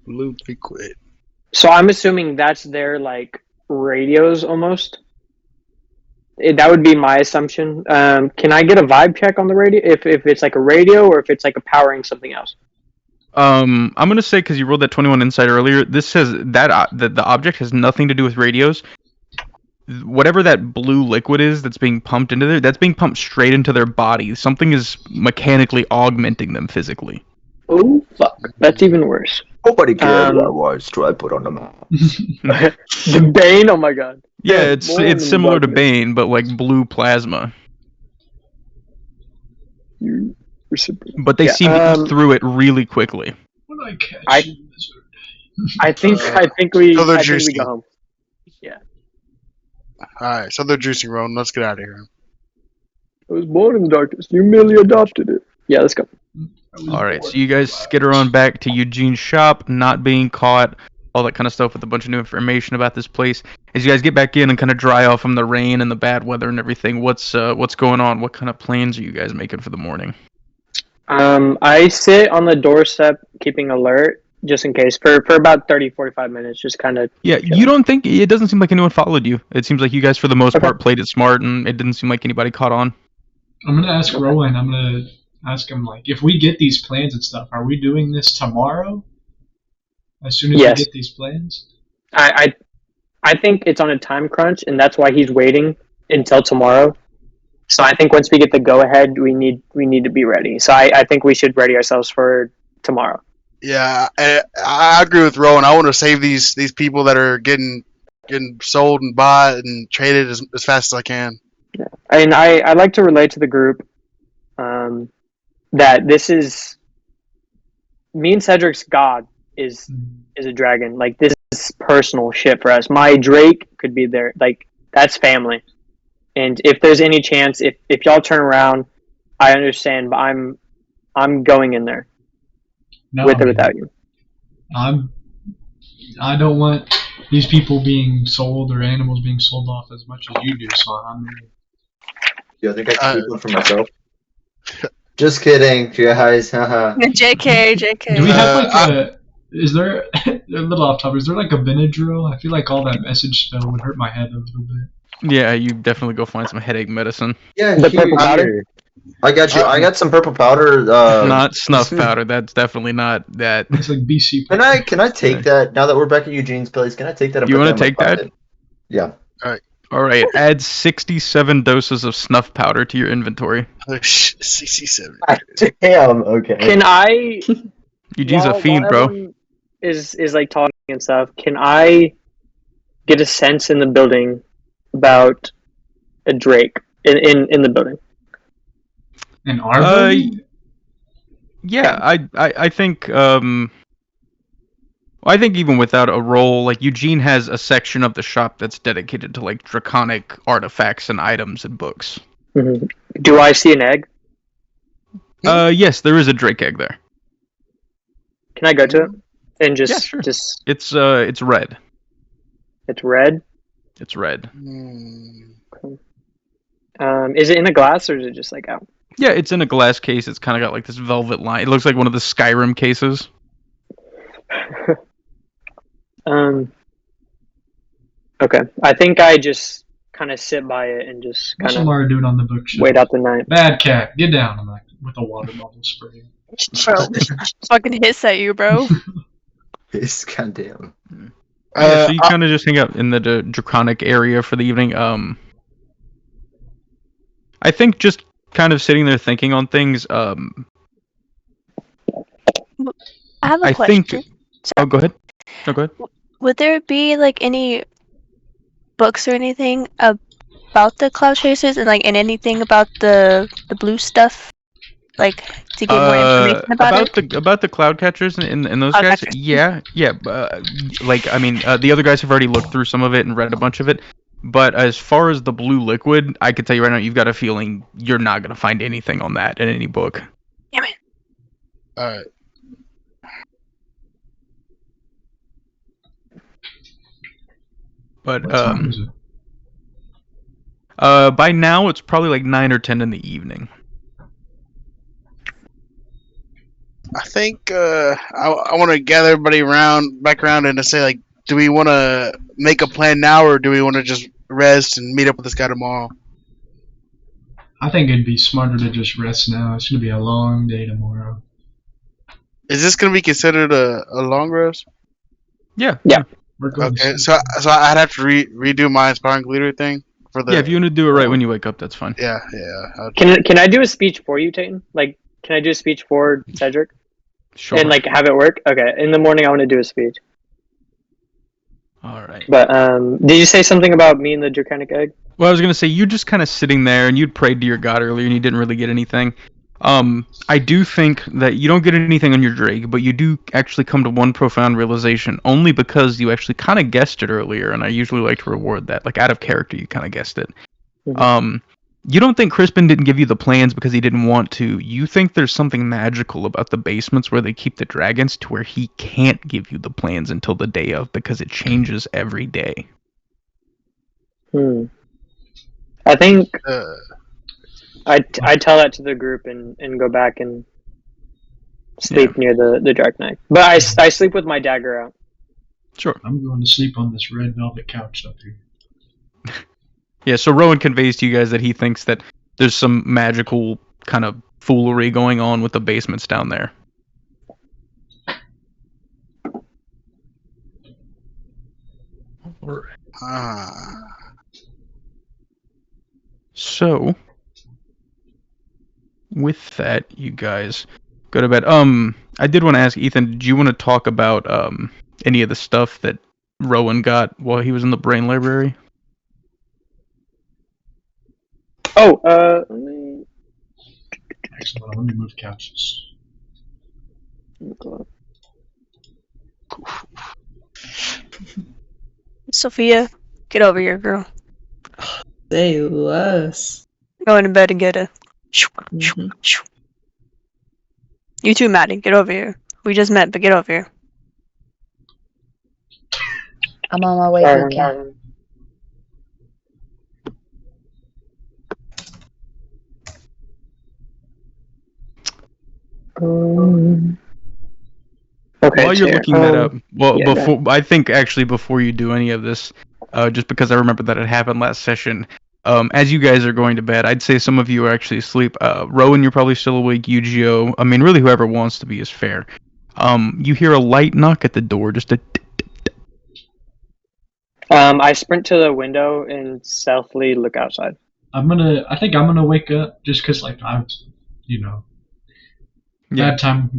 Blue liquid. So I'm assuming that's their like radios almost. That would be my assumption. Can I get a vibe check on the radio if it's like a radio or if it's like a powering something else? I'm gonna say because you rolled that 21 insight earlier. This says that the object has nothing to do with radios. Whatever that blue liquid is that's being pumped into there, that's being pumped straight into their body. Something is mechanically augmenting them physically. Oh fuck, that's even worse. Nobody cared what I was till I put on the map. The Bane, oh my god. Yeah, More it's than similar to Buckner. Bane, but like blue plasma. But they Yeah, seem to eat through it really quickly. When I catch I- you, lizard. I think we So they're I think we juicy. go home. Alright, so they're juicing, Rowan. Let's get out of here. I was born in the darkness. You merely adopted it. Yeah, let's go. I was Alright, born so you guys skitter on back to Eugene's shop, not being caught, all that kind of stuff with a bunch of new information about this place. As you guys get back in and kind of dry off from the rain and the bad weather and everything, what's going on? What kind of plans are you guys making for the morning? I sit on the doorstep keeping alert just in case for about 30-45 minutes, just kind of. Yeah, you don't think it doesn't seem like anyone followed you. It seems like you guys for the most Okay. part played it smart and it didn't seem like anybody caught on. I'm gonna ask Rowan. I'm gonna ask him like, if we get these plans and stuff, are we doing this tomorrow? As soon as Yes. we get these plans. I think it's on a time crunch, and that's why he's waiting until tomorrow. So I think once we get the go ahead, we need to be ready. So I think we should ready ourselves for tomorrow. Yeah, I agree with Rowan. I want to save these people that are getting sold and bought and traded as fast as I can. And I like to relate to the group that this is me and Cedric's god is a dragon. Like, this is personal shit for us. My Drake could be there. Like, that's family. And if there's any chance, if y'all turn around, I understand, but I'm going in there No, with or without you. I don't want these people being sold or animals being sold off as much as you do. So I'm. You think I can keep one for myself? Just kidding, guys. Haha. JK. Do we have like a? Is there a little off topic? Is there like a Benadryl? I feel like all that message spell would hurt my head a little bit. Yeah, you definitely go find some headache medicine. Yeah, The here, purple powder? here. I got you. I got some purple powder. Not snuff powder. That's definitely not that. It's like BC. Can I take that now that we're back at Eugene's place? Can I take that? And You put wanna that in my take that? pocket? Yeah. All right, add 67 doses of snuff powder to your inventory. 67. Damn. Okay. Can I? Eugene's a fiend, while bro. everyone is like talking and stuff. Can I get a sense in the building about a Drake in the building? And our Yeah, I think I think even without a roll, like Eugene has a section of the shop that's dedicated to like draconic artifacts and items and books. Mm-hmm. Do I see an egg? Yes, there is a Drake egg there. Can I go to it and just Yeah, sure. just It's red. it's red? It's red. Is it in a glass or is it just like out? Yeah, it's in a glass case. It's kind of got like this velvet line. It looks like one of the Skyrim cases. Okay. I think I just kind of sit by it and just What's kind of Amara doing on the bookshelf? wait out the night. Bad cat, get down! I'm like with a water bottle spray. Bro, fucking hiss at you, bro. It's goddamn. Yeah, so you kind of just hang out in the draconic area for the evening. I think just kind of sitting there thinking on things. I have a I question. think. Oh, go ahead. No, go ahead. Would there be like any books or anything about the cloud chasers and like and anything about the blue stuff, like to get more information about it? About the cloud catchers and those Cloud guys? catchers. Yeah. Like I mean, the other guys have already looked through some of it and read a bunch of it. But as far as the blue liquid, I could tell you right now, you've got a feeling you're not gonna find anything on that in any book. Damn it. Alright. But What time is it? By now, it's probably like 9 or 10 in the evening. I think I want to gather everybody back around, and to say like, do we want to make a plan now, or do we want to just rest and meet up with this guy tomorrow? I think it'd be smarter to just rest now. It's gonna be a long day tomorrow. Is this gonna be considered a long rest? Yeah. We're going to Okay, sleep. so I'd have to redo my inspiring leader thing for the. Yeah, if you want to do it right when you wake up, that's fine. Yeah. Can I do a speech for you, Tayton? Like, can I do a speech for Cedric Sure. and like have it work? Okay. In the morning, I want to do a speech. All right. But did you say something about me and the draconic egg? Well, I was gonna say you're just kind of sitting there, and you'd prayed to your god earlier, and you didn't really get anything. I do think that you don't get anything on your Drake, but you do actually come to one profound realization, only because you actually kind of guessed it earlier, and I usually like to reward that. Like, out of character, you kind of guessed it. Mhm. You don't think Crispin didn't give you the plans because he didn't want to. You think there's something magical about the basements where they keep the dragons to where he can't give you the plans until the day of, because it changes every day. I think I tell that to the group and go back and sleep near the Dark Knight. But I sleep with my dagger out. Sure. I'm going to sleep on this red velvet couch up here. Yeah, so Rowan conveys to you guys that he thinks that there's some magical kind of foolery going on with the basements down there. So, with that, you guys go to bed. I did want to ask Ethan, did you want to talk about any of the stuff that Rowan got while he was in the brain library? Oh, let me Excellent. Let me move couches. Sophia, get over here, girl. Say less. Go into bed and get a. Mhm. You too, Maddie. Get over here. We just met, but get over here. I'm on my way, Lucan. Okay. While you're looking that up, well, yeah, I think actually before you do any of this, just because I remember that it happened last session, as you guys are going to bed, I'd say some of you are actually asleep. Rowan, you're probably still awake. Yu-Gi-Oh! I mean, really, whoever wants to be is fair. You hear a light knock at the door, just a. I sprint to the window and stealthily look outside. I think I'm gonna wake up just because, like, bad time.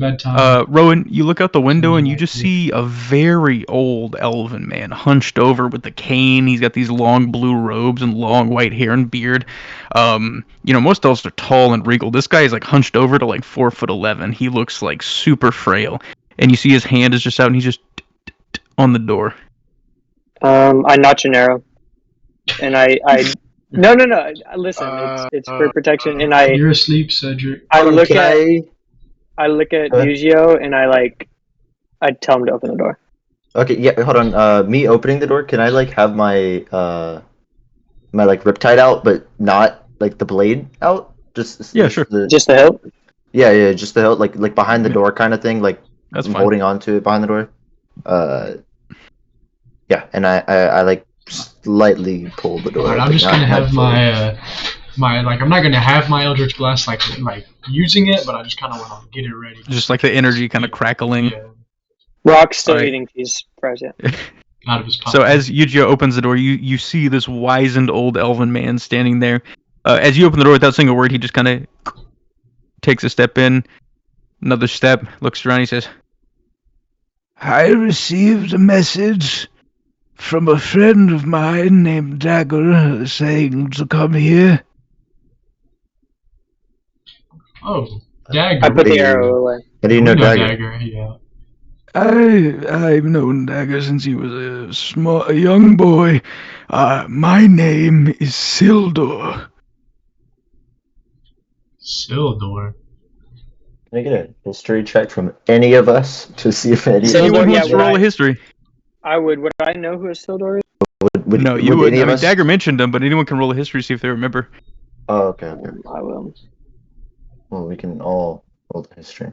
Rowan, you look out the window and you just see a very old elven man hunched over with a cane. He's got these long blue robes and long white hair and beard. Most elves are tall and regal. This guy is like hunched over to like 4'11". He looks like super frail, and you see his hand is just out and he's just on the door. I notch an arrow, and I no. Listen, it's for protection, and You're asleep, Cedric. I look at Yu-Gi-Oh! And I tell him to open the door. Okay, yeah, hold on. Me opening the door, can I like have my my like riptide out, but not like the blade out? Just sure. Just the hilt? Yeah, just the hilt, like behind the door kind of thing, like That's I'm fine. holding on to it behind the door. Yeah, and I like slightly pull the door. Alright, I'm but just not- gonna not have fully. I'm not gonna have my Eldritch Blast like using it, but I just kind of want to get it ready. Just like the energy kind of crackling. Yeah, Rock's still Alright. eating cheese fries, yeah. out of his pocket. So as Yu-Gi-Oh opens the door, you see this wizened old elven man standing there. As you open the door without saying a word, he just kind of takes a step in, another step, looks around, he says, I received a message from a friend of mine named Dagger saying to come here. Oh, Dagger. I put the arrow away. How do you We know know Dagger? yeah. I've known Dagger since he was a young boy. My name is Sildor. Sildor. Can I get a history check from any of us to see if any So- anyone who yeah, wants to roll a history? Would I know who a Sildor is? No, you would wouldn't. any I of mean, us? Dagger mentioned them, but anyone can roll a history, see if they remember. Oh, okay. I will. Well, we can all roll the history.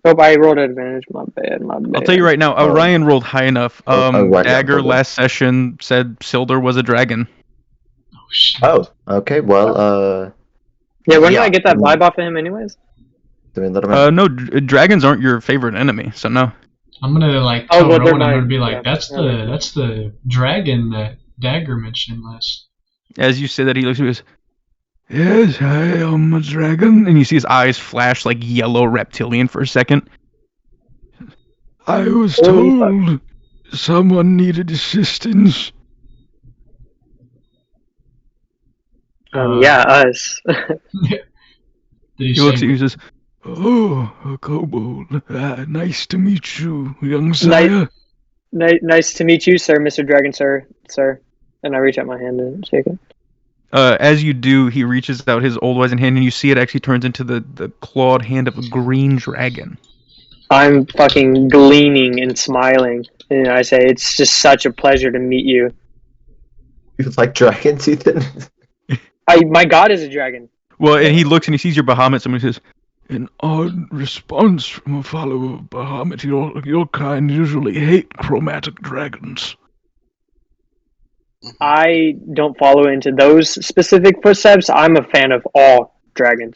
Oh, I rolled advantage. My bad. I'll tell you right now, Oh. Orion rolled high enough. Right, yeah, Dagger okay. last session said Sildar was a dragon. Oh shit. Oh, okay. Well, Yeah, wouldn't Yeah. I get that vibe off of him anyways? do we let him in? No, dragons aren't your favorite enemy, so no. I'm gonna like Oh, tell well, they're Rowan. I'm my- gonna be like, yeah. that's the dragon that Dagger mentioned last. As you say that, he looks at you and goes, Yes, I am a dragon. and you see his eyes flash like yellow reptilian for a second. I was Holy told someone needed assistance. Yeah, us. Did he He looks at say? you and says, Oh, a kobold. Nice to meet you, young sire. Nice to meet you, sir, Mr. Dragon, sir. And I reach out my hand and shake it. as you do, he reaches out his old wizened hand, and you see it actually turns into the clawed hand of a green dragon. I'm fucking gleaming and smiling. And I say, it's just such a pleasure to meet you. You like dragons, Ethan? My god is a dragon. Well, and he looks and he sees your Bahamut, and he says, An odd response from a follower of Bahamut. Your kind usually hate chromatic dragons. I don't follow into those specific footsteps. I'm a fan of all dragons.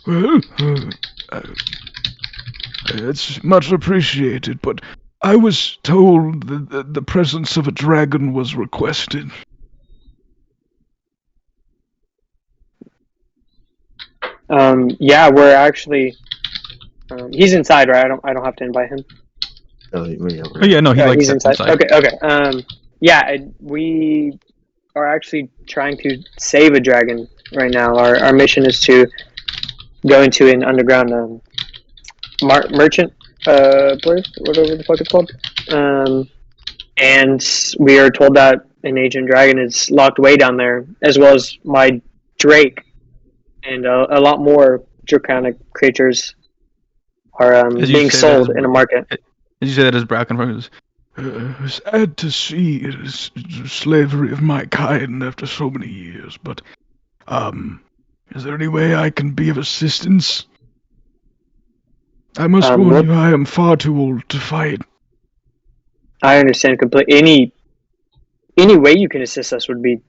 Well, it's much appreciated, but I was told that the presence of a dragon was requested. Yeah, we're actually. He's inside, right? I don't have to invite him. Oh, "Oh yeah, no, he Yeah, likes he's that inside. Okay. Yeah, we are actually trying to save a dragon right now. Our mission is to go into an underground merchant place, whatever the fuck it's called. And we are told that an ancient dragon is locked away down there, as well as my drake, and a lot more draconic creatures are As you being say that, sold his- in a market. As you say that, his brow confirms. Sad to see it is slavery of my kind after so many years, but, is there any way I can be of assistance? I must warn what- you, I am far too old to fight. I understand completely. Any way you can assist us would be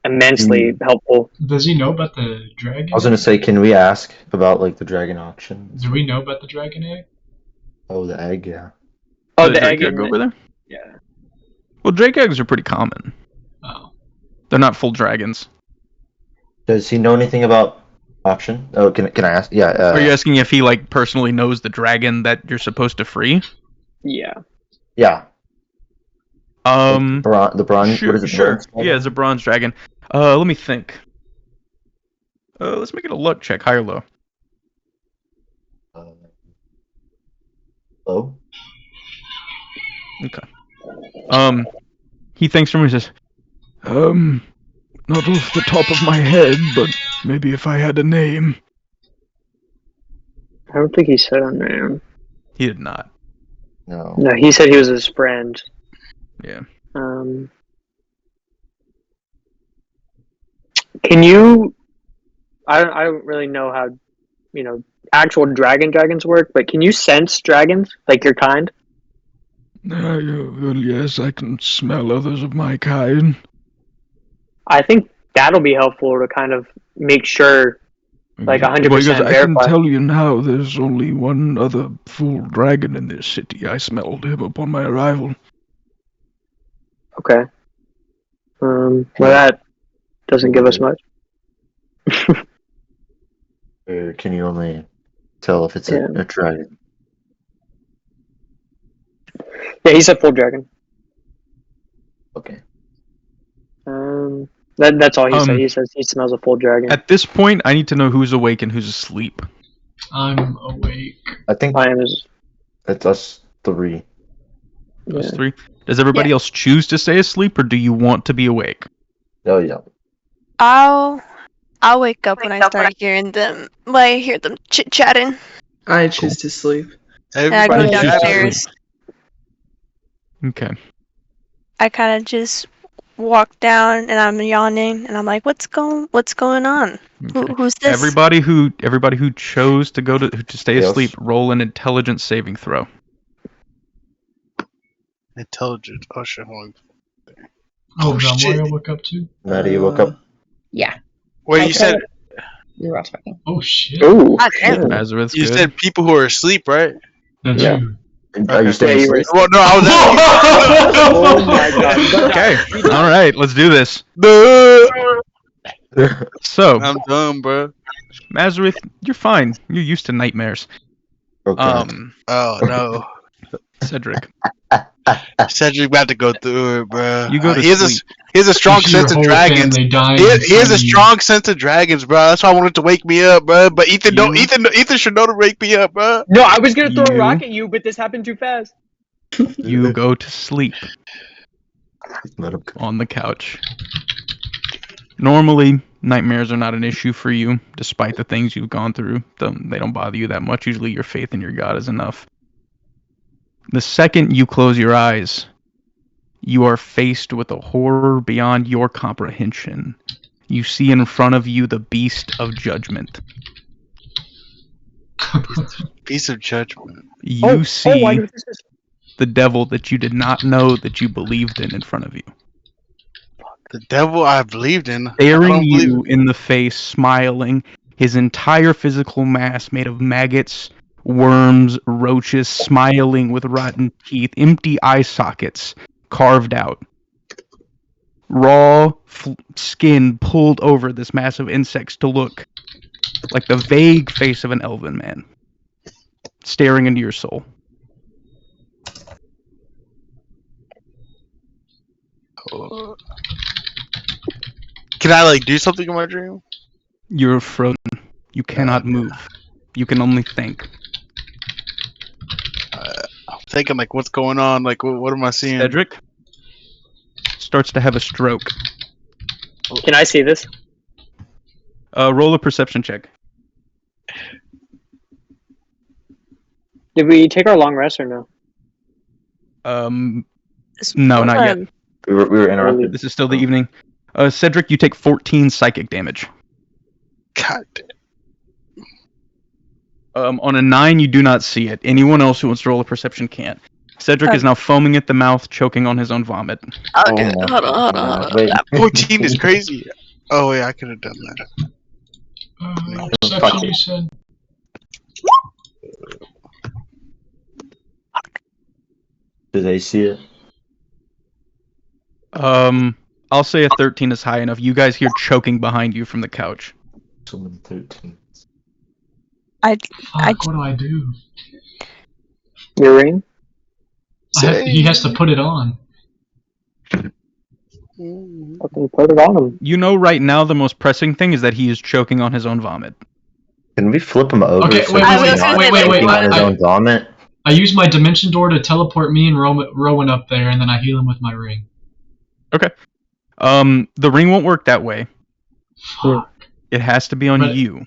immensely helpful. Does he know about the dragon? I was gonna say, can we ask about like the dragon auction? Do we know about the dragon egg? Oh, the egg, yeah. Oh, The the Drake egg egg over there? Yeah. Well, drake eggs are pretty common. Oh. They're not full dragons. Does he know anything about auction? Oh, can I ask? Yeah. Are you asking if he like personally knows the dragon that you're supposed to free? Yeah. Yeah. Sure, The bronze. What is it? sure. bronze dragon? Yeah, it's a bronze dragon. Let me think. Let's make it a luck check, high or low. Low. Okay. He thinks from me and says, Not off the top of my head, but maybe if I had a name. I don't think he said a name. he did not. No. No, he said he was his friend. Yeah. Can you? I don't really know how, actual dragons work, but can you sense dragons, like your kind? Well, yes, I can smell others of my kind. I think that'll be helpful to kind of make sure, like 100% Well, yes, I can verify. tell you now there's only one other full dragon in this city. I smelled him upon my arrival. Okay. Well, that doesn't give us much. Or can you only tell if it's a dragon? Yeah, he's a full dragon. Okay. That's all he said. He says he smells a full dragon. At this point, I need to know who's awake and who's asleep. I'm awake. I think I am as it's us three. Those three. Does everybody else choose to stay asleep, or do you want to be awake? Oh yeah. I'll wake up when I start hearing them. When I hear them chit chatting. I choose to sleep. And I go Everybody downstairs. Okay. I kind of just walk down and I'm yawning and I'm like, what's going on? Okay. Who's this? Everybody who chose to stay Yes. asleep, roll an intelligence saving throw. Intelligent. Oh shit. Hold on. Oh, shit. Valmoria woke up too? Maddie, you woke up. Yeah. Wait, you said We were all talking. Oh shit. Ooh. God damn. Nazareth's you good. said people who are asleep, right? That's Yeah. you. Are you Yeah, staying you were asleep? Well, no, I was Oh my god. Okay. All right. Let's do this. So, I'm dumb, bro. Nazareth, you're fine. You're used to nightmares. Okay. Oh no, Cedric, Cedric about to go through it, bro. You go to he has sleep. he has a strong You see your sense of whole dragons. family dying He has a inside of you. strong sense of dragons, bro. That's why I wanted to wake me up, bro. But Ethan, don't. You- Ethan should know to wake me up, bro. No, I was gonna throw a You- rock at you, but this happened too fast. you go to sleep Let him go. on the couch. Normally, nightmares are not an issue for you, despite the things you've gone through. They don't bother you that much. Usually, your faith in your God is enough. The second you close your eyes, you are faced with a horror beyond your comprehension. You see in front of you the beast of judgment. Piece of judgment. You see why was this? the devil that you did not know that you believed in front of you. The devil I believed in. I Staring don't believe you in the face, smiling, his entire physical mass made of maggots, worms, roaches, smiling with rotten teeth, empty eye sockets carved out. Raw skin pulled over this mass of insects to look like the vague face of an elven man, staring into your soul. Can I like do something in my dream? You're frozen. You cannot move. You can only think. I'm thinking like, what's going on? Like, what am I seeing? Cedric starts to have a stroke. Can I see this? Roll a perception check. Did we take our long rest or no? No, not yet. We were interrupted. This is still the evening. Cedric, you take 14 psychic damage. God damn. On a 9, you do not see it. Anyone else who wants to roll a perception can't. Cedric is now foaming at the mouth, choking on his own vomit. Okay, Oh, hold on. Wait. 14 is crazy. Oh yeah, I could have done that. Perception, you said? Do they see it? I'll say a 13 is high enough. You guys hear choking behind you from the couch. Someone 13. Fuck, what do I do? Your ring? He has to put it on. Fucking put it on him. You know right now the most pressing thing is that he is choking on his own vomit. Can we flip him over Okay, so wait, he's wait, not wait, wait, choking wait, on his I- own vomit? I use my dimension door to teleport me and Rowan up there, and then I heal him with my ring. The ring won't work that way. Fuck. It has to be on But- you.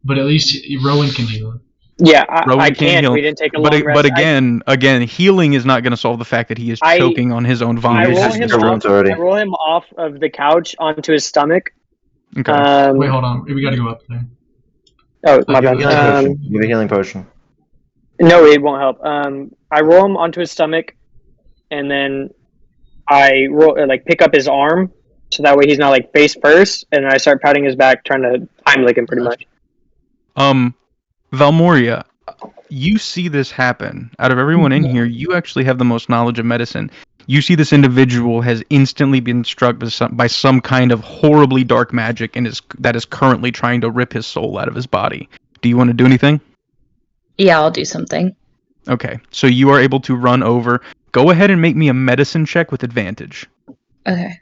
But at least Rowan can heal him. Yeah, Rowan I can't can't. heal. We didn't take a But long rest. but again, healing is not going to solve the fact that he is I- choking on his own I vomit. He roll has him two wounds off. already. I roll him off of the couch onto his stomach. Okay. Wait, hold on. We gotta go up there. Oh, my Give me a healing bad. potion. Give me a healing potion. No, it won't help. I roll him onto his stomach, and then I pick up his arm, so that way he's not like face first, and I start patting his back, trying to Heimlich him pretty much. Valmoria, you see this happen. Out of everyone in here, you actually have the most knowledge of medicine. You see this individual has instantly been struck by some kind of horribly dark magic and that is currently trying to rip his soul out of his body. Do you want to do anything? Yeah, I'll do something. Okay, so you are able to run over. Go ahead and make me a medicine check with advantage. Okay.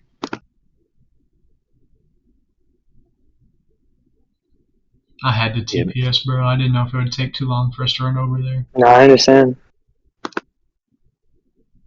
I had to TPS, bro. I didn't know if it would take too long for us to run over there. No, I understand.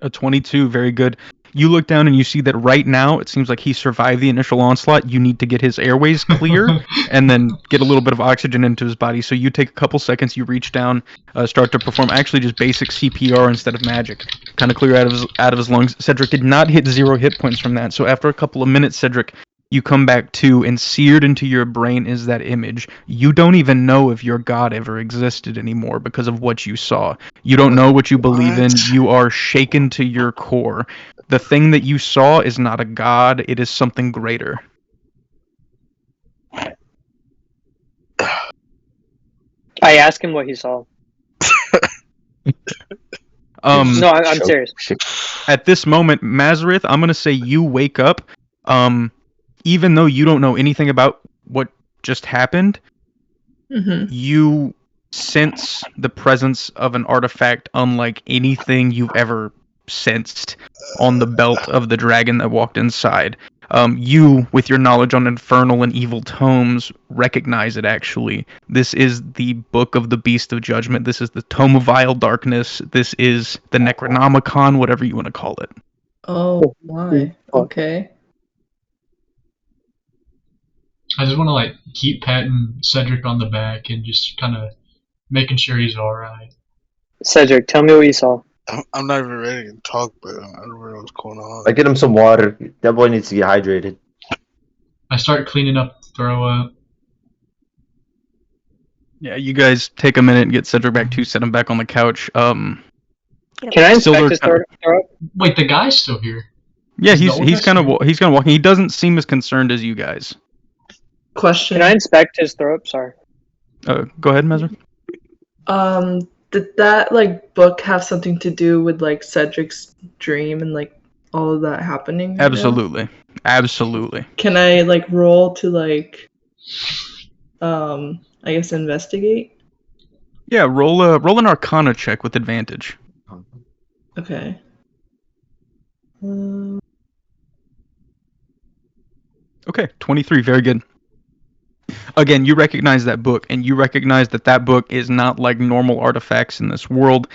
A 22, very good. You look down and you see that right now it seems like he survived the initial onslaught. You need to get his airways clear and then get a little bit of oxygen into his body. So you take a couple seconds, you reach down, start to perform actually just basic CPR instead of magic. Kind of clear out of his lungs. Cedric did not hit 0 hit points from that. So after a couple of minutes, Cedric, you come back to, and seared into your brain is that image. You don't even know if your god ever existed anymore because of what you saw. You don't know what you believe in. You are shaken to your core. The thing that you saw is not a god, it is something greater. I asked him what he saw. No, I'm serious. At this moment, Mazareth, I'm gonna say you wake up. Even though you don't know anything about what just happened, you sense the presence of an artifact unlike anything you've ever sensed on the belt of the dragon that walked inside. You, with your knowledge on infernal and evil tomes, recognize it actually. This is the Book of the Beast of Judgment. This is the Tome of Vile Darkness. This is the Necronomicon, whatever you want to call it. Oh my. Okay. I just want to like keep patting Cedric on the back and just kind of making sure he's all right. Cedric, tell me what you saw. I'm not even ready to talk, but I don't know what's going on. I get him some water. That boy needs to get hydrated. I start cleaning up the throw up. Yeah, you guys take a minute and get Cedric back too, set him back on the couch. Can I inspect his throw up? Wait, the guy's still here. Yeah, he's kind of walking. He doesn't seem as concerned as you guys. Question. Can I inspect his throw up? Sorry. Go ahead, Mazar. Did that like book have something to do with like Cedric's dream and like all of that happening? Absolutely. Absolutely. Can I like roll to like I guess investigate? Yeah, roll an Arcana check with advantage. Okay. Okay, 23, very good. Again, you recognize that book, and you recognize that book is not like normal artifacts in this world.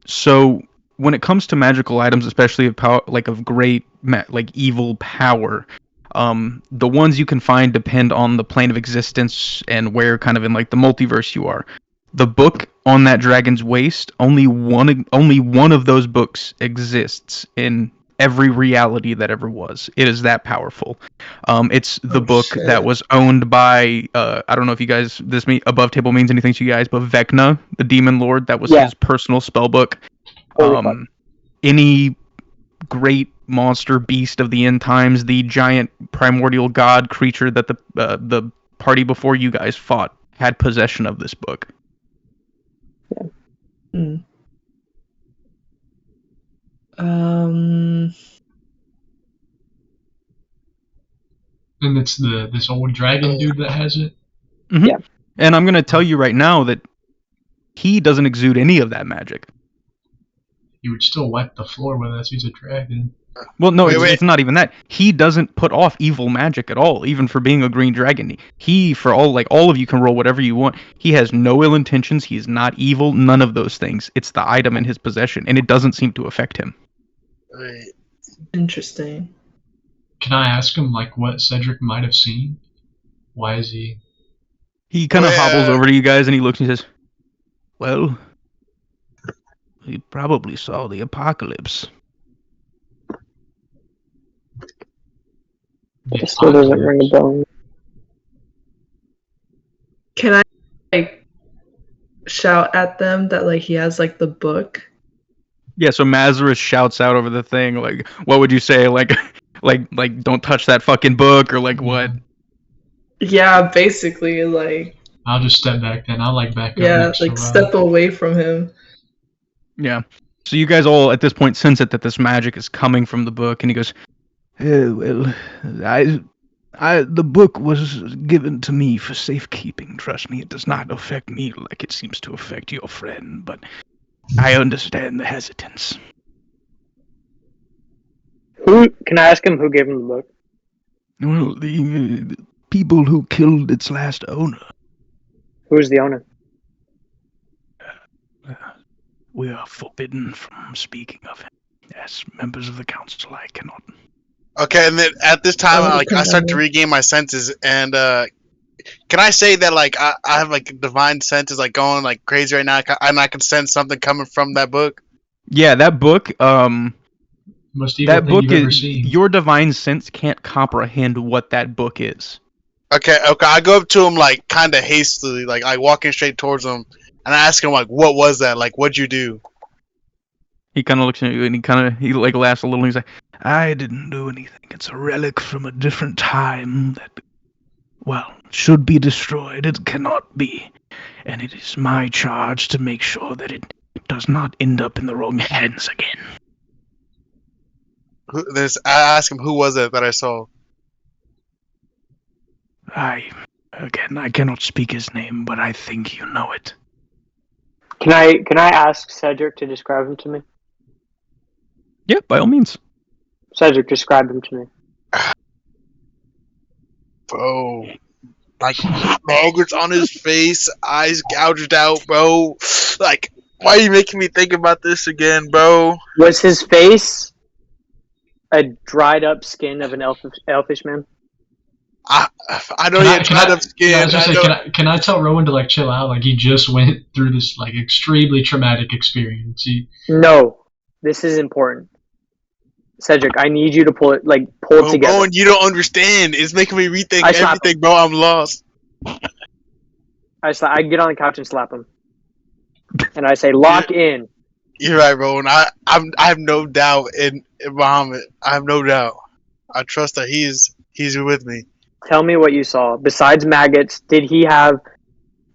So, when it comes to magical items, especially of power, like of great, like evil power, the ones you can find depend on the plane of existence and where kind of in like the multiverse you are. The book on that dragon's waist, only one of those books exists in every reality that ever was. It is that powerful. It's the book that was owned by I don't know if you guys above table means anything to you guys, but Vecna, the demon lord, that was his personal spell book. Any great monster beast of the end times, the giant primordial god creature that the party before you guys fought had possession of this book. And it's this old dragon dude that has it? Mm-hmm. Yeah. And I'm going to tell you right now that he doesn't exude any of that magic. He would still wipe the floor with us. He's a dragon. Well, no, it's not even that. He doesn't put off evil magic at all, even for being a green dragon. He, for all of you can roll whatever you want. He has no ill intentions. He is not evil. None of those things. It's the item in his possession, and it doesn't seem to affect him. Interesting. Can I ask him like what Cedric might have seen? Why is he? He kind of hobbles over to you guys, and he looks and he says, "Well, he probably saw the apocalypse." It still doesn't ring a bell. Can I like shout at them that like he has like the book? Yeah, so Mazarus shouts out over the thing, like, what would you say? Like don't touch that fucking book, or like what? Yeah, basically, like. I'll just step back then. I'll like back up. Yeah, like step away from him. Yeah. So you guys all at this point sense it that this magic is coming from the book, and he goes, "Well, the book was given to me for safekeeping. Trust me, it does not affect me like it seems to affect your friend, but I understand the hesitance." Can I ask him who gave him the book? Well, the people who killed its last owner. Who's the owner? We are forbidden from speaking of him. Yes, members of the council, I cannot. Okay, and then at this time, Oh, I start to continue. regain my senses, and can I say that like I have like divine senses like going like crazy right now, and I can sense something coming from that book? Yeah, that book. Most evil That thing book you've ever is seen. your divine sense can't comprehend what that book is. Okay. I go up to him like kind of hastily, like walking straight towards him, and I ask him like, "What was that? Like, what'd you do?" He kind of looks at you and he like laughs a little. And he's like, I didn't do anything. It's a relic from a different time that, well, should be destroyed. It cannot be. And it is my charge to make sure that it does not end up in the wrong hands again. I ask him, "Who was it that I saw?" I cannot speak his name, but I think you know it. Can I ask Cedric to describe him to me? yeah, by all means. Cedric, describe him to me. Bro, like maggots on his face, eyes gouged out, bro. Like, why are you making me think about this again, bro? Was his face a dried up skin of an elfish man? I know he had dried up skin. I was gonna say, can I tell Rowan to like chill out? Like he just went through this like extremely traumatic experience. No, this is important. Cedric, I need you to pull it together. Rowan, you don't understand. It's making me rethink I slap everything, bro. I'm lost. I get on the couch and slap him, and I say, "Lock in." You're right, Rowan. I have no doubt in Muhammad. I have no doubt. I trust that he's with me. Tell me what you saw. Besides maggots, did he have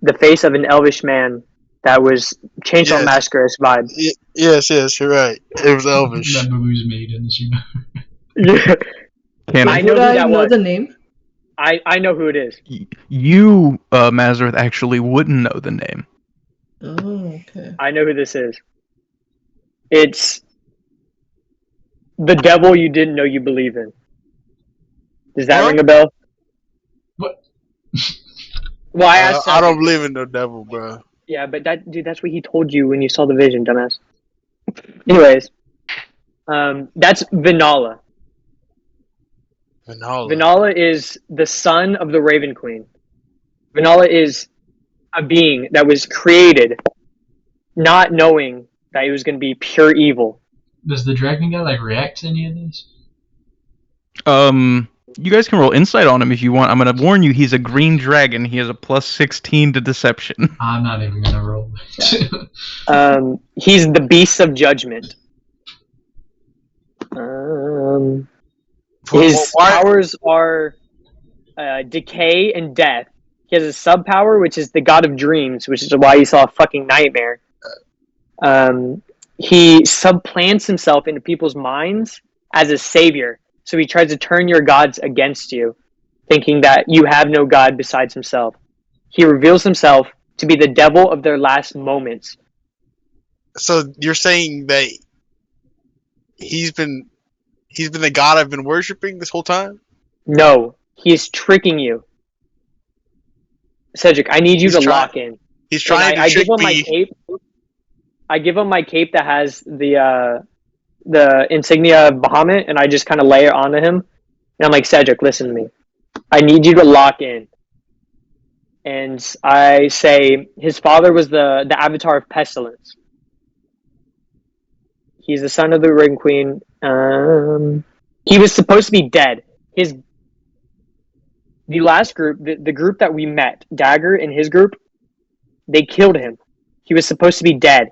the face of an elvish man that was Chainsaw Massacre-esque vibe? Yes, you're right. It was elvish. That movie was made in this, you know. Yeah. Can I know Would who I that know was. the name? I know who it is. you, Mazareth, actually wouldn't know the name. Oh, okay. I know who this is. It's the devil you didn't know you believe in. Does that What? ring a bell? What? Well, I asked. I don't believe in no devil, bro. Yeah, but that's what he told you when you saw the vision, dumbass. Anyways, that's Vinala. Vinala is the son of the Raven Queen. Vinala is a being that was created not knowing that it was going to be pure evil. Does the dragon guy like react to any of this? You guys can roll insight on him if you want. I'm gonna warn you, he's a green dragon. He has a plus 16 to deception. I'm not even gonna roll. He's the beast of judgment. His powers are decay and death. He has a sub-power, which is the god of dreams, which is why he saw a fucking nightmare. He subplants himself into people's minds as a savior. So he tries to turn your gods against you, thinking that you have no god besides himself. He reveals himself to be the devil of their last moments. So you're saying that he's been the god I've been worshiping this whole time? No, he is tricking you. Cedric, I need you to lock in. He's trying to trick me. My cape. I give him my cape that has the insignia of Bahamut, and I just kind of lay it onto him. And I'm like, Cedric, listen to me. I need you to lock in. And I say, his father was the avatar of pestilence. He's the son of the Ring Queen. He was supposed to be dead. The last group, the group that we met, Dagger and his group, they killed him. He was supposed to be dead.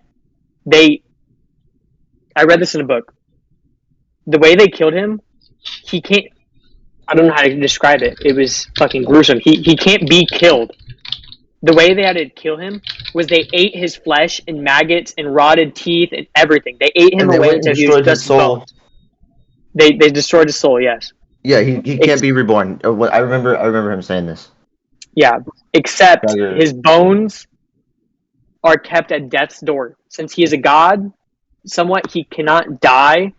I read this in a book. The way they killed him, he can't. I don't know how to describe it. It was fucking gruesome. He can't be killed. The way they had to kill him was they ate his flesh and maggots and rotted teeth and everything. They ate him away until he was just bones. They destroyed his soul. Yes. Yeah, he can't be reborn. I remember him saying this. Yeah, except his bones are kept at death's door. Since he is a god, somewhat he cannot die.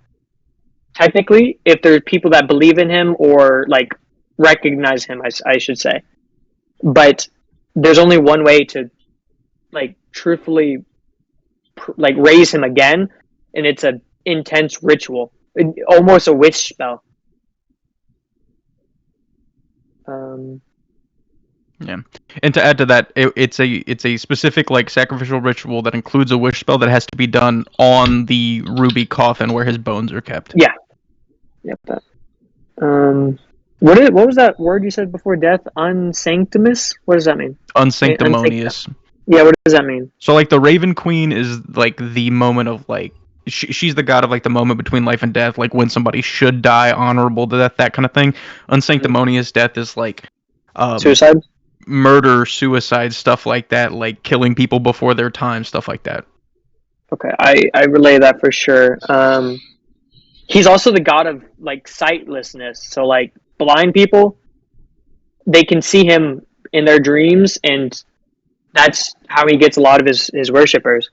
Technically, if there's people that believe in him or like recognize him, I should say. But there's only one way to like truthfully like raise him again, and it's a intense ritual, almost a witch spell. Yeah, and to add to that, it's a specific like sacrificial ritual that includes a wish spell that has to be done on the ruby coffin where his bones are kept. Yeah. Yep. That. What was that word you said before death? Unsanctimous? What does that mean? Unsanctimonious. Yeah. What does that mean? So like the Raven Queen is like the moment of like she's the god of like the moment between life and death, like when somebody should die, honorable death, that kind of thing. Unsanctimonious death is like Suicide. Murder, suicide, stuff like that, like killing people before their time, stuff like that. Okay, I relay that for sure. He's also the god of like sightlessness, so like blind people, they can see him in their dreams, and that's how he gets a lot of his worshippers.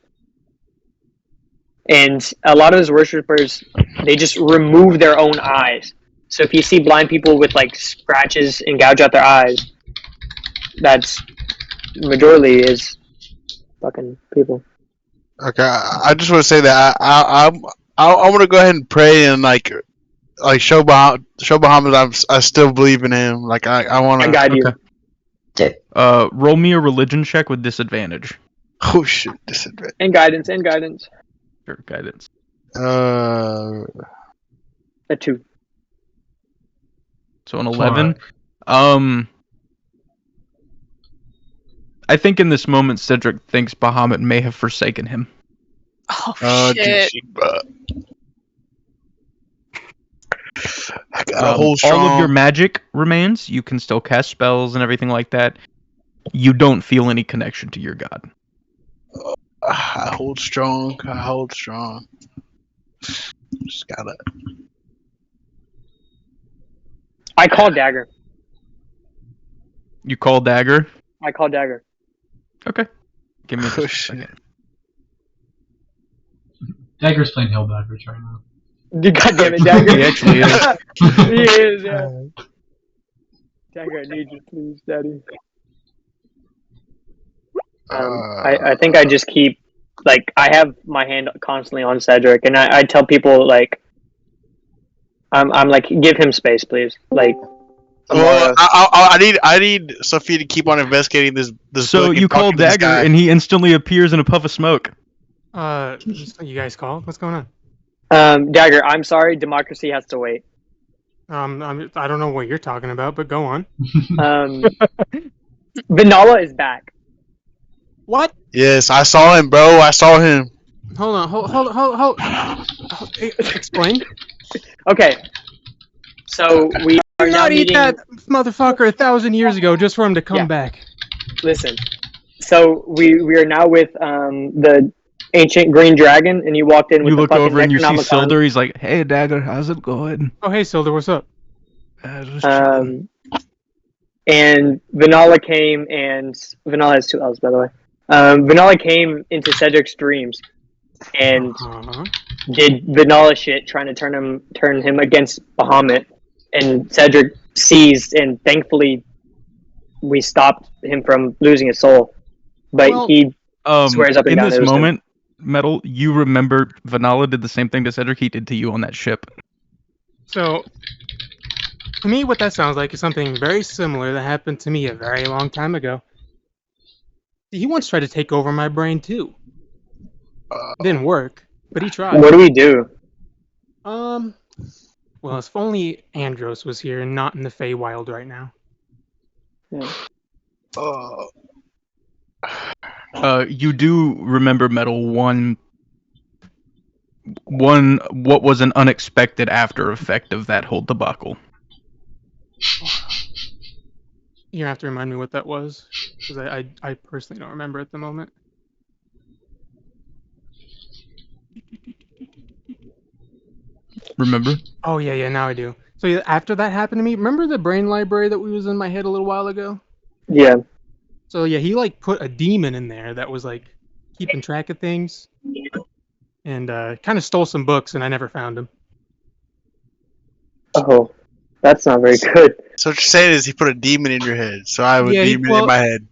And a lot of his worshippers, they just remove their own eyes. So if you see blind people with like scratches and gouge out their eyes, that's majority is fucking people. Okay, I just want to say that I want to go ahead and pray and like show Bahamut I still believe in him. Like I want to. I guide you. Okay. Roll me a religion check with disadvantage. Oh shit, disadvantage. And guidance. Or guidance. A 2. So an 11. I think in this moment, Cedric thinks Bahamut may have forsaken him. Oh shit! I got a whole strong... All of your magic remains. You can still cast spells and everything like that. You don't feel any connection to your god. I hold strong. Just gotta... I call dagger. You call dagger? I call dagger. Okay. Give me a second. Dagger's playing Helldivers right now. God damn it, Dagger. He actually is. He is, yeah. Dagger, I need you, please, Daddy. I think I just keep, like, I have my hand constantly on Cedric, and I tell people, like, I'm like, give him space, please. Like, well, I need Sophie to keep on investigating this. So you call Dagger, and he instantly appears in a puff of smoke. You guys called? What's going on? Dagger, I'm sorry, democracy has to wait. I don't know what you're talking about, but go on. Vanilla is back. What? Yes, I saw him, bro. I saw him. Hold on. Explain. Okay. So we are Did now not eat meeting... that motherfucker 1,000 years ago just for him to come back. Listen. So we are now with the ancient green dragon, and you walked in with you the look fucking over and you see Necronomicon. Silder. He's like, "Hey, Dagger, how's it going?" Oh, hey, Silder, what's up? And Vanilla came, and Vanilla has 2 L's, by the way. Vanilla came into Cedric's dreams and did Vanilla shit, trying to turn him against Bahamut. And Cedric seized, and thankfully we stopped him from losing his soul. But he swears up and down in this moment, Metal, you remember Vanilla did the same thing to Cedric he did to you on that ship. So, to me, what that sounds like is something very similar that happened to me a very long time ago. He once tried to take over my brain, too. Didn't work, but he tried. What do we do? Well, if only Andros was here and not in the Feywild right now. You do remember, Metal, one what was an unexpected after effect of that whole debacle. You have to remind me what that was, because I personally don't remember at the moment. Remember? Oh, yeah, now I do. So yeah, after that happened to me, remember the brain library that was in my head a little while ago? Yeah. So yeah, he like put a demon in there that was like keeping track of things, and kind of stole some books, and I never found him. Oh, that's not very good. So what you're saying is he put a demon in your head, so I have a demon in my head.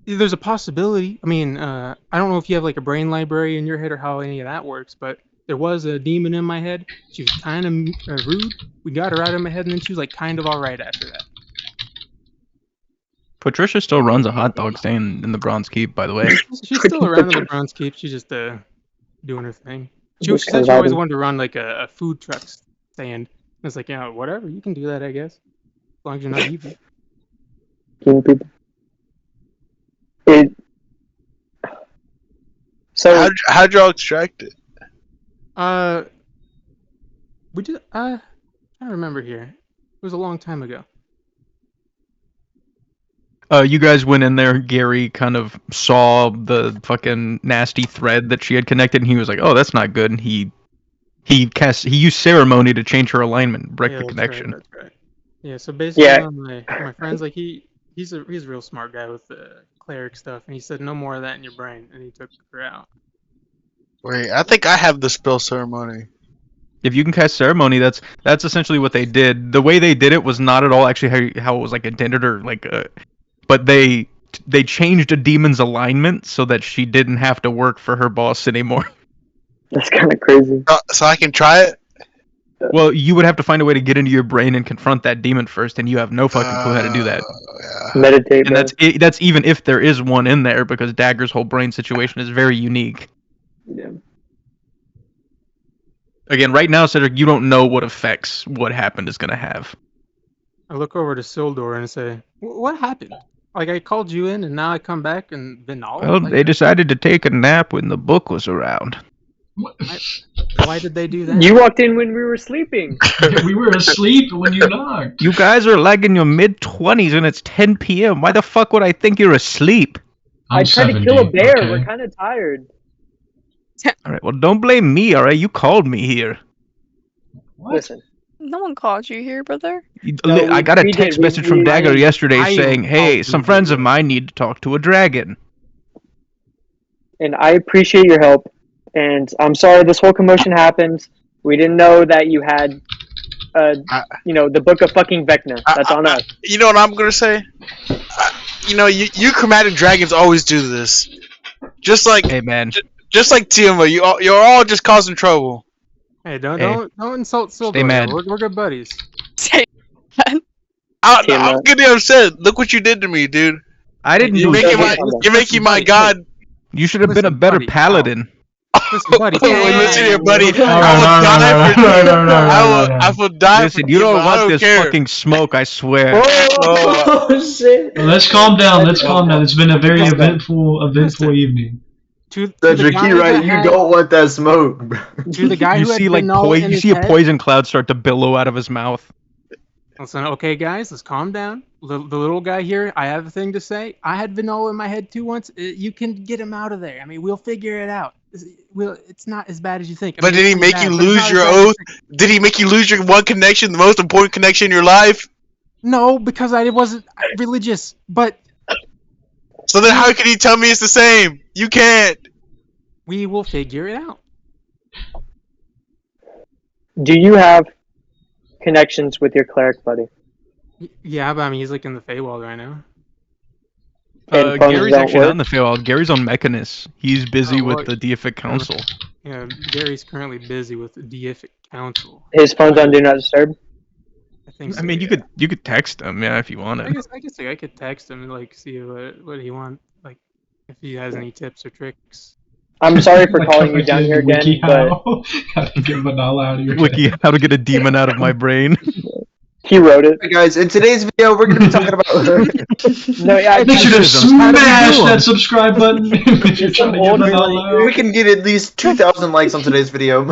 There's a possibility. I mean, I don't know if you have like a brain library in your head or how any of that works, but there was a demon in my head. She was kind of rude. We got her out of my head, and then she was like kind of all right after that. Patricia still runs a hot dog stand in the Bronze Keep, by the way. She's still around in the Bronze Keep. She's just doing her thing. She said she always wanted to run like a food truck stand. I was like, yeah, whatever, you can do that, I guess, as long as you're not evil. Killing people. So how'd y'all extract it? We did. I remember here. It was a long time ago. You guys went in there. Gary kind of saw the fucking nasty thread that she had connected, and he was like, "Oh, that's not good." And he used ceremony to change her alignment, break the connection. That's right. Yeah. So basically, my friend's like he's a real smart guy with the cleric stuff, and he said no more of that in your brain, and he took her out. Wait, I think I have the spell ceremony. If you can cast ceremony, that's essentially what they did. The way they did it was not at all actually how it was like intended or like but they changed a demon's alignment so that she didn't have to work for her boss anymore. That's kind of crazy. So I can try it? Well, you would have to find a way to get into your brain and confront that demon first, and you have no fucking clue how to do that. Yeah. Meditate, and that's even if there is one in there, because Dagger's whole brain situation is very unique. Yeah. Again, right now, Cedric, you don't know what effects what happened is going to have. I look over to Sildor and say, "What happened? Like, I called you in, and now I come back and Vinal." Well, they decided to take a nap when the book was around. Why did they do that? You walked in when we were sleeping. We were asleep when you knocked. You guys are like in your mid-20s and it's 10 p.m. Why the fuck would I think you're asleep? I tried to kill a bear. Okay. We're kind of tired. All right, well, don't blame me, all right? You called me here. What? Listen. No one called you here, brother. I got a text message from Dagger yesterday saying, hey, some friends of mine need to talk to a dragon. And I appreciate your help. And I'm sorry this whole commotion happened. We didn't know that you had, the book of fucking Vecna. That's on us. You know what I'm going to say? You chromatic dragons always do this. Just like... Hey, man. Just like Tiamat, you're all just causing trouble. Hey, don't insult Silver. Stay mad. We're good buddies. I'm getting upset. Look what you did to me, dude. I didn't You're making my god. You should have been a better paladin. Listen, buddy. Listen here, buddy. I will die. Listen, you don't want this fucking smoke, I swear. Oh shit. Let's calm down. It's been a very eventful evening. Cedric, you're right. You don't want that smoke. To the guy you who see like you see a poison cloud start to billow out of his mouth. Listen, okay, guys, let's calm down. The little guy here, I have a thing to say. I had Vanilla in my head too once. You can get him out of there. I mean, we'll figure it out. It's not as bad as you think. But did he make you lose your oath? Did he make you lose your one connection, the most important connection in your life? No, because I wasn't religious. But so then, how can you tell me it's the same? You can't. We will figure it out. Do you have connections with your cleric buddy? Yeah, but I mean, he's like in the Feywild right now. Gary's actually not in the Feywild. Gary's on Mechanus. He's busy with the Deific Council. Yeah, Gary's currently busy with the Deific Council. His phone's on Do Not Disturb? I think so, I mean, you could text him, yeah, if you want to. I guess I could text him and like see what he wants, like if he has any tips or tricks. I'm sorry for calling you down here again, but how to get Vanilla out of your Wiki, how to get a demon out of my brain. He wrote it. Hey guys, in today's video, we're going to be talking about... Make sure to smash that subscribe button if you're trying to get Vanilla out. We can get at least 2,000 likes on today's video.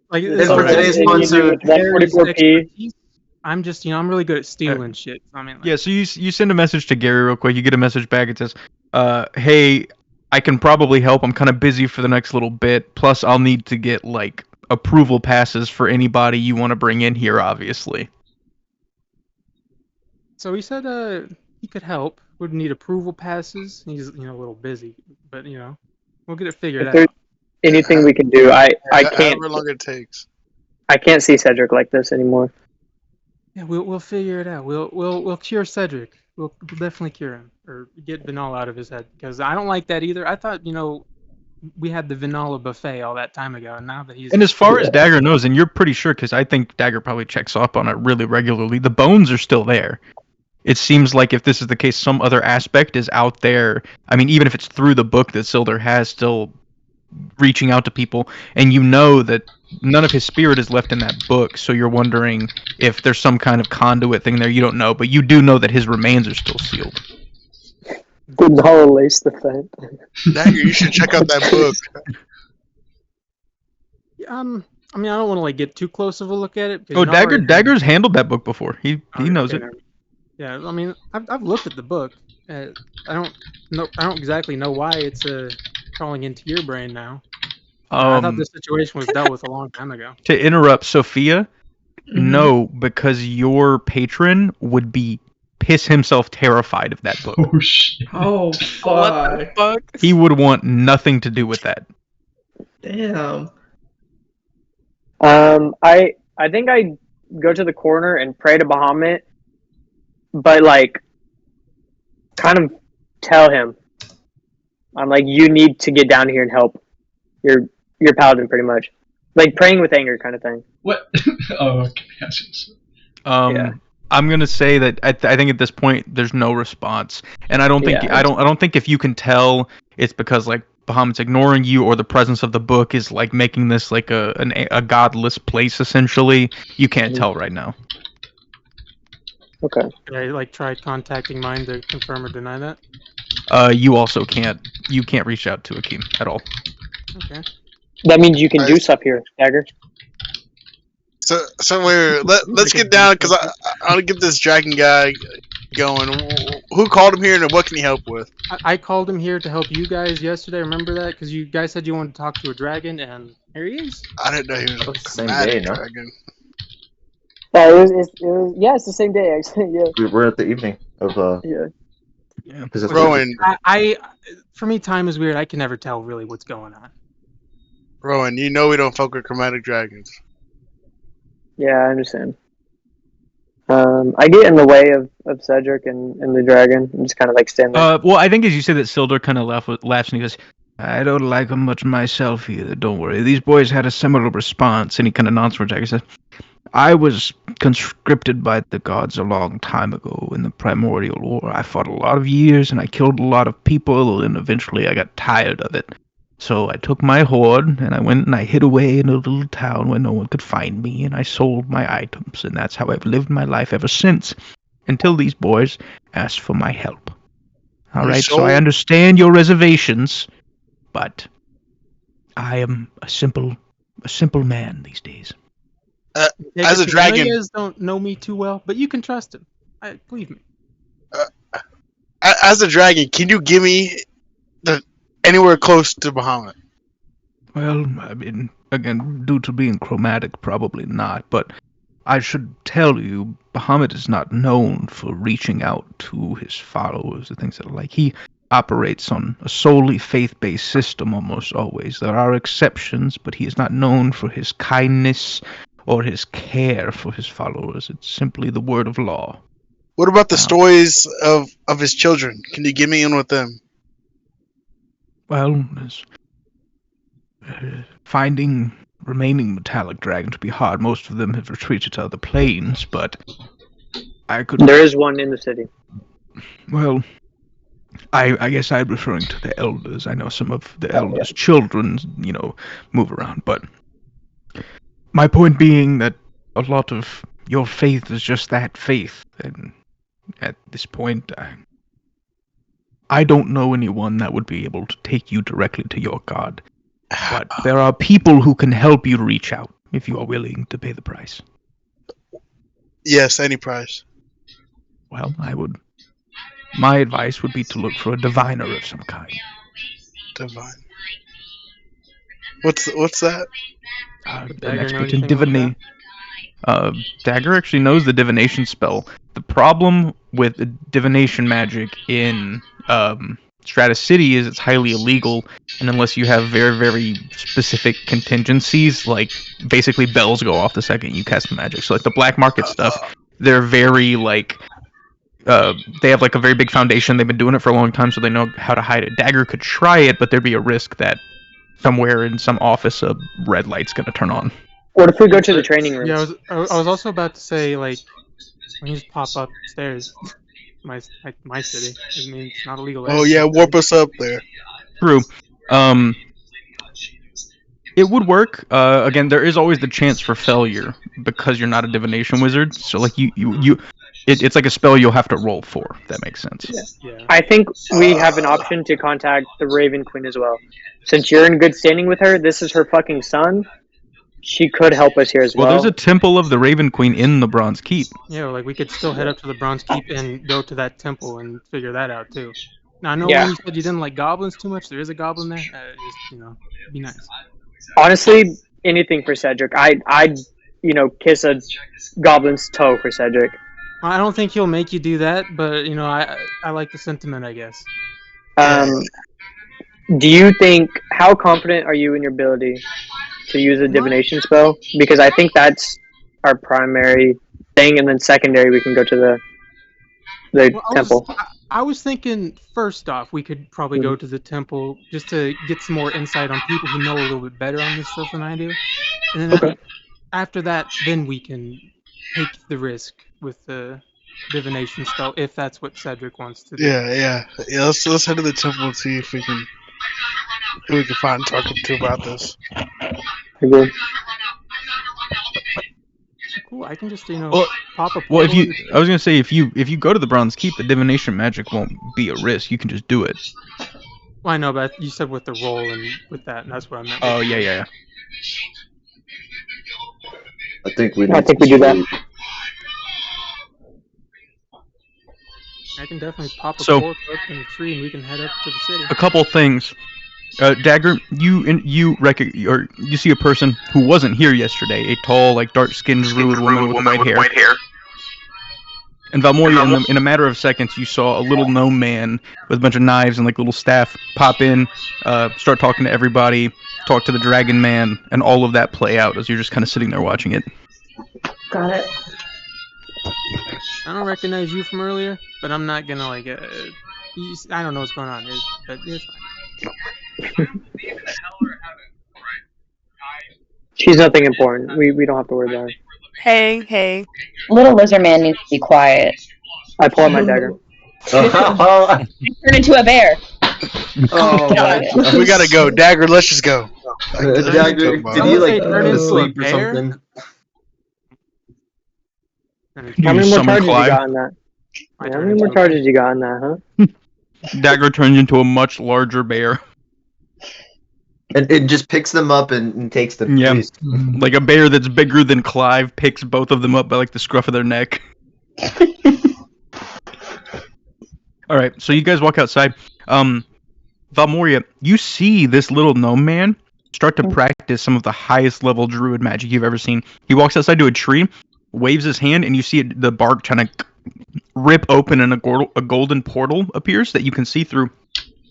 Like, and for today's sponsor, I'm just, I'm really good at stealing shit. I mean, like, yeah, so you send a message to Gary real quick. You get a message back. It says, hey, I can probably help. I'm kind of busy for the next little bit. Plus, I'll need to get, like, approval passes for anybody you want to bring in here, obviously. So he said he could help. Would need approval passes. He's, a little busy. But, we'll get it figured out. Anything we can do, I can't. However long it takes. I can't see Cedric like this anymore. Yeah, we'll figure it out. We'll cure Cedric. We'll definitely cure him or get Vinal out of his head because I don't like that either. I thought we had the vanilla buffet all that time ago, and now that he's And as far as Dagger knows, and you're pretty sure, because I think Dagger probably checks up on it really regularly, the bones are still there. It seems like if this is the case, some other aspect is out there. I mean, even if it's through the book that Sildar has still reaching out to people, and you know that none of his spirit is left in that book, so you're wondering if there's some kind of conduit thing there. You don't know, but you do know that his remains are still sealed. Good no lace the thing. Dagger, you should check out that book. I mean, I don't want to like get too close of a look at it. Oh, Dagger's handled that book before. He knows it. Yeah, I mean, I've looked at the book. I don't exactly know why it's crawling into your brain now. I thought this situation was dealt with a long time ago. To interrupt, Sophia, no, because your patron would be piss himself terrified of that book. Oh shit. Oh, What the fuck. fuck? He would want nothing to do with that. Damn. I think I go to the corner and pray to Bahamut, but like, kind of tell him, I'm like, you need to get down here and help. You're paladin, pretty much, like praying with anger, kind of thing. What? Oh, okay. Yeah. I'm gonna say that I think at this point there's no response, and I don't think Yeah. I don't think if you can tell it's because like Bahamut's ignoring you or the presence of the book is like making this like a godless place essentially. You can't tell right now. Okay. Did I like try contacting mine to confirm or deny that? You also can't reach out to Akeem at all. Okay. That means you can do stuff here, Dagger. So let's get down because I want to get this dragon guy going. Who called him here and what can he help with? I called him here to help you guys yesterday. Remember that? Because you guys said you wanted to talk to a dragon, and here he is. I didn't know he was a Same chromatic day, no? dragon. Yeah, it was. Yeah, it's the same day actually. Yeah. We're at the evening of Yeah. Yeah. because it's Rowan, For me, time is weird. I can never tell really what's going on. Rowan, you know we don't fuck with chromatic dragons. Yeah, I understand. I get in the way of Cedric and the dragon and just kind of like stand there. Well, I think as you said that Sildar kind of laughs and he goes, I don't like them much myself either, don't worry. These boys had a similar response, and he kind of nods for Jack. He says, I was conscripted by the gods a long time ago in the Primordial War. I fought a lot of years, and I killed a lot of people, and eventually I got tired of it. So I took my hoard, and I went and I hid away in a little town where no one could find me, and I sold my items, and that's how I've lived my life ever since, until these boys asked for my help. All right, so I understand your reservations, but I am a simple man these days. As a dragon, I know you guys don't know me too well, but you can trust him. Believe me. as a dragon, can you give me anywhere close to Bahamut? Well, I mean, again, due to being chromatic, probably not, but I should tell you, Bahamut is not known for reaching out to his followers and things like that. He operates on a solely faith-based system almost always. There are exceptions, but he is not known for his kindness or his care for his followers. It's simply the word of law. What about the stories of his children? Can you give me in with them? Well, finding remaining metallic dragon to be hard. Most of them have retreated to other planes, but I could... There is one in the city. Well, I guess I'm referring to the elders. I know some of the elders' children, move around, but my point being that a lot of your faith is just that, faith, and at this point, I don't know anyone that would be able to take you directly to your god. But there are people who can help you reach out if you are willing to pay the price. Yes, any price. Well, my advice would be to look for a diviner of some kind. Divine. What's that? An expert in divination. Dagger actually knows the divination spell. The problem with divination magic in Stratus City is it's highly illegal, and unless you have very, very specific contingencies, like basically bells go off the second you cast the magic. So like the black market stuff, they're very like they have like a very big foundation. They've been doing it for a long time, so they know how to hide it. Dagger could try it, but there'd be a risk that somewhere in some office a red light's gonna turn on. What if we go to the training room? Yeah, I was also about to say, like, when you just pop upstairs, my city. I mean, it's not illegal. Oh yeah, warp us up there. True. It would work. Again, there is always the chance for failure because you're not a divination wizard. So like it's like a spell you'll have to roll for. If that makes sense. Yeah. I think we have an option to contact the Raven Queen as well. Since you're in good standing with her, this is her fucking son. She could help us here as well. Well, there's a temple of the Raven Queen in the Bronze Keep. Yeah, like we could still head up to the Bronze Keep and go to that temple and figure that out too. Now I know Yeah. when you said you didn't like goblins too much. There is a goblin there. Just be nice. Honestly, anything for Cedric. I'd kiss a goblin's toe for Cedric. I don't think he'll make you do that, but I like the sentiment, I guess. Do you think? How confident are you in your ability to use a divination spell? Because I think that's our primary thing, and then secondary we can go to the temple. I was thinking, first off, we could probably go to the temple just to get some more insight on people who know a little bit better on this stuff than I do. And then after that, then we can take the risk with the divination spell, if that's what Cedric wants to do. Yeah. Let's head to the temple and see if we can find and talk to about this. Agreed. Cool. I can just pop a portal. Well, I was gonna say if you go to the Bronze Keep, the divination magic won't be a risk. You can just do it. Well, I know, but you said with the roll and with that, and that's what I meant. Oh yeah. I think we do that. I can definitely pop a So- portal up in the tree, and we can head up to the city. A couple things. Dagger, you see a person who wasn't here yesterday, a tall, like dark-skinned druid woman with white hair. And Valmoria, in a matter of seconds, you saw a little gnome man with a bunch of knives and like little staff pop in, start talking to everybody, talk to the dragon man, and all of that play out as you're just kind of sitting there watching it. Got it. I don't recognize you from earlier, but I'm not gonna I don't know what's going on, but it's fine. She's nothing important. We don't have to worry about her. Hey. Little lizard man needs to be quiet. I pull out my dagger. Turn into a bear. Oh my God. We gotta go, Dagger. Let's just go. Dagger, did you like go to sleep or something? How many more charges you got on that? How many more charges you got on that, huh? Dagger turns into a much larger bear. And it just picks them up and takes them. Yeah, Please. like a bear that's bigger than Clive picks both of them up by like the scruff of their neck. All right, so you guys walk outside. Valmoria, you see this little gnome man start to practice some of the highest level druid magic you've ever seen. He walks outside to a tree, waves his hand, and you see the bark trying to rip open, and a golden portal appears that you can see through.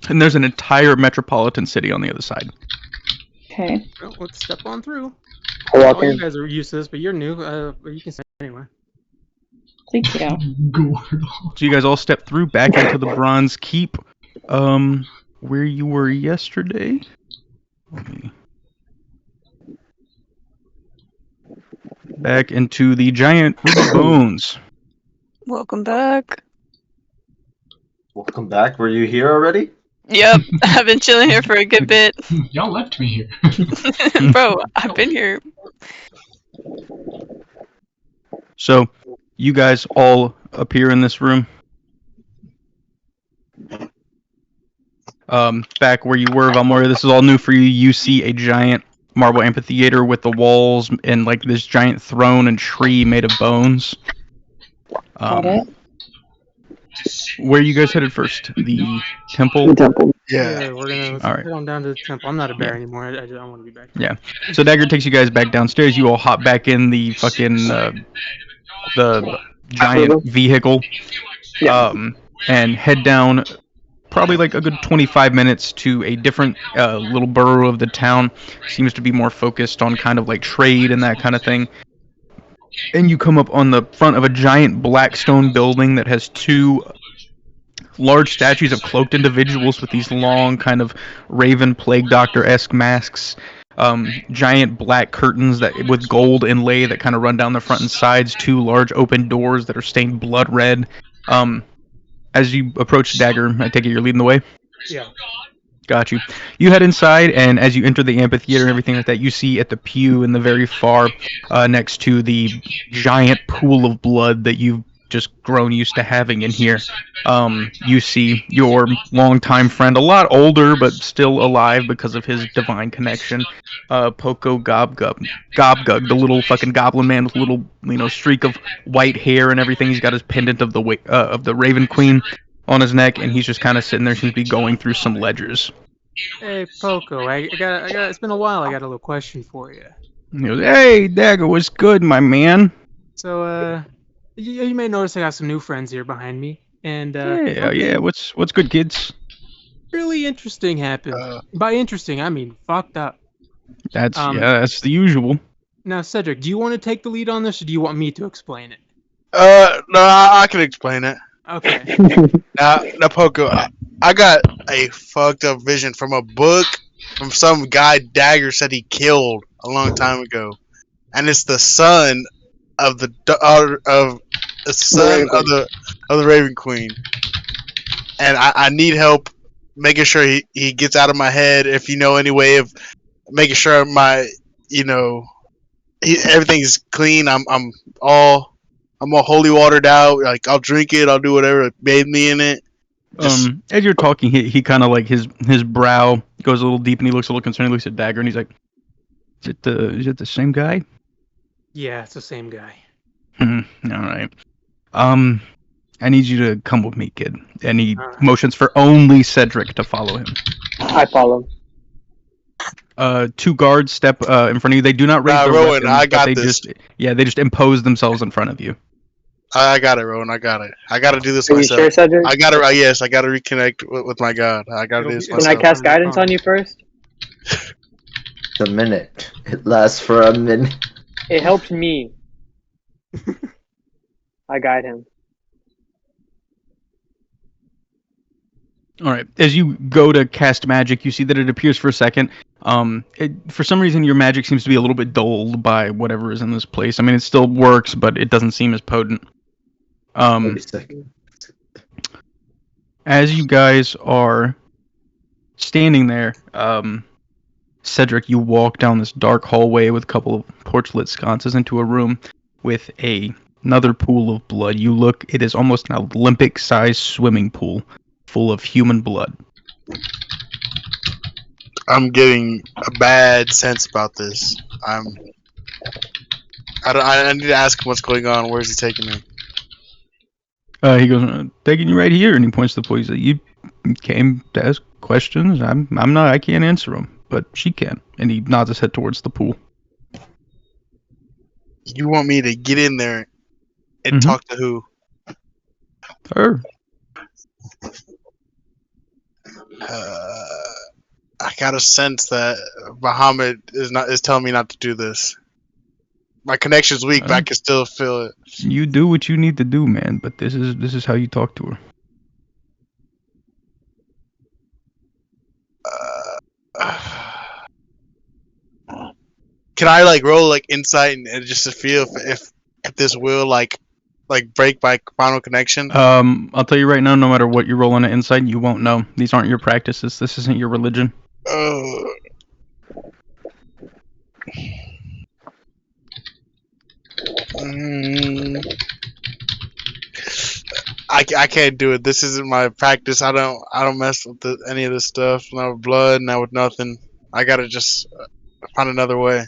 And there's an entire metropolitan city on the other side. Okay. Well, let's step on through. I'll walk All you in. guys are used to this, but you're new. But you can say it anyway. Thank you. So you guys all step through back into the Bronze Keep, where you were yesterday. Back into the giant bones. Welcome back. Welcome back. Were you here already? Yep, I've been chilling here for a good bit. Y'all left me here. Bro, I've been here. So, you guys all appear in this room. Back where you were, Valmoria, this is all new for you. You see a giant marble amphitheater with the walls and like this giant throne and tree made of bones. Got it. Where are you guys headed first? The temple? The temple. Yeah. We're gonna All right. head on down to the temple. I'm not a bear anymore. I don't want to be back. Yeah. So Dagger takes you guys back downstairs. You all hop back in the fucking the giant vehicle, and head down. Probably like a good 25 minutes to a different little borough of the town. Seems to be more focused on kind of like trade and that kind of thing. And you come up on the front of a giant black stone building that has two large statues of cloaked individuals with these long kind of Raven Plague Doctor-esque masks. Giant black curtains that with gold inlay that kind of run down the front and sides. 2 large open doors that are stained blood red. As you approach Dagger, I take it you're leading the way? Yeah. Got you. You head inside, and as you enter the amphitheater and everything like that, you see at the pew in the very far next to the giant pool of blood that you've just grown used to having in here. You see your longtime friend, a lot older but still alive because of his divine connection, Poco Gobgug, the little fucking goblin man with a little streak of white hair and everything. He's got his pendant of the Raven Queen on his neck, and he's just kind of sitting there, seems to be going through some ledgers. Hey, Poco, I got. It's been a while. I got a little question for you. And he goes, "Hey, Dagger, what's good, my man?" So, you may notice I got some new friends here behind me, and Yeah. What's good, kids? really interesting happened. By interesting, I mean fucked up. That's the usual. Now, Cedric, do you want to take the lead on this, or do you want me to explain it? No, I can explain it. Okay. Now, Poco, I got a fucked up vision from a book from some guy Dagger said he killed a long time ago, and it's the son of the Raven Queen, and I need help making sure he gets out of my head. If you know any way of making sure my everything's clean, I'm all holy watered out. Like, I'll drink it, I'll do whatever, bathe me in it. As you're talking, he kind of like his brow goes a little deep, and he looks a little concerned. He looks at Dagger, and he's like, "Is it the same guy?" Yeah, it's the same guy. All right. I need you to come with me, kid. And he motions for only Cedric to follow him. I follow. 2 guards step in front of you. They do not raise their Rowan, weapons, I got they this. they just impose themselves in front of you. I got it, Rowan. I got it. I got to do this Are you myself. sure, Cedric? I got to. Yes, I got to reconnect with my God. I got to do this Can myself. I cast guidance on you first? A minute. It lasts for a minute. It helps me. I guide him. All right. As you go to cast magic, you see that it appears for a second. For some reason, your magic seems to be a little bit dulled by whatever is in this place. I mean, it still works, but it doesn't seem as potent. As you guys are standing there, Cedric, you walk down this dark hallway with a couple of porch-lit sconces into a room with another pool of blood. You look, it is almost an Olympic-sized swimming pool full of human blood. I'm getting a bad sense about this. I need to ask him what's going on. Where's he taking me? He goes, taking you right here, and he points to the pool. He's like, you came to ask questions. I can't answer them, but she can. And he nods his head towards the pool. You want me to get in there and talk to who? Her. I got a sense that Bahamut is telling me not to do this. My connection's weak, but I can still feel it. You do what you need to do, man. But this is how you talk to her. Can I roll insight and just to feel if this will break my final connection? I'll tell you right now, no matter what you roll on an insight, you won't know. These aren't your practices. This isn't your religion. I can't do it. This isn't my practice. I don't mess with any of this stuff. Not with blood, not with nothing. I gotta just find another way.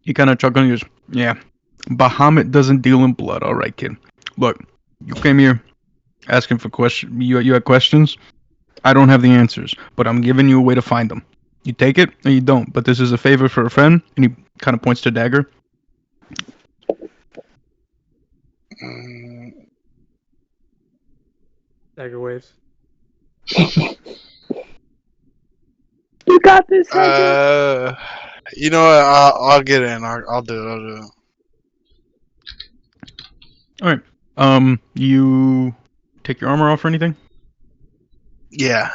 He kind of chuckles and he goes, yeah, Bahamut doesn't deal in blood. All right, kid. Look, you came here asking for questions. You had questions? I don't have the answers, but I'm giving you a way to find them. You take it or you don't, but this is a favor for a friend, and he kind of points to Dagger. Dagger waves. You got this, Cedric. You know what? I'll get in. I'll do it. All right. You take your armor off or anything? Yeah.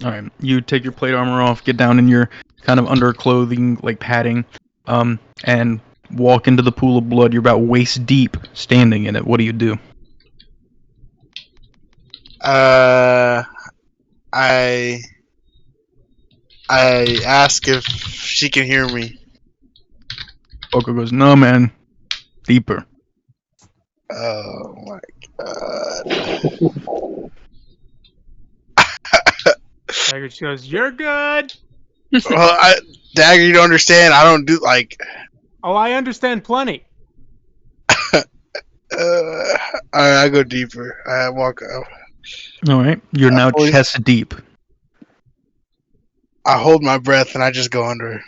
All right. You take your plate armor off, get down in your kind of underclothing, like padding, and walk into the pool of blood. You're about waist deep, standing in it. What do you do? I ask if she can hear me. Oko goes, "No, man, deeper." Oh my god. Dagger just goes, "You're good." Well, Dagger, you don't understand. I don't do like. Oh, I understand plenty. I go deeper. I walk up. All right. You're now chest deep. I hold my breath and I just go under.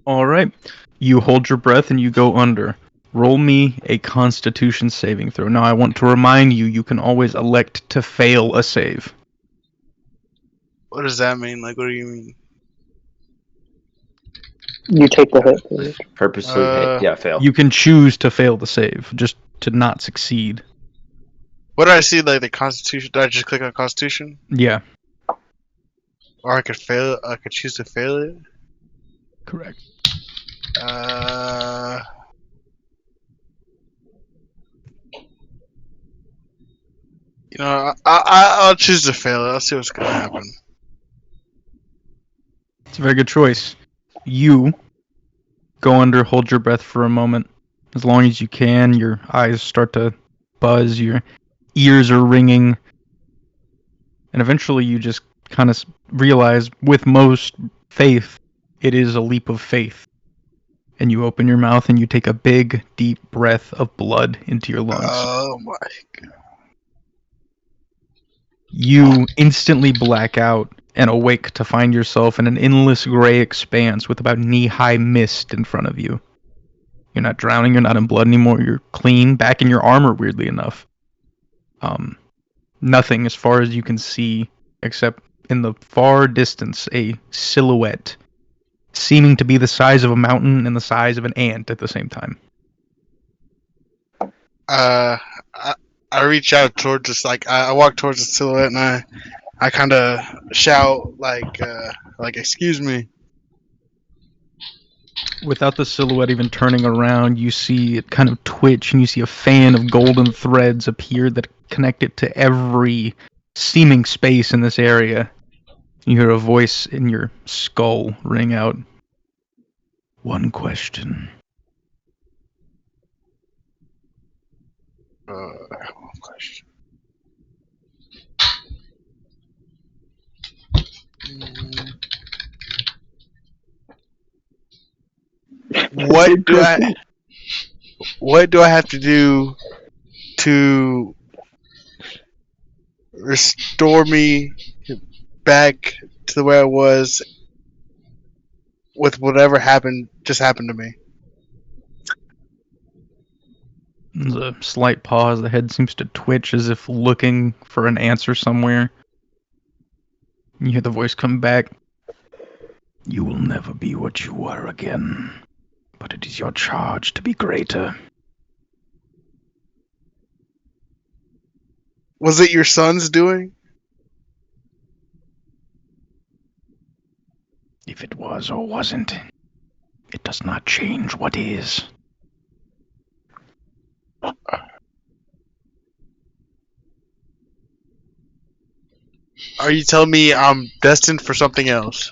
All right. You hold your breath and you go under. Roll me a Constitution saving throw. Now, I want to remind you, you can always elect to fail a save. What does that mean? Like, what do you mean? You take the hit. Purposely, fail. You can choose to fail the save, just to not succeed. What do I see? Like the Constitution? Do I just click on Constitution? Yeah. Or I could fail. I could choose to fail it. Correct. You know, I'll choose to fail it. I'll see what's gonna happen. It's a very good choice. You go under, hold your breath for a moment. As long as you can, your eyes start to buzz, your ears are ringing. And eventually you just kind of realize, with most faith, it is a leap of faith. And you open your mouth and you take a big, deep breath of blood into your lungs. Oh my god. You instantly black out and awake to find yourself in an endless gray expanse with about knee-high mist in front of you. You're not drowning, you're not in blood anymore, you're clean, back in your armor, weirdly enough. Nothing as far as you can see, except in the far distance, a silhouette, seeming to be the size of a mountain and the size of an ant at the same time. I reach out towards this, like I walk towards the silhouette and I kind of shout like excuse me. Without the silhouette even turning around, you see it kind of twitch, and you see a fan of golden threads appear that connect it to every seeming space in this area. You hear a voice in your skull ring out. One question. One question. What do I have to do to restore me back to the way I was with whatever just happened to me? There's a slight pause. The head seems to twitch as if looking for an answer somewhere. You hear the voice come back. You will never be what you were again, but it is your charge to be greater. Was it your son's doing? If it was or wasn't, it does not change what is. Are you telling me I'm destined for something else?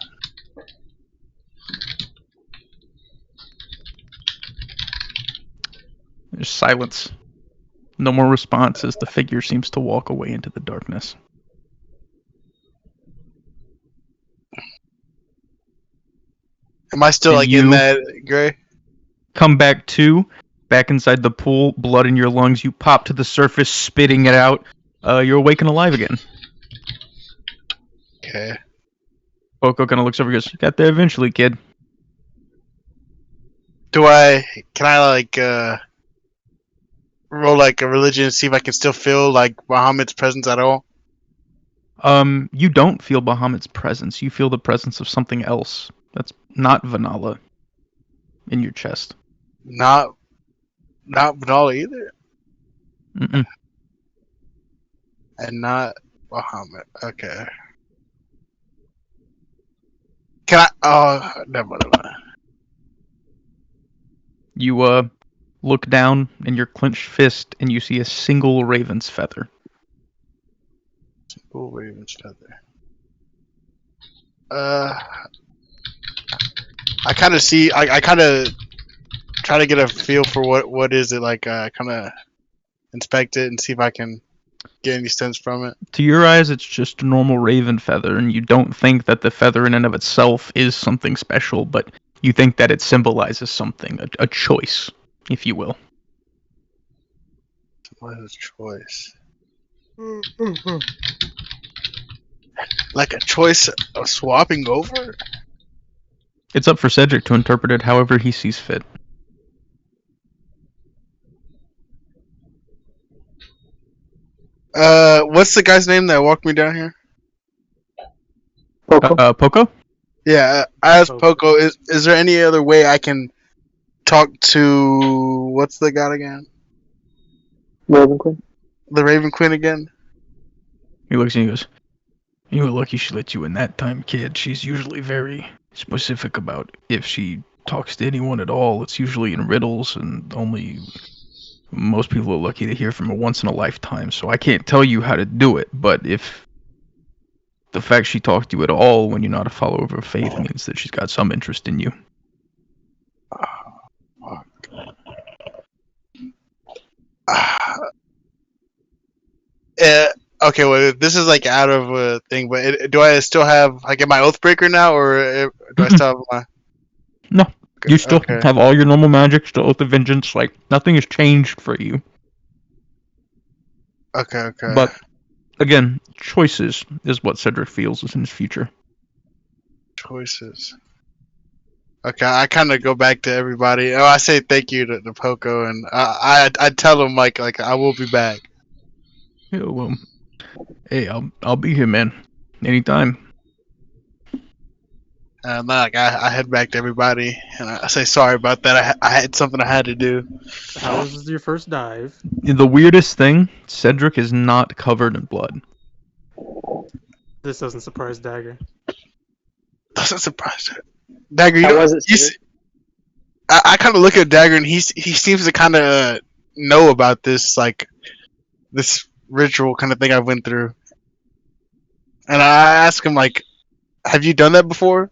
There's silence. No more response as the figure seems to walk away into the darkness. Am I still And in you that gray? come back inside the pool, blood in your lungs. You pop to the surface, spitting it out. You're awake and alive again. Okay. Boko kind of looks over and goes, "You got there eventually, kid." Can I roll like a religion and see if I can still feel like Muhammad's presence at all? You don't feel Bahamut's presence. You feel the presence of something else. That's not Vanilla in your chest. Not Banal either. Mm-mm. And not Bahamut. Okay. Can I? Oh, never mind. You look down in your clenched fist and you see a single raven's feather. Single raven's feather. I kind of see. I kind of try to get a feel for what is it like. Kind of inspect it and see if I can get any sense from it. To your eyes, it's just a normal raven feather, and you don't think that the feather in and of itself is something special, but you think that it symbolizes something, a choice, if you will. What is choice? Like a choice of swapping over? It's up for Cedric to interpret it however he sees fit. What's the guy's name that walked me down here? Poco? Poco? Yeah, I asked Poco, is there any other way I can talk to... What's the god again? Raven Queen? The Raven Queen again? He looks and he goes, "You were lucky she let you in that time, kid. She's usually very specific about if she talks to anyone at all. It's usually in riddles, and only most people are lucky to hear from her once in a lifetime. So I can't tell you how to do it, but if the fact she talked to you at all when you're not a follower of her faith means that she's got some interest in you." Okay, well, this is like out of a thing, but do I still have, like, am I Oathbreaker now, or do I still have my... No, you still have all your normal magic, still Oath of Vengeance, like, nothing has changed for you. Okay. But, again, choices is what Cedric feels is in his future. Choices. Okay, I kind of go back to everybody. Oh, I say thank you to Poco, and I tell him, like, I will be back. Yeah, well, hey, I'll be here, man. Anytime. And like I head back to everybody, and I say sorry about that. I had something I had to do. How was your first dive? The weirdest thing, Cedric is not covered in blood. This doesn't surprise Dagger. Doesn't surprise her. Dagger, I kind of look at Dagger, and he seems to kind of know about this, like, this ritual kind of thing I went through. And I ask him, like, have you done that before?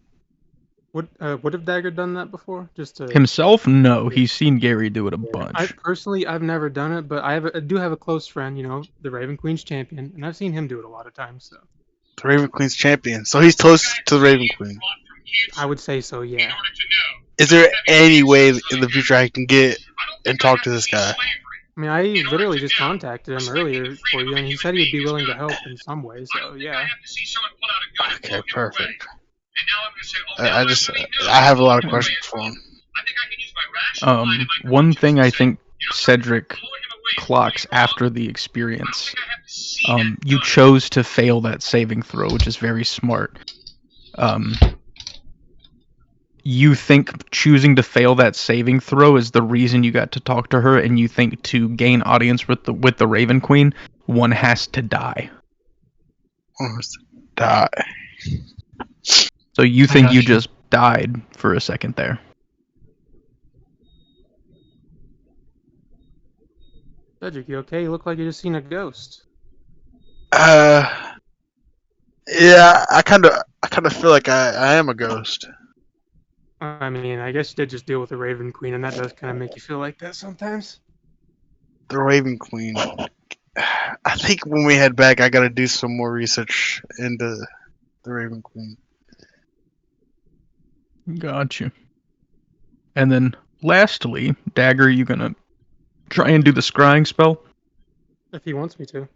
Would have Dagger done that before? Just to... Himself? No, he's seen Gary do it a bunch. I've never done it, but I do have a close friend, the Raven Queen's champion, and I've seen him do it a lot of times. So. The Raven Queen's champion. So he's close to the Raven Queen. I would say so, yeah. Is there any way in the future I can get and talk to this guy? I mean, I literally just contacted him earlier for you, and he said he'd be willing to help in some way, so yeah. Okay, perfect. I have a lot of questions for him. One thing I think Cedric clocks after the experience, you chose to fail that saving throw, which is very smart. You think choosing to fail that saving throw is the reason you got to talk to her, and you think to gain audience with the Raven Queen, one has to die. One has to die. So you think you just died for a second there. Cedric, you okay? You look like you just seen a ghost. Yeah, I kind of feel like I am a ghost. I mean, I guess you did just deal with the Raven Queen, and that does kind of make you feel like that sometimes. The Raven Queen. I think when we head back, I gotta do some more research into the Raven Queen. Gotcha. And then, lastly, Dagger, you gonna try and do the scrying spell? If he wants me to.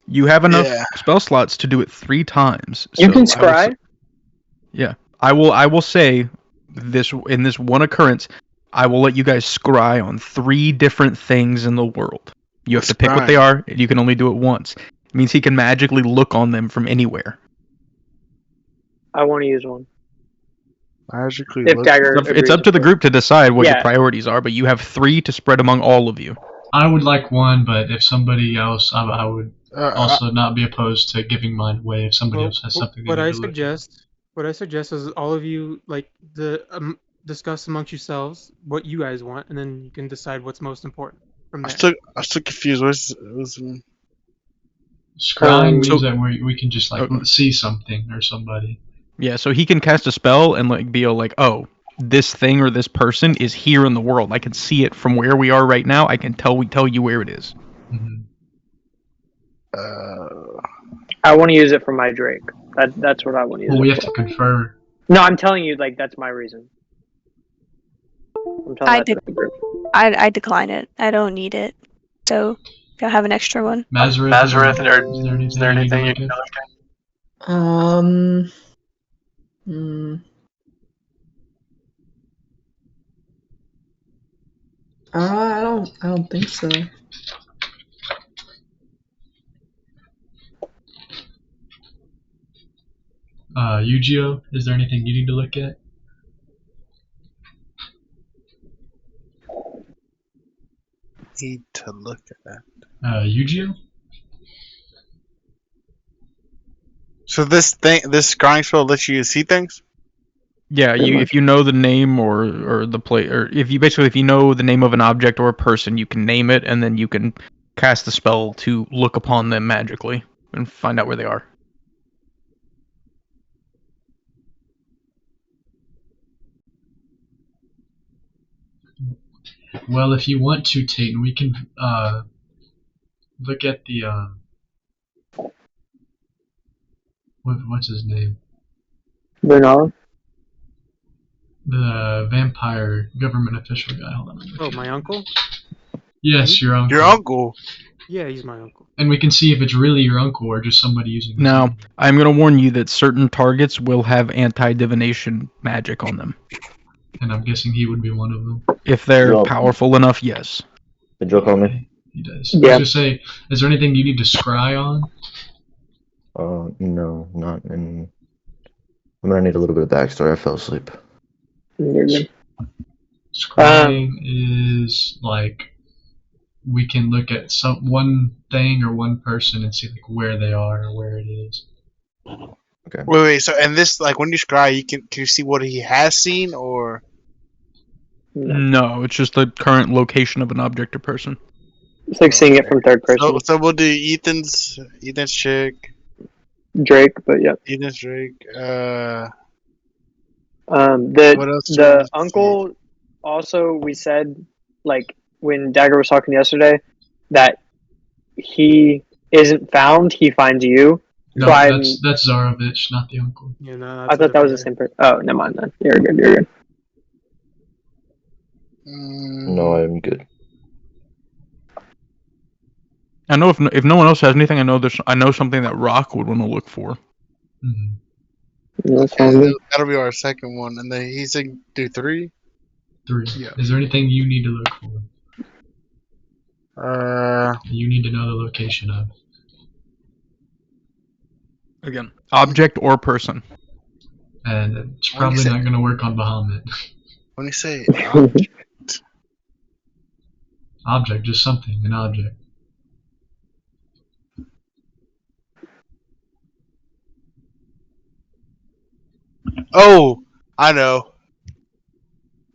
You have enough spell slots to do it 3 times. You can scry? Yeah. I will say, in this one occurrence, I will let you guys scry on 3 different things in the world. You have to pick what they are, and you can only do it once. It means he can magically look on them from anywhere. I want to use one. Magically If look. Dagger It's up agrees, to the of group to decide what your Yeah. priorities are, but you have 3 to spread among all of you. I would like one, but if somebody else, I would Uh, also not be opposed to giving mine away if somebody Well, else has something they what need I to look at. what I suggest is all of you discuss amongst yourselves what you guys want, and then you can decide what's most important from there. I'm still confused. What's Scrying means so- that we can just like Okay. see something or somebody. Yeah, so he can cast a spell and like be like, oh, this thing or this person is here in the world. I can see it from where we are right now. I can tell you where it is. Mhm. I want to use it for my Drake. That's what I want to use. Well, it we have for. to confer. No, I'm telling you, like that's my reason. I'm telling I that to did. the group. I decline it. I don't need it. So if y'all have an extra one. Mazareth, is there anything you need to look at? I don't think so. Yu-Gi-Oh, is there anything you need to look at? need to look at? Yu-Gi-Oh? So this scrying spell lets you see things? Yeah, if you know the name or the play, or if you know the name of an object or a person, you can name it, and then you can cast the spell to look upon them magically and find out where they are. Well, if you want to, Tate, we can look at the what's his name? Bernard? The vampire government official guy. Hold on. Oh, my uncle? Yes, your uncle. Your uncle? Yeah, he's my uncle. And we can see if it's really your uncle or just somebody using his Now, name. I'm going to warn you that certain targets will have anti-divination magic on them. And I'm guessing he would be one of them. If they're Well- powerful enough, yes. Did Joe call me? He does. Yeah. I was gonna say, is there anything you need to scry on? No, not in. I'm gonna need a little bit of backstory. I fell asleep. You're good. Scrying is like we can look at one thing or one person and see like where they are or where it is. Wait. So, and this, like, when you scry, can you see what he has seen, or? No, it's just the current location of an object or person. It's like seeing it from third person. So we'll do Ethan's chick, Drake, but yeah. Ethan's Drake. The What else do we the need to uncle also, we said, like when Dagger was talking yesterday, that he isn't found, he finds you. No, So I'm, that's Zarovich, not the uncle. Yeah, no, I thought that was the same person. Oh, never mind then. You're good. You're good. No, I'm good. I know if no one else has anything, I know something that Rock would want to look for. Mm-hmm. That's fine. That'll be our second one, and then he's saying do 3. 3. Yeah. Is there anything you need to look for? Uh, You need to know the location of. Again, object or person. And it's What do you probably say? not going to work on Bahamut. when you say Object, just something, an object. oh, I know.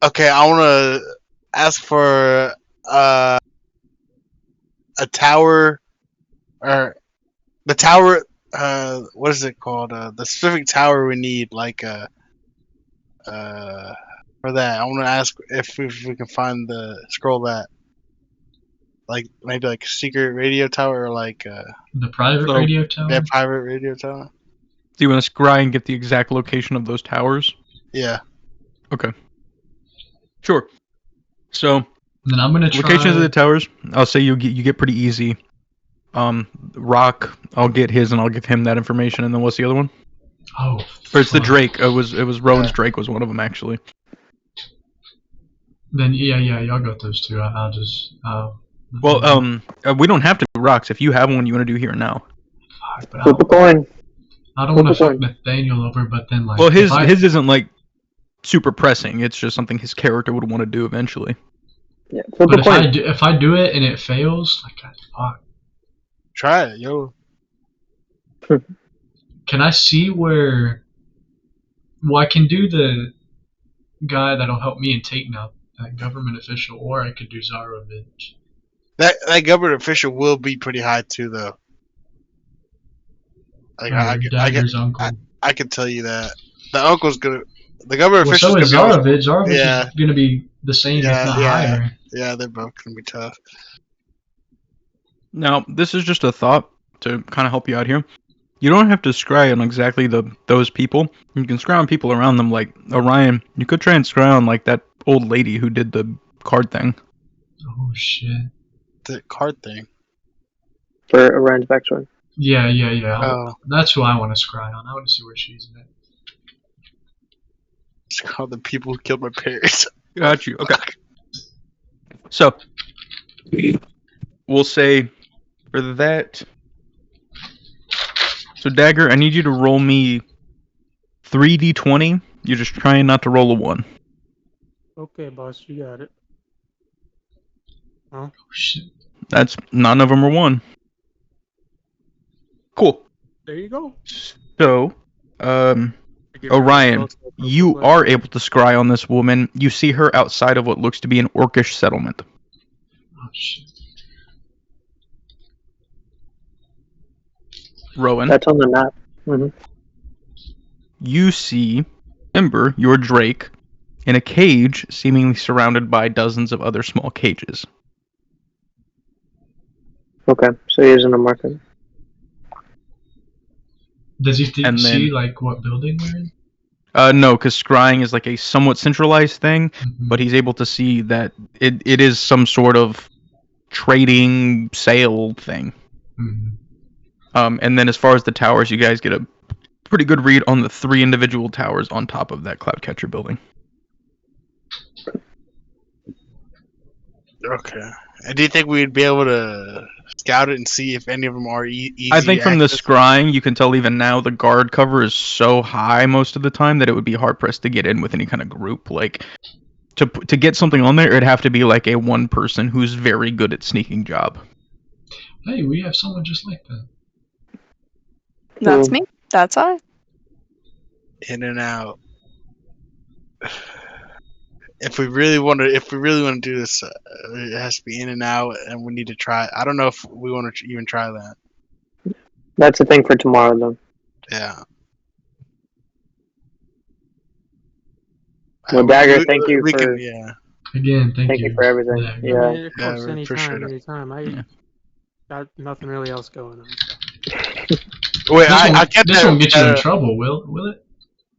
Okay, I want to ask for a tower, or the tower. What is it called? The specific tower we need, like for that. I want to ask if we can find the scroll that, like maybe like secret radio tower, or like The private So- radio tower? that private radio tower. Do you want to scry and get the exact location of those towers? Yeah. Okay. Sure. So, And then I'm going to try... locations of the towers, I'll say you get pretty easy. Rock, I'll get his and I'll give him that information. And then what's the other one? Oh. Or it's the fuck. Drake. It was Rowan's Drake was one of them actually. Then, yeah, y'all got those two. I'll just... Well, we don't have to do rocks. If you have one you want to do here and now. Fuck, but Flip a coin. I don't want to Flip a fuck coin. Nathaniel over, but then like. Well, his if I, his isn't like super pressing. It's just something his character would want to do eventually. Yeah, flip But a coin. if I do it and it fails, like fuck. Try it, yo. Can I see where? Well, I can do the guy that'll help me and take now that government official, or I could do Zarovich. That government official will be pretty high too, though. Like Dagger's uncle. I can tell you that the uncle's gonna. The government Well, official's so is gonna be. Zarovich. Zarovich is gonna be the same, if not higher. Yeah, they're both gonna be tough. Now, this is just a thought to kind of help you out here. You don't have to scry on exactly those people. You can scry on people around them, like Orion. You could try and scry on like that old lady who did the card thing. Oh shit. The card thing. For Orion's backstory. Yeah. Oh. That's who I want to scry on. I want to see where she's at. It's called the people who killed my parents. Got you. Okay. So, we'll say for that. So, Dagger, I need you to roll me 3d20. You're just trying not to roll a 1. Okay, boss, you got it. Oh shit. That's none of them are 1. Cool. There you go. So, Orion, you are able to scry on this woman. You see her outside of what looks to be an orcish settlement. Oh shit. Rowan, That's on the map. you see Ember, your Drake, in a cage seemingly surrounded by dozens of other small cages. Okay, so he is in the market. Does he And see then- like what building we're in? No, because scrying is like a somewhat centralized thing, but he's able to see that it is some sort of trading sale thing. Mm-hmm. And then as far as the towers, you guys get a pretty good read on the 3 individual towers on top of that Cloudcatcher building. Okay. And do you think we'd be able to scout it and see if any of them are easy? I think from the access? scrying, you can tell even now the guard cover is so high most of the time that it would be hard pressed to get in with any kind of group. Like to get something on there, it'd have to be like a one person who's very good at sneaking job. Hey, we have someone just like that. That's me. That's I. In and out. If we really want to do this, it has to be in and out, and we need to try. I don't know if we want to even try that. That's the thing for tomorrow, though. Yeah. Well, Dagger, thank you for Again, thank you for everything. Yeah. I Yeah. mean, of course, we appreciate anytime. I Yeah. got nothing really else going on. So. Wait, This I get this that. won't get you in trouble, will it?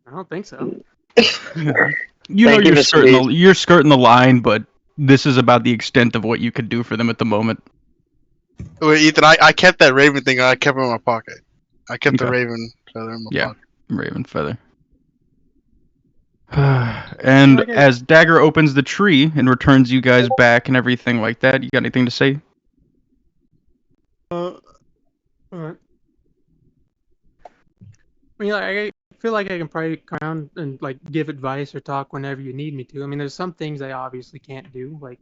I don't think so. You know Thank you, you're Mr. B. you're skirting the line, but this is about the extent of what you could do for them at the moment. Wait, Ethan, I kept that Raven thing. I kept it in my pocket. I kept the Okay. Raven feather in my Yeah. pocket. Raven feather. And Okay. as Dagger opens the tree and returns you guys back and everything like that, you got anything to say? Alright. I mean, like, I feel like I can probably come around and like give advice or talk whenever you need me to. I mean, there's some things I obviously can't do. Like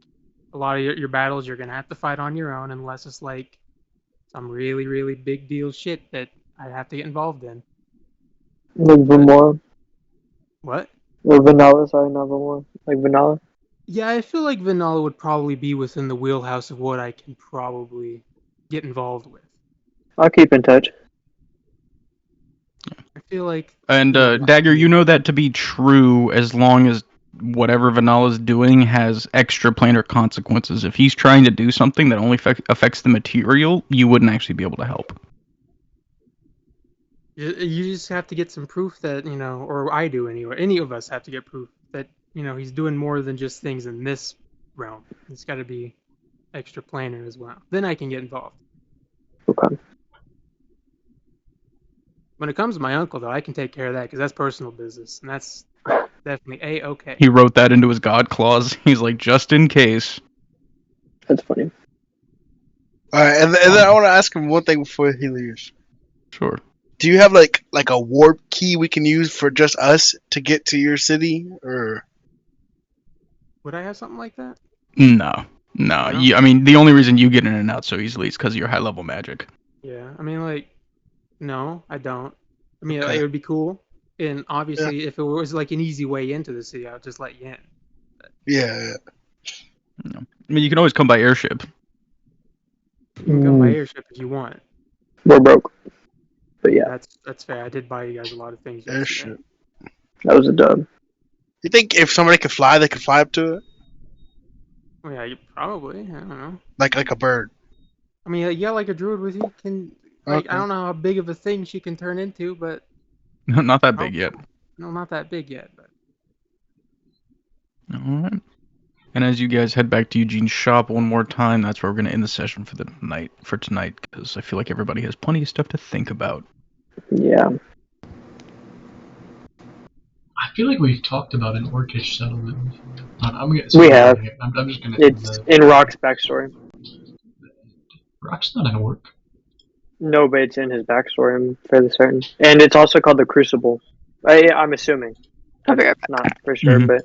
a lot of your battles, you're gonna have to fight on your own unless it's like some really, really big deal shit that I have to get involved in. Like Vanilla. What? Or Vanilla, sorry, not Vanilla. Like Vanilla. Yeah, I feel like Vanilla would probably be within the wheelhouse of what I can probably get involved with. I'll keep in touch. I feel like And Dagger, you know that to be true as long as whatever Vanala's doing has extra planar consequences. If he's trying to do something that only affects the material, you wouldn't actually be able to help. you just have to get some proof that, you know, or I do anyway. Any of us have to get proof that, you know, he's doing more than just things in this realm. It's got to be extra planar as well. Then I can get involved. Okay. When it comes to my uncle, though, I can take care of that because that's personal business, and that's definitely A-okay. He wrote that into his God clause. He's like, just in case. That's funny. All right, and then I want to ask him one thing before he leaves. Sure. Do you have like a warp key we can use for just us to get to your city, or? Would I have something like that? No. No? I mean, the only reason you get in and out so easily is because of your high level magic. Yeah, I mean, like, no, I don't. I mean, Okay. it would be cool, and obviously, if it was like an easy way into the city, I would just let you in. Yeah. No. I mean, you can always come by airship. You can come by airship if you want. We're broke. But yeah, That's fair. I did buy you guys a lot of things yesterday. Airship. that was a dub. You think if somebody could fly, they could fly up to it, Oh, yeah, you probably. I don't know. like a bird? I mean, yeah, like a druid with you can. Like, Okay. I don't know how big of a thing she can turn into, but Not that big yet. no, not that big yet. But Alright. And as you guys head back to Eugene's shop one more time, that's where we're going to end the session for tonight, because I feel like everybody has plenty of stuff to think about. Yeah. I feel like we've talked about an orcish settlement. We have. I'm just gonna. It's in Rock's backstory. Rock's not an orc. No, but it's in his backstory, I'm fairly certain. And it's also called the Crucible. I'm assuming. I'll be right That's not for sure, Mhm. but